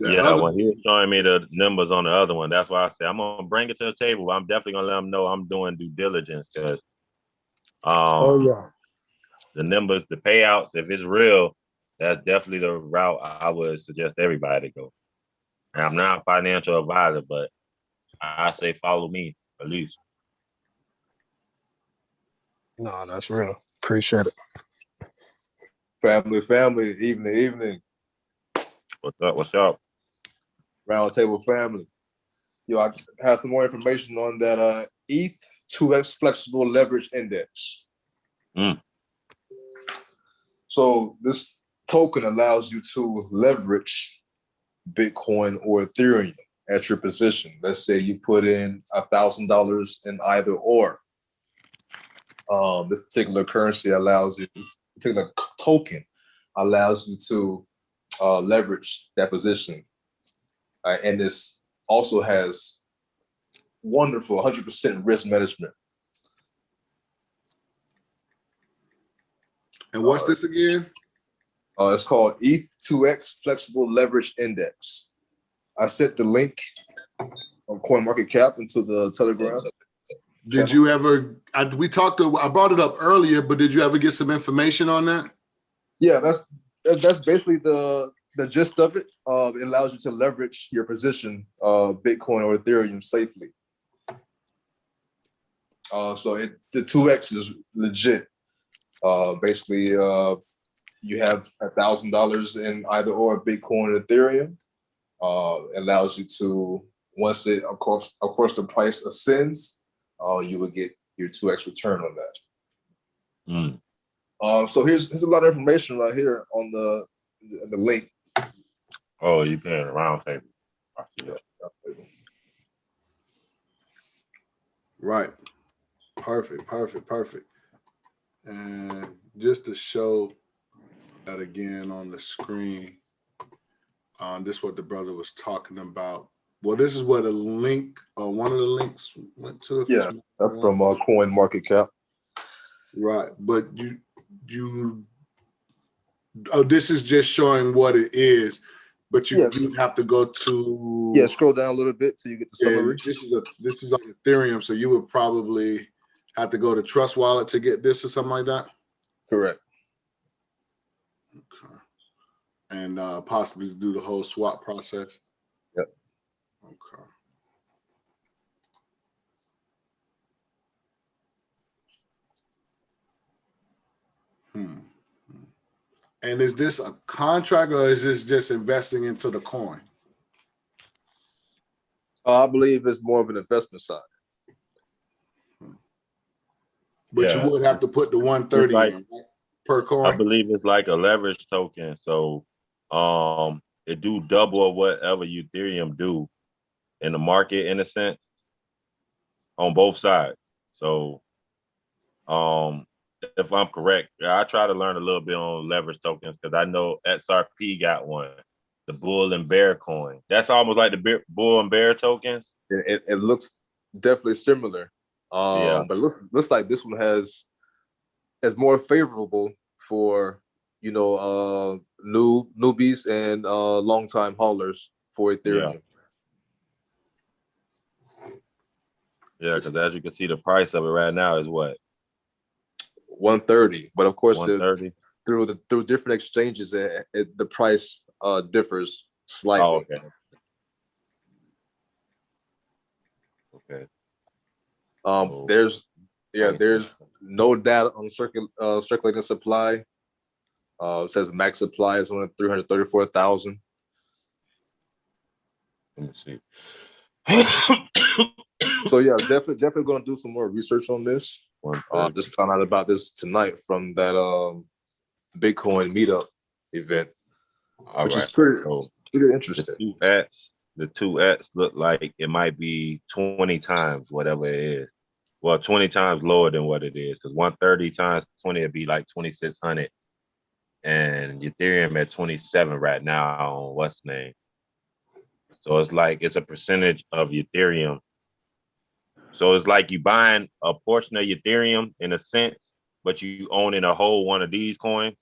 Yeah, when he was showing me the numbers on the other one, that's why I said I'm gonna bring it to the table. I'm definitely gonna let them know I'm doing due diligence because the numbers, the payouts, if it's real, that's definitely the route I would suggest everybody to go. And I'm not a financial advisor, but I say follow me at least. No, that's real. Appreciate it. Family, evening. What's up? Roundtable family. Yo, I have some more information on that ETH 2X Flexible Leverage Index. So this token allows you to leverage Bitcoin or Ethereum at your position. Let's say you put in $1,000 in either or. This particular currency allows you, particular token allows you to leverage that position. And this also has wonderful 100% risk management. And what's this again? It's called ETH2X Flexible Leverage Index. I sent the link on CoinMarketCap into the Telegram. Did you ever, I brought it up earlier, but did you ever get some information on that? Yeah, that's basically the gist of it. It allows you to leverage your position, Bitcoin or Ethereum safely. So the 2X is legit. Basically, you have $1,000 in either or Bitcoin or Ethereum. Allows you to, once it, of course, the price ascends, you would get your 2X return on that. So here's a lot of information right here on the link. Oh, you paying a round table. Right. Perfect. And just to show that again on the screen, this is what the brother was talking about. Well, this is what a link, or one of the links went to. Yeah, that's from CoinMarketCap. Right, but this is just showing what it is, but you do have to go to. Yeah, scroll down a little bit till you get the summary. This is on Ethereum, so you would probably have to go to Trust Wallet to get this or something like that. Correct. Okay. And possibly do the whole swap process. Yep. Okay. And is this a contract or is this just investing into the coin? I believe it's more of an investment side. but you Yeah. would have to put the It's 130 like, in, right, per I coin. believe it's like a leverage token. So it do double of whatever Ethereum do in the market in a sense on both sides. So if I'm correct, I try to learn a little bit on leverage tokens because I know XRP got one, the bull and bear coin. That's almost like the bull and bear tokens. It looks definitely similar. Yeah. But looks like this one is more favorable for newbies and long time haulers for Ethereum. Yeah, because as you can see, the price of it right now is what? 130. But of course, 130. through different exchanges, the price differs Oh, slightly. okay. Okay. So, There's no data on circulating supply. It says max supply is only 334,000. let me see. So yeah, definitely going to do some more research on this. 130. Just found out about this tonight from that Bitcoin meetup event, All which is right. pretty So interesting. the 2x look like it might be 20 times whatever it is. Well, 20 times lower than what it is, because 130 times 20 would be like 2,600. And Ethereum at 27 right now on what's name. So it's like it's a percentage of Ethereum. So it's like you buying a portion of Ethereum in a sense, but you owning a whole one of these coins,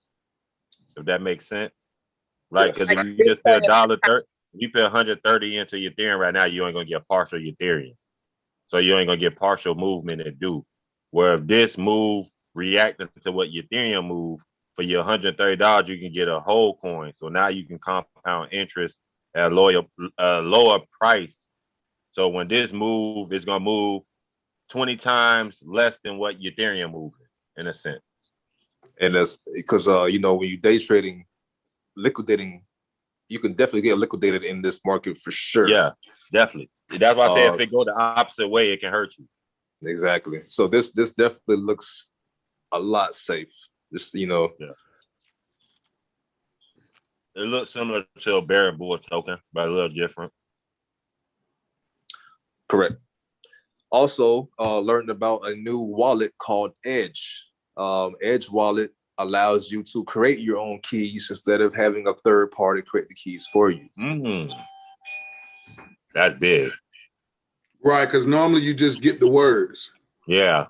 if that makes sense. Like, because if you just pay $1.30, you pay 130 into Ethereum right now, you ain't gonna get partial Ethereum. So you ain't gonna get partial movement and do. Where if this move reacted to what Ethereum move, for your $130, you can get a whole coin. So now you can compound interest at a lower price. So when this move is gonna move 20 times less than what Ethereum moving, in a sense. And that's because when you day trading, liquidating, you can definitely get liquidated in this market for sure. Yeah, definitely. That's why I say if it go the opposite way, it can hurt you. Exactly. So this definitely looks a lot safe. Yeah. It looks similar to a bear bull token, but a little different. Correct. Also, learned about a new wallet called Edge. Edge wallet allows you to create your own keys instead of having a third party create the keys for you. That's big. Right, because normally you just get the words. Yeah.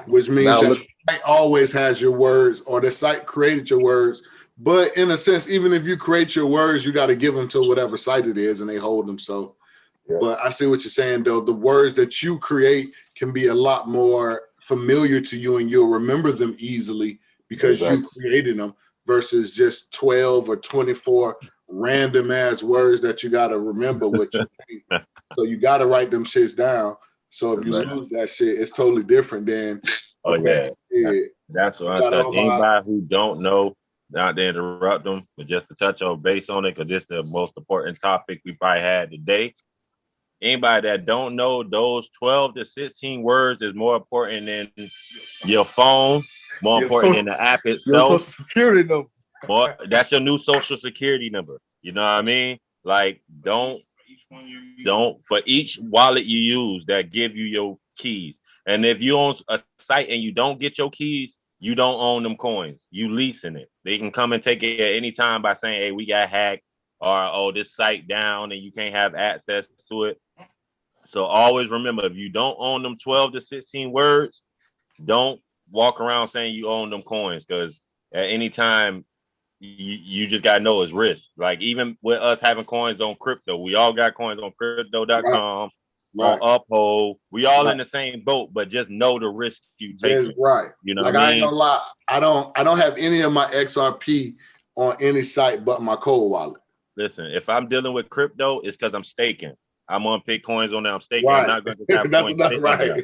Which means Now that the site always has your words, or the site created your words. But in a sense, even if you create your words, you got to give them to whatever site it is and they hold them. So, but I see what you're saying, though. The words that you create can be a lot more familiar to you and you'll remember them easily because you created them versus just 12 or 24 random ass words that you got to remember what you think. So you got to write them shits down. So if you lose that shit, it's totally different than. Oh yeah, that's what I touch. Anybody who don't know, not to interrupt them, but just to touch on base on it, because this is the most important topic we probably had today. Anybody that don't know, those 12 to 16 words is more important than your phone, more important than the app itself. Your social security number. That's your new social security number. You know what I mean? Like, don't for each wallet you use that give you your keys. And if you own a site and you don't get your keys, you don't own them coins. You leasing it. They can come and take it at any time by saying, hey, we got hacked, or oh, this site down and you can't have access to it. So always remember, if you don't own them 12 to 16 words, don't walk around saying you own them coins, because at any time you just gotta know it's risk. Like even with us having coins on crypto, we all got coins on crypto.com, on Uphold. We all in the same boat, but just know the risk you take. Right. You know like what I I ain't mean? gonna lie, I don't have any of my XRP on any site but my cold wallet. Listen, if I'm dealing with crypto, it's because I'm staking. I'm on Bitcoins on there. I'm staking. Right. I'm not going to have That's coins not right.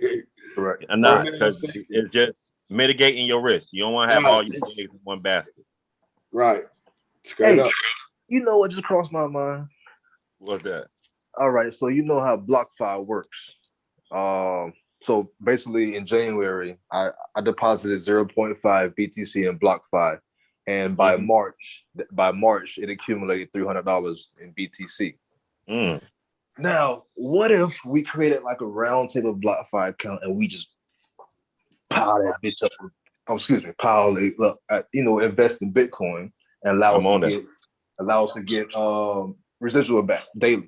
Correct. I'm not, because it's just mitigating your risk. You don't want to have all your eggs in one basket. Right. Straight up. You know what just crossed my mind? What's that? All right, so you know how BlockFi works. So So basically in January, I deposited 0.5 BTC in BlockFi. And by March, it accumulated $300 in BTC. Now, what if we created like a roundtable BlockFi account and we just pile that bitch up? Invest in Bitcoin and allow us to get residual back daily.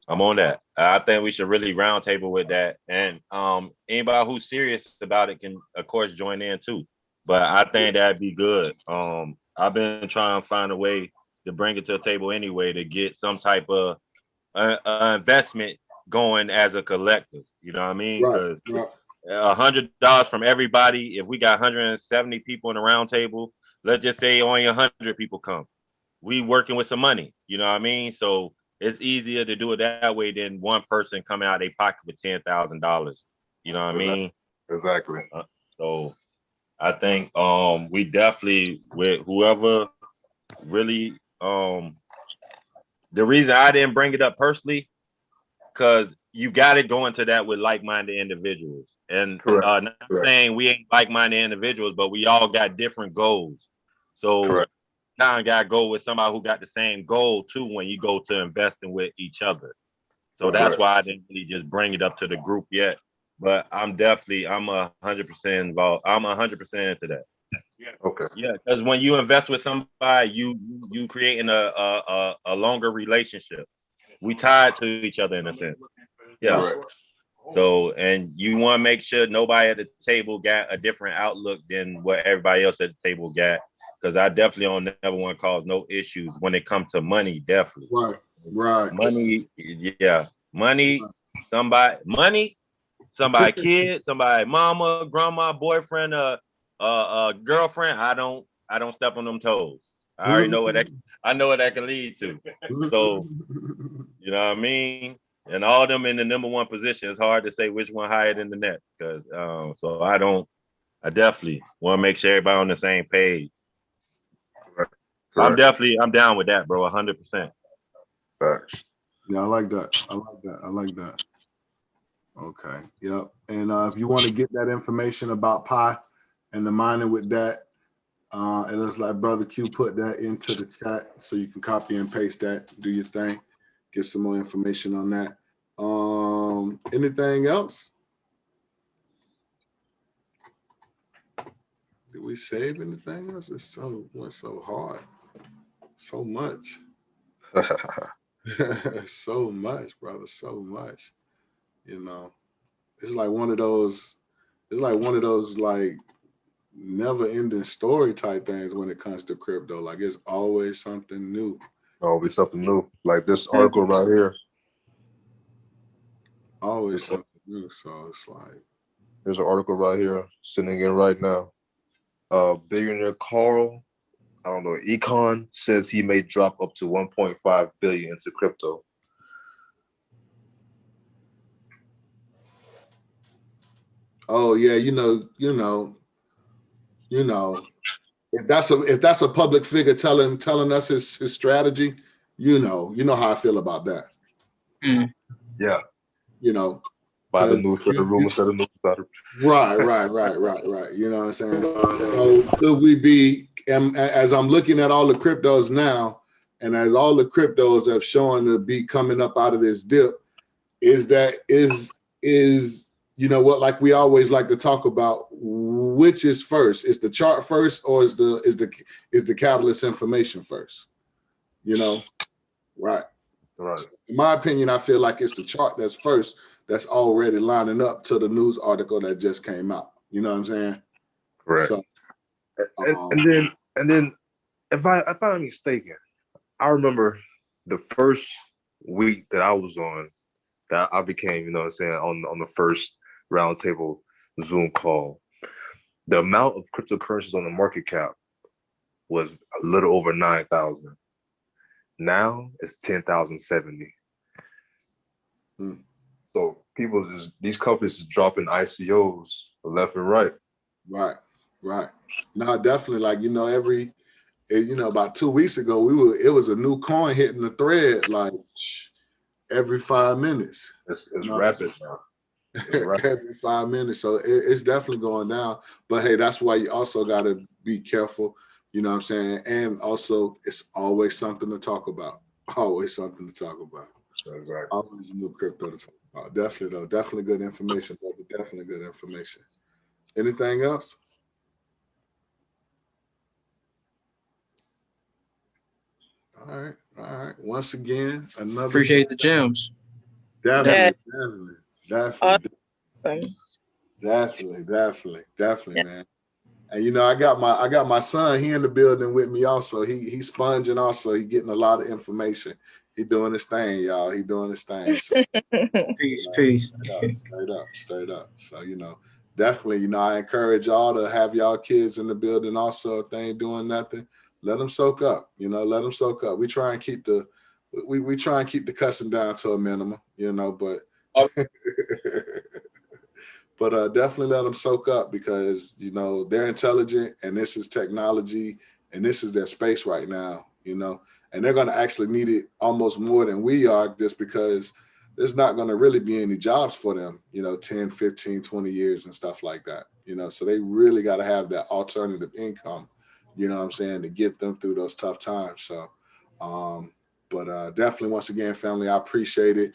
I'm on that. I think we should really roundtable with that. And anybody who's serious about it can, of course, join in too. But I think that'd be good. I've been trying to find a way to bring it to the table anyway to get some type of investment going as a collective. You know what I mean? Because $100 from everybody. If we got 170 people in the roundtable, let's just say only 100 people come. We working with some money. You know what I mean? So it's easier to do it that way than one person coming out of their pocket with $10,000. You know what I mean? Exactly. So I think we definitely, with whoever really, the reason I didn't bring it up personally, because you got to go into that with like-minded individuals. And not saying we ain't like-minded individuals, but we all got different goals. So kind of got to go with somebody who got the same goal too when you go to investing with each other. So that's why I didn't really just bring it up to the group yet. But I'm 100% involved. I'm 100% into that. Okay. Yeah, because when you invest with somebody, you creating a longer relationship. We tied to each other in a sense. Yeah. Right. So, and you want to make sure nobody at the table got a different outlook than what everybody else at the table got. Because I definitely don't never want to cause no issues when it comes to money. Definitely. Right. Money. Yeah. Money. Somebody kid, somebody mama, grandma, boyfriend, girlfriend. I don't step on them toes. I already know what that can lead to. So, you know what I mean? And all of them in the number one position. It's hard to say which one higher than the next. Because so I definitely want to make sure everybody on the same page. I'm down with that, bro. 100%. Facts. Yeah, I like that. Okay. Yep. And if you want to get that information about Pi and the mining with that, it looks like Brother Q put that into the chat, so you can copy and paste that, do your thing, get some more information on that. Anything else? Did we save anything else? It's so hard. So much. So much, brother. So much. You know, it's like one of those like never-ending story type things when it comes to crypto. Like it's always something new. Always something new. Like this article right here. Always something new. So it's like there's an article right here sitting in right now. Billionaire Carl, I don't know, Econ says he may drop up to 1.5 billion into crypto. Oh yeah, you know, if that's a public figure telling us his strategy, you know how I feel about that. Yeah. You know, by the news for the room instead of news better. Right. You know what I'm saying? So could we be, as I'm looking at all the cryptos now, and as all the cryptos have shown to be coming up out of this dip, is you know what, like we always like to talk about, which is first? Is the chart first, or is the catalyst information first? You know, right. In my opinion, I feel like it's the chart that's first, that's already lining up to the news article that just came out. You know what I'm saying? Correct. So, and then if I'm not mistaken, I remember the first week that I was on, that I became, you know what I'm saying, on the first roundtable Zoom call, the amount of cryptocurrencies on the market cap was a little over 9,000. Now it's 10,070. So these companies are dropping ICOs left and right. Right. No, definitely. Like, about 2 weeks ago, it was a new coin hitting the thread like every 5 minutes. It's rapid now. Right. every 5 minutes. So it's definitely going down. But hey, that's why you also got to be careful. You know what I'm saying? And also, it's always something to talk about. Always something to talk about. Exactly. Always new crypto to talk about. Definitely, though. Definitely good information, brother. Definitely good information. Anything else? All right. All right. Once again, another. Appreciate the gems. Definitely, definitely, man. And you know, I got my son. He in the building with me also. He's sponging also. He getting a lot of information. He doing his thing, y'all. He doing his thing. So, Peace. Straight up. So you know, definitely, you know, I encourage y'all to have y'all kids in the building also. If they ain't doing nothing, let them soak up. You know, let them soak up. We try and keep the cussing down to a minimum. You know, but. But definitely let them soak up because, you know, they're intelligent and this is technology and this is their space right now, you know, and they're going to actually need it almost more than we are just because there's not going to really be any jobs for them, you know, 10, 15, 20 years and stuff like that, you know, so they really got to have that alternative income, you know what I'm saying, to get them through those tough times. So, but definitely, once again, family, I appreciate it.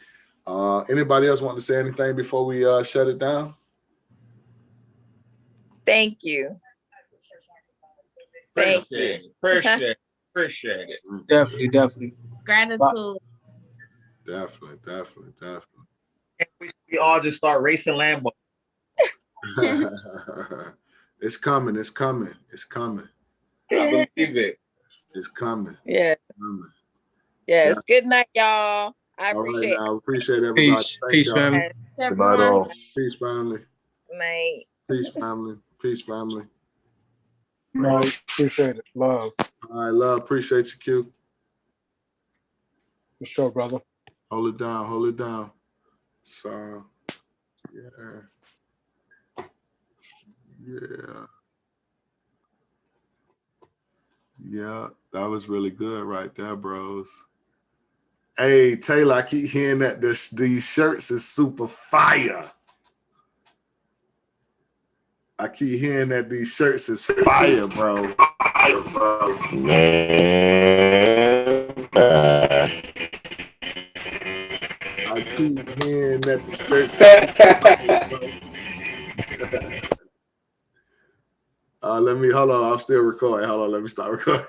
Anybody else want to say anything before we shut it down? Thank you. Appreciate it. Definitely. Gratitude. Definitely. We all just start racing Lambo. It's coming. I believe it. It's coming. Yeah. Yes. Good night, y'all. I appreciate it. I appreciate everybody. Peace, family. Good night, all. Peace, family. Night. Peace, family. No, appreciate it. Love. All right, love. Appreciate you, Q. For sure, brother. Hold it down. So, yeah, that was really good right there, bros. Hey, Taylor, I keep hearing that these shirts is super fire. I keep hearing that these shirts is fire, bro. I keep hearing that the shirts is fire, bro. Hold on. I'm still recording. Hold on. Let me start recording.